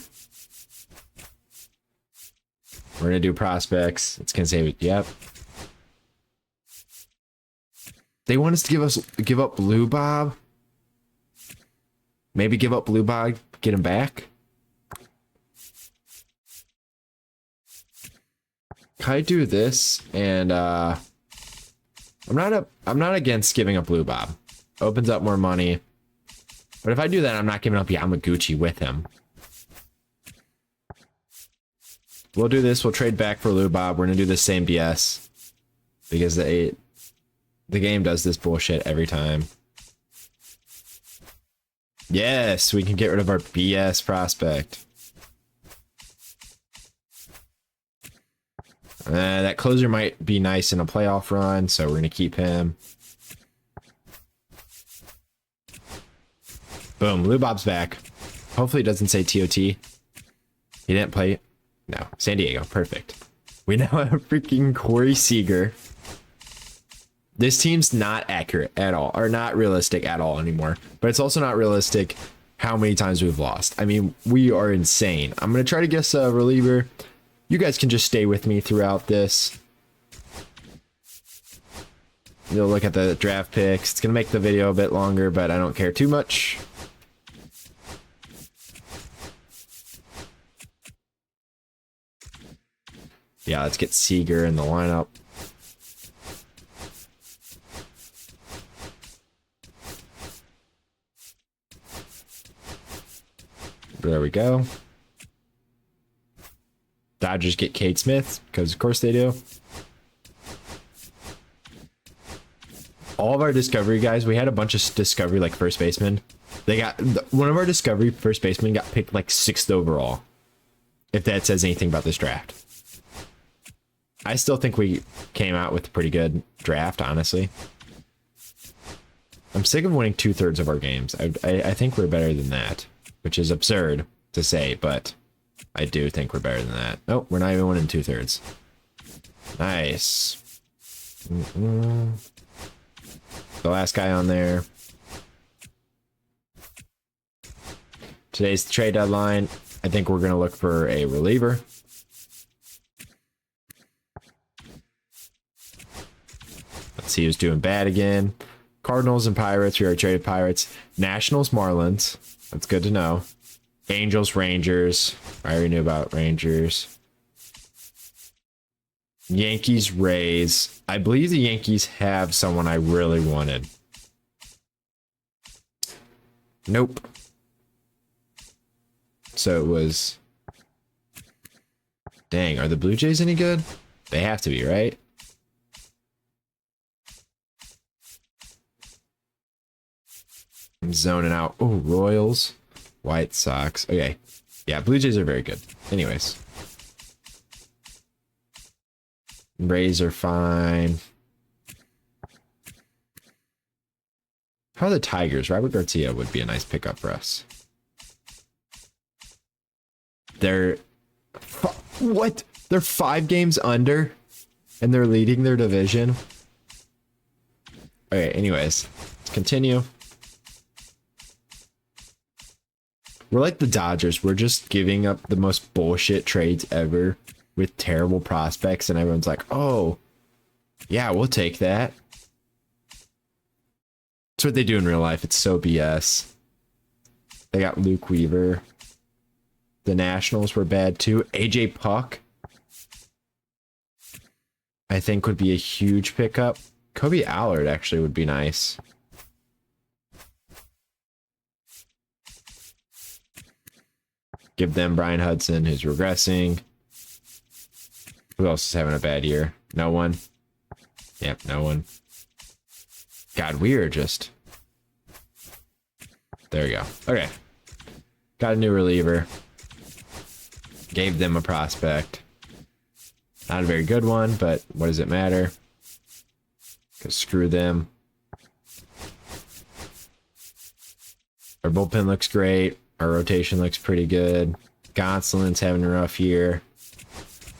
We're gonna do prospects. It's gonna say, yep. They want us to give up Blue Bob. Maybe give up Blue Bob, get him back. Can I do this? And I'm not against giving up Blue Bob. Opens up more money. But if I do that, I'm not giving up Yamaguchi with him. We'll do this. We'll trade back for Blue Bob. We're gonna do the same DS because the game does this bullshit every time. Yes, we can get rid of our BS prospect. That closer might be nice in a playoff run, so we're going to keep him. Boom, Lou Bob's back. Hopefully it doesn't say TOT. He didn't play. No, San Diego, perfect. We now have freaking Corey Seager. This team's not accurate at all, or not realistic at all anymore. But it's also not realistic how many times we've lost. I mean, we are insane. I'm going to try to guess a reliever. You guys can just stay with me throughout this. You'll look at the draft picks. It's going to make the video a bit longer, but I don't care too much. Yeah, let's get Seager in the lineup. There we go. Dodgers get Cade Smith, because of course they do. All of our discovery guys, we had a bunch of discovery like first baseman. They got one of our discovery first basemen got picked like 6th overall. If that says anything about this draft. I still think we came out with a pretty good draft, honestly. I'm sick of winning 2/3 of our games. I think we're better than that, which is absurd to say, but I do think we're better than that. Oh, we're not even winning 2/3. Nice. The last guy on there. Today's the trade deadline. I think we're going to look for a reliever. Let's see who's doing bad again. Cardinals and Pirates. We already traded Pirates. Nationals, Marlins. That's good to know. Angels, Rangers. I already knew about Rangers. Yankees, Rays. I believe the Yankees have someone I really wanted. Nope. So it was... Dang, are the Blue Jays any good? They have to be, right? I'm zoning out. Oh, Royals. White Sox. Okay. Yeah, Blue Jays are very good. Anyways. Rays are fine. How are the Tigers? Robert Garcia would be a nice pickup for us. They're... What? They're 5 games under? And they're leading their division? Okay, anyways. Let's continue. We're like the Dodgers. We're just giving up the most bullshit trades ever with terrible prospects, and everyone's like, oh, yeah, we'll take that. That's what they do in real life. It's so BS. They got Luke Weaver. The Nationals were bad too. AJ Puck, I think, would be a huge pickup. Kobe Allard actually would be nice. Give them Brian Hudson, who's regressing. Who else is having a bad year? No one. Yep, no one. God, we are just... There we go. Okay. Got a new reliever. Gave them a prospect. Not a very good one, but what does it matter? Because screw them. Our bullpen looks great. Our rotation looks pretty good. Gonsolin's having a rough year.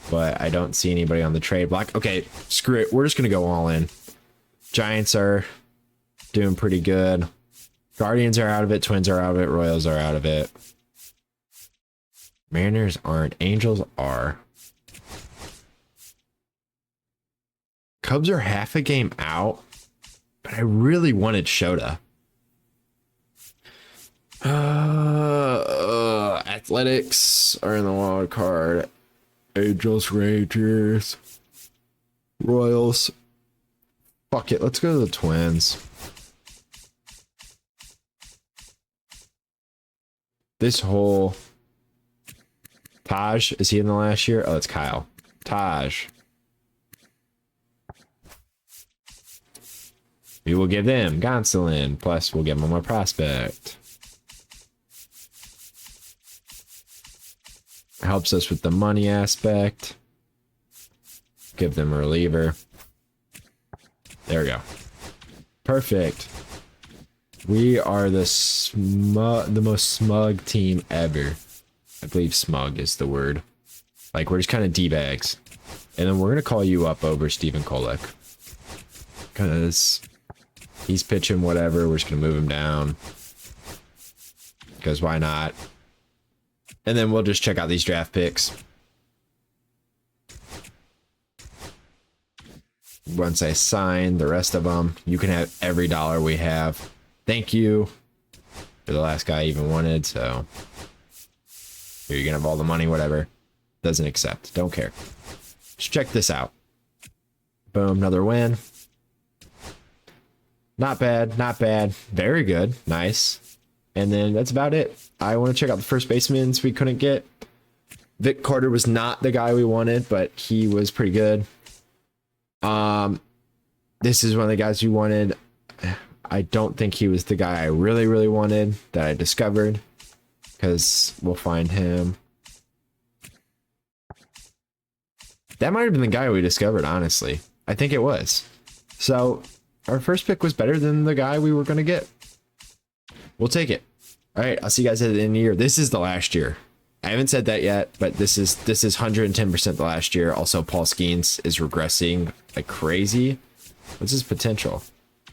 But I don't see anybody on the trade block. Okay, screw it. We're just going to go all in. Giants are doing pretty good. Guardians are out of it. Twins are out of it. Royals are out of it. Mariners aren't. Angels are. Cubs are half a game out. But I really wanted Shota. Athletics are in the wild card. Angels, Rangers, Royals. Fuck it, let's go to the Twins. This whole... Taj, is he in the last year? Oh, it's Kyle. Taj. We will give them Gonsolin, plus we'll give them a prospect. Helps us with the money aspect. Give them a reliever. There we go. Perfect. We are the most smug team ever. I believe smug is the word. Like, we're just kind of D-bags. And then we're going to call you up over Stephen Kolek. Because he's pitching whatever. We're just going to move him down. Because why not? And then we'll just check out these draft picks. Once I sign the rest of them, you can have every dollar we have. Thank you. For the last guy I even wanted, so... Here, you can have all the money, whatever. Doesn't accept. Don't care. Just check this out. Boom, another win. Not bad, not bad. Very good. Nice. And then that's about it. I want to check out the first basemen we couldn't get. Vic Carter was not the guy we wanted, but he was pretty good. This is one of the guys we wanted. I don't think he was the guy I really, really wanted that I discovered. Because we'll find him. That might have been the guy we discovered, honestly. I think it was. So, our first pick was better than the guy we were going to get. We'll take it. All right, I'll see you guys at the end of the year. This is the last year. I haven't said that yet, but this is 110% the last year. Also, Paul Skeens is regressing like crazy. What's his potential?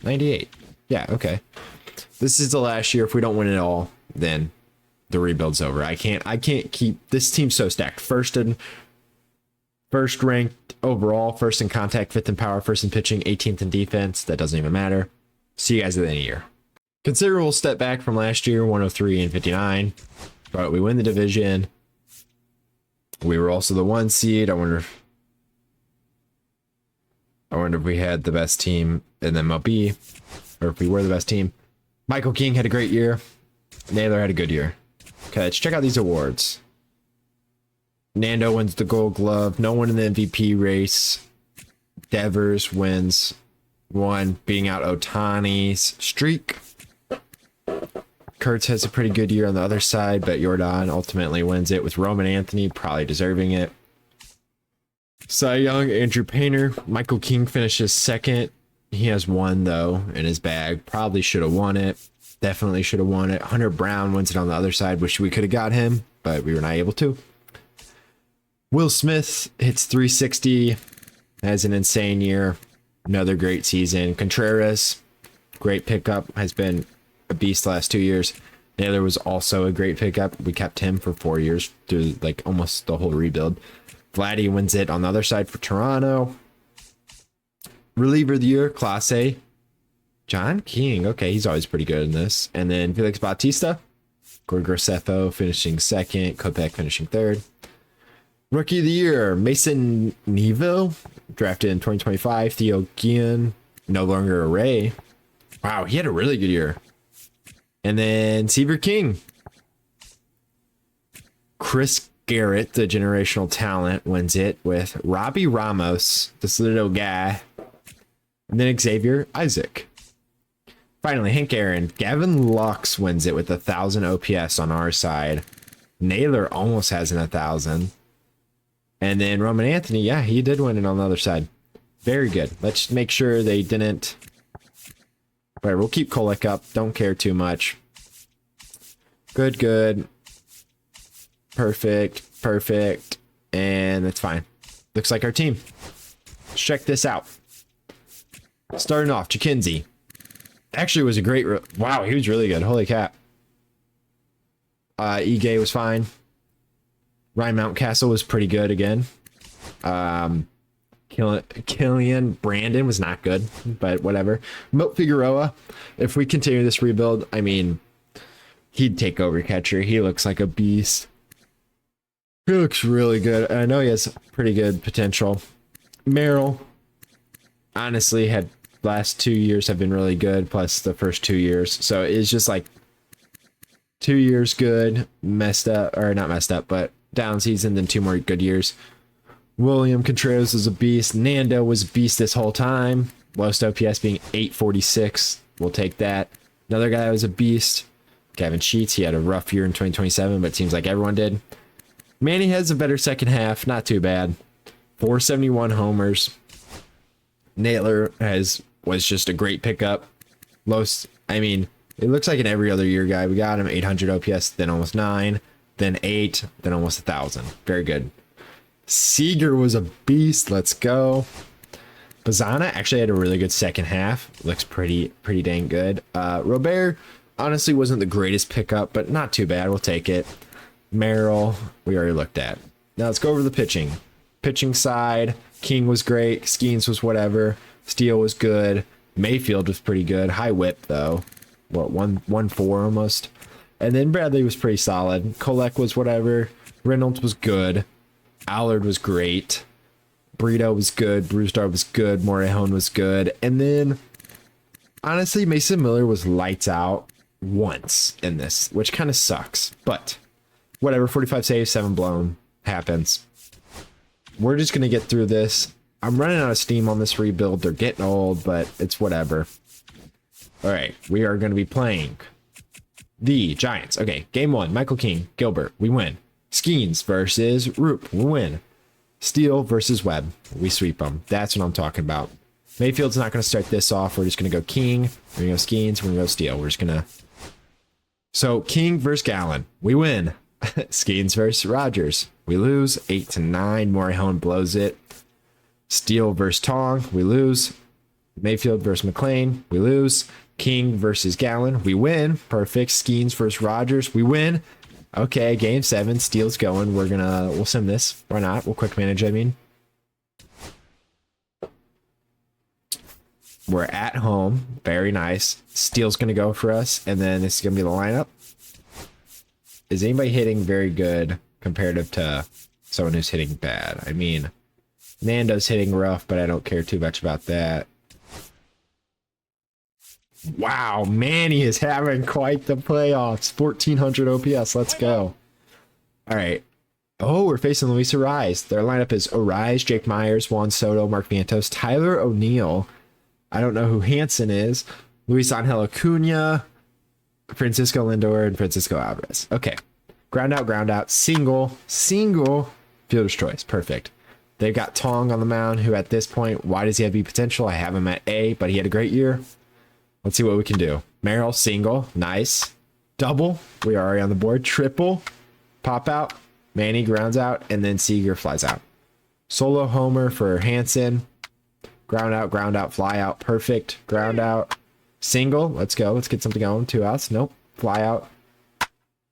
98. Yeah, okay. This is the last year. If we don't win it all, then the rebuild's over. I can't keep this team so stacked. First ranked overall, first in contact, fifth in power, first in pitching, 18th in defense. That doesn't even matter. See you guys at the end of the year. Considerable step back from last year, 103 and 59. But we win the division. We were also the 1 seed. I wonder if we had the best team in MLB, or if we were the best team. Michael King had a great year. Naylor had a good year. Okay, let's check out these awards. Nando wins the Gold Glove. No one in the MVP race. Devers wins one, beating out Otani's streak. Kurtz has a pretty good year on the other side, but Jordan ultimately wins it with Roman Anthony probably deserving it. Cy Young, Andrew Painter. Michael King finishes second. He has one, though, in his bag. Probably should have won it. Definitely should have won it. Hunter Brown wins it on the other side. Wish we could have got him, but we were not able to. Will Smith hits 360. Has an insane year. Another great season. Contreras, great pickup. Has been a beast the last 2 years. Naylor was also a great pickup. We kept him for 4 years through like almost the whole rebuild. Vladdy wins it on the other side for Toronto. Reliever of the year, Class A. John King. Okay, he's always pretty good in this. And then Felix Bautista. Corey Graceffo finishing second. Kopech finishing third. Rookie of the year, Mason Neville. Drafted in 2025. Theo Guillen. No longer a Ray. Wow, he had a really good year. And then Seaver King. Chris Garrett, the generational talent, wins it with Robbie Ramos, this little guy. And then Xavier Isaac. Finally, Hank Aaron. Gavin Lux wins it with 1,000 OPS on our side. Naylor almost has an 1,000. And then Roman Anthony, yeah, he did win it on the other side. Very good. Let's make sure they didn't. Whatever, we'll keep Kolek up. Don't care too much. Good. Perfect. And that's fine. Looks like our team. Let's check this out. Starting off, Chikinzi. Actually was a great... Wow, he was really good. Holy cap. Ige was fine. Ryan Mountcastle was pretty good again. Killian Brandon was not good, but whatever. Milt Figueroa, if we continue this rebuild, I mean, he'd take over catcher. He looks like a beast. He looks really good. I know he has pretty good potential. Merrill, honestly, had last 2 years have been really good, plus the first 2 years. So it's just like 2 years good, messed up, or not messed up, but down season, then 2 more good years. William Contreras was a beast. Nando was a beast this whole time. Lowest OPS being 846. We'll take that. Another guy was a beast. Gavin Sheets, he had a rough year in 2027, but it seems like everyone did. Manny has a better second half. Not too bad. 471 homers. Naylor was just a great pickup. Lowest, I mean, it looks like an every other year guy. We got him 800 OPS, then almost 9, then 8, then almost 1,000. Very good. Seager was a beast. Let's go. Bazana actually had a really good second half. Looks pretty dang good. Robert honestly wasn't the greatest pickup, but not too bad. We'll take it. Merrill, we already looked at. Now let's go over the pitching. Pitching side, King was great. Skeens was whatever. Steele was good. Mayfield was pretty good. High whip though. What, 1-4 almost. And then Bradley was pretty solid. Kolek was whatever. Reynolds was good. Allard was great. Brito was good. Brewstar was good. Morejon was good. And then, honestly, Mason Miller was lights out once in this, which kind of sucks. But whatever, 45 saves, 7 blown. Happens. We're just going to get through this. I'm running out of steam on this rebuild. They're getting old, but it's whatever. All right, we are going to be playing the Giants. Okay, game 1, Michael King, Gilbert, we win. Skeens versus Roop, we win. Steele versus Webb, we sweep them. That's what I'm talking about. Mayfield's not going to start this off. We're just going to go King, we're going to go Skeens, we're going to go Steele. We're just going to... So, King versus Gallen, we win. Skeens versus Rogers. We lose 8-9. Morihone blows it. Steele versus Tong. We lose. Mayfield versus McLean. We lose. King versus Gallen. We win. Perfect. Skeens versus Rogers. We win. Okay, game 7. Steele's going. We'll sim this. Why not? We'll quick manage, I mean. We're at home. Very nice. Steele's going to go for us. And then this is going to be the lineup. Is anybody hitting very good comparative to someone who's hitting bad? I mean, Nando's hitting rough, but I don't care too much about that. Wow, Manny is having quite the playoffs. 1400 OPS. Let's go. All right. Oh, we're facing Luis Ariz. Their lineup is Ariz, Jake Myers, Juan Soto, Mark Vientos, Tyler O'Neill. I don't know who Hansen is. Luis Angel Acuna, Francisco Lindor, and Francisco Alvarez. Okay. Ground out, single, fielder's choice. Perfect. They've got Tong on the mound, who at this point, why does he have B potential? I have him at A, but he had a great year. Let's see what we can do. Merrill, single, nice. Double, we are already on the board. Triple, pop out. Manny grounds out, and then Seager flies out. Solo homer for Hansen. Ground out, fly out. Perfect. Ground out. Single. Let's go. Let's get something going. 2 outs. Nope. Fly out.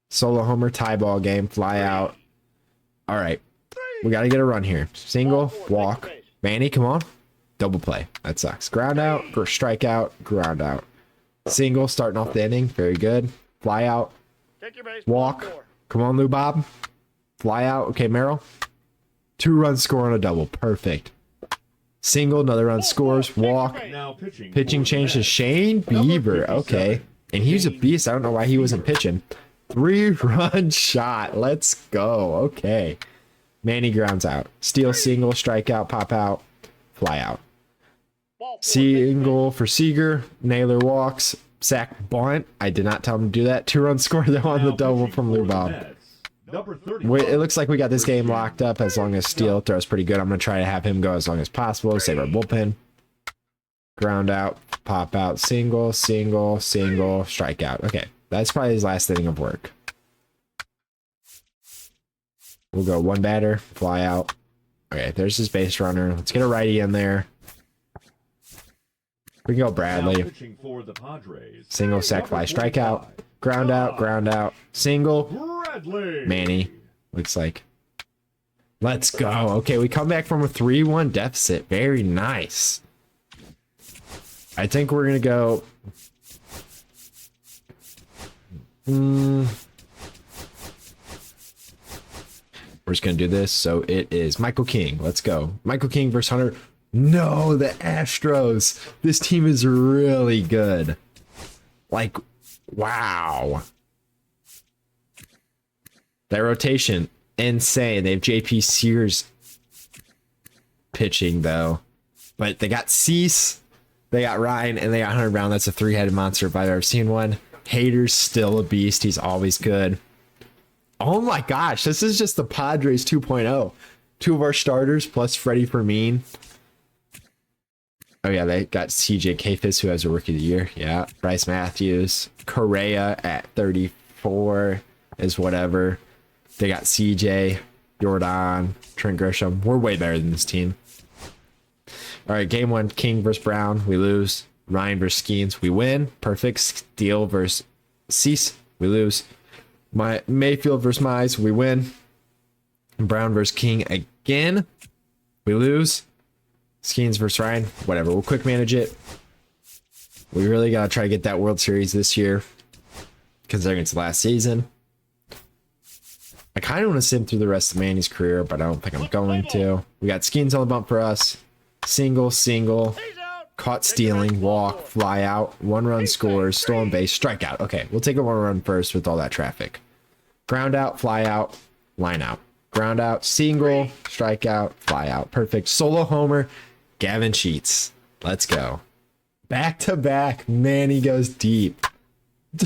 Solo homer, tie ball game. Fly out. All right. We got to get a run here. Single. Walk. Manny, come on. Double play. That sucks. Ground out. Or strike out. Ground out. Single. Starting off the inning. Very good. Fly out. Take your base. Walk. Come on, Lou Bob. Fly out. Okay, Merrill. 2-run score on a double. Perfect. Single, another run scores. Walk. Now Pitching change to Shane Bieber. Okay. And he was a beast. I don't know why he wasn't pitching. 3-run shot. Let's go. Okay. Manny grounds out. Steal, single, strikeout, pop out, fly out. Single for Seager. Naylor walks. Sack bunt. I did not tell him to do that. 2-run score though on the double from Lou Bob. It looks like we got this game locked up as long as Steele throws pretty good. I'm going to try to have him go as long as possible. Save our bullpen. Ground out, pop out, single, strikeout. Okay, that's probably his last inning of work. We'll go 1 batter, fly out. Okay, there's his base runner. Let's get a righty in there. We can go Bradley. Single, sac fly, strikeout. Ground out, single. Bradley. Manny. Looks like. Let's go. Okay, we come back from a 3-1 deficit. Very nice. I think we're going to go. We're just going to do this. So it is Michael King. Let's go. Michael King versus Hunter. No, the Astros. This team is really good. Like, wow. That rotation, insane. They have JP Sears pitching, though. But they got Cease, they got Ryan, and they got Hunter Brown. That's a 3-headed monster if I've ever seen one. Hader's still a beast. He's always good. Oh my gosh, this is just the Padres 2.0. 2 of our starters plus Freddie Fermin. Oh yeah, they got CJ Kafis, who has a rookie of the year. Yeah, Bryce Matthews. Correa at 34 is whatever. They got CJ, Jordan, Trent Grisham. We're way better than this team. All right, game 1, King versus Brown. We lose. Ryan versus Skeens. We win. Perfect. Steele versus Cease. We lose. Mayfield versus Mize. We win. Brown versus King again. We lose. Skeens versus Ryan. Whatever. We'll quick manage it. We really got to try to get that World Series this year, considering it's the last season. I kind of want to sim through the rest of Manny's career, but I don't think I'm going to. We got Skeens on the bump for us. Single. Caught stealing. Walk. Fly out. 1-run scores. Stolen base. Strikeout. Okay, we'll take a 1-run first with all that traffic. Ground out. Fly out. Line out. Ground out. Single. Strikeout. Fly out. Perfect. Solo homer. Gavin Sheets. Let's go. Back to back. Manny goes deep.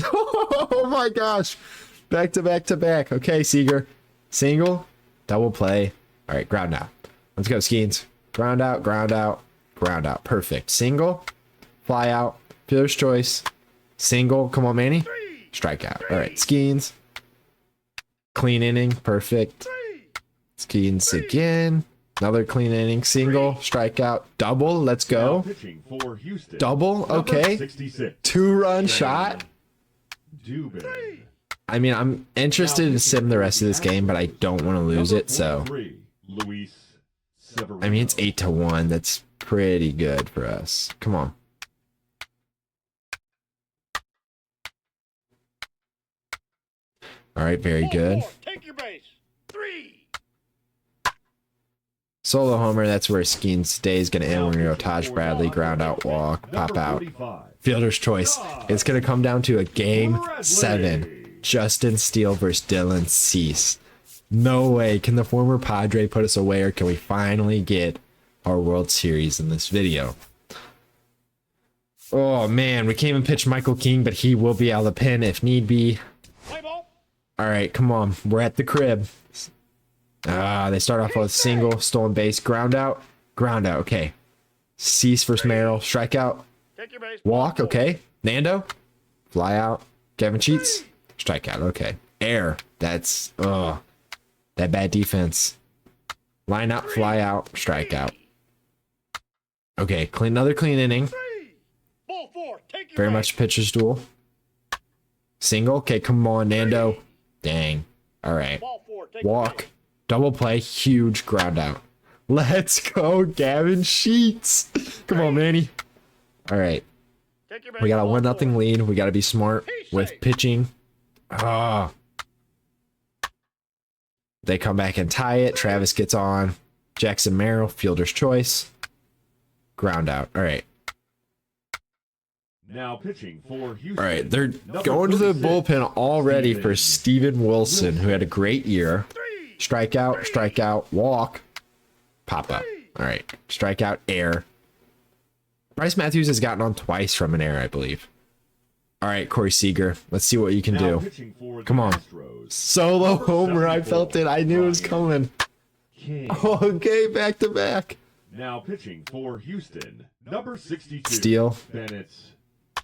Oh my gosh. Back to back. Okay, Seager. Single. Double play. All right, ground out. Let's go, Skeens. Ground out. Perfect. Single. Fly out. Fielder's choice. Single. Come on, Manny. Strikeout. All right, Skeens. Clean inning. Perfect. 3. Skeens again. Another clean inning. Single. Strikeout. Double. Let's Now go. pitching for Houston. Double. Number Okay. 66. 2-run shot. Dubin. I mean, I'm interested to sim the rest of this game, but I don't want to lose it, so. Luis Severino. I mean, it's 8-1. That's pretty good for us. Come on. All right, very good. 4. Take your base. 3. Solo homer, that's where Skeens' day is going to end. We're going to go Taj Bradley, ground out, walk, pop out. Fielder's choice. It's going to come down to a game 7. Justin Steele versus Dylan Cease. No way. Can the former Padre put us away, or can we finally get our World Series in this video? Oh, man. We can't even pitch Michael King, but he will be out of the pen if need be. Play ball. All right, come on. We're at the crib. They start off with a single, stolen base, ground out. Okay. Cease versus Merrill, strikeout, Take your base. walk. Okay. Nando, fly out. Kevin Cheats, strikeout. Okay. Air. That's that bad defense. Line out, fly out, strikeout. Okay. Another clean inning. 3. Ball 4. Take your Very base. much pitcher's duel. Single. Okay, come on, Nando. Dang. All right. Ball 4. Take your Walk. base. Double play. Huge ground out. Let's go, Gavin Sheets. Come on, Manny. All right. Take your base. We got a Ball 1-0 4. lead. We got to be smart with pitching. They come back and tie it. Travis gets on. Jackson Merrill, fielder's choice. Ground out. All right. Now pitching for Houston. All right. They're Number going to the 36, bullpen already for Steven Steven Wilson, who had a great year. 3. Strikeout, walk, pop up. All right. Strikeout, air. Bryce Matthews has gotten on twice from an error, I believe. All right, Corey Seager. Let's see what you can Now do. pitching for the Come on. Astros. Solo homer. I felt it. I knew it was coming. King. Okay, back to back. Now pitching for Houston. Number 62. Steal. Bennett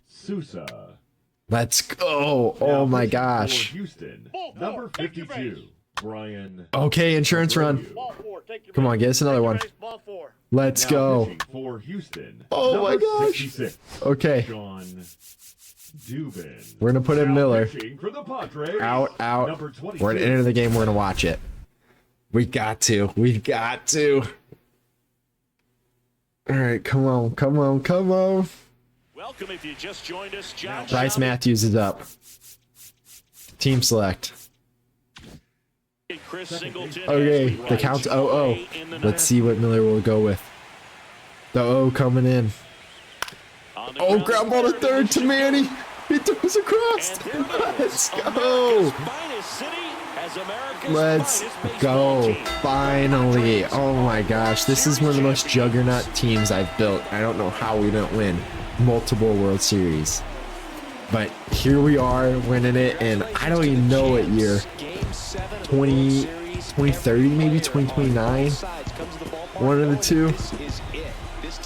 Sousa. Let's go. Now Oh my pitching for gosh. Houston. Ball 4. Number Take your 52. base. Brian. Okay, insurance run. Abreu. Ball 4. Take your Come base. on, get us another Take your one. base. Ball 4. Let's Now go. pitching for Houston. Oh my Number gosh. 66. Okay, John Dubin. we're gonna put in Now Miller. pitching for the Padres. Out. Number 22. We're gonna enter the game. We're gonna watch it. We got to. We've got to. All right, come on. Welcome if you just joined us, John. Bryce Matthews is up. Team select. Chris Singleton. Okay, the count's 0-0. Let's see what Miller will go with. The O coming in. Oh, ground ball to third to Manny. He throws across. Let's go. Let's go. Finally. Oh my gosh. This is one of the most juggernaut teams I've built. I don't know how we don't win multiple World Series. But here we are winning it, and I don't even know what year. 2030, maybe 2029. One of the two.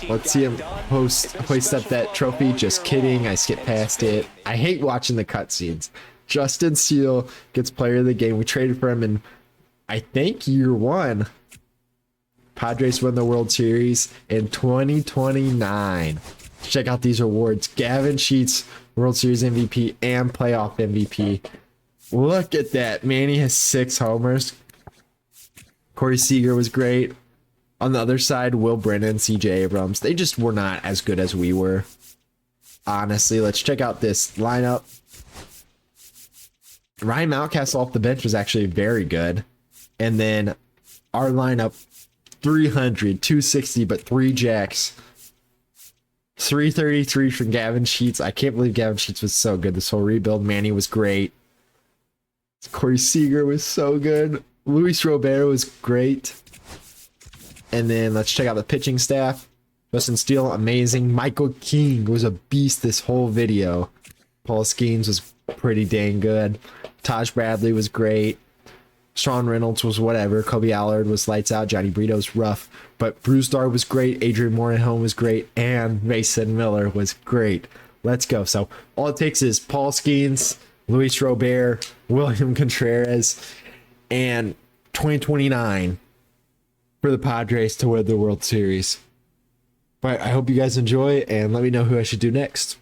Let's see him hoist up that trophy. Just kidding. I skipped past it. I hate watching the cutscenes. Justin Steele gets player of the game. We traded for him in, I think, year 1. Padres win the World Series in 2029. Check out these awards. Gavin Sheets, World Series MVP and playoff MVP. Look at that. Manny has 6 homers. Corey Seager was great. On the other side, Will Brennan, CJ Abrams. They just were not as good as we were. Honestly, let's check out this lineup. Ryan Mountcastle off the bench was actually very good. And then our lineup, 300, 260, but 3 jacks. 333 from Gavin Sheets. I can't believe Gavin Sheets was so good. This whole rebuild. Manny was great. Corey Seager was so good. Luis Robert was great. And then let's check out the pitching staff. Justin Steele, amazing. Michael King was a beast this whole video. Paul Skeens was pretty dang good. Taj Bradley was great. Sean Reynolds was whatever. Kobe Allard was lights out. Johnny Brito's rough. But Bruce Dar was great. Adrian Morenon was great. And Mason Miller was great. Let's go. So all it takes is Paul Skeens, Luis Robert, William Contreras, and 2029 for the Padres to win the World Series. But I hope you guys enjoy, and let me know who I should do next.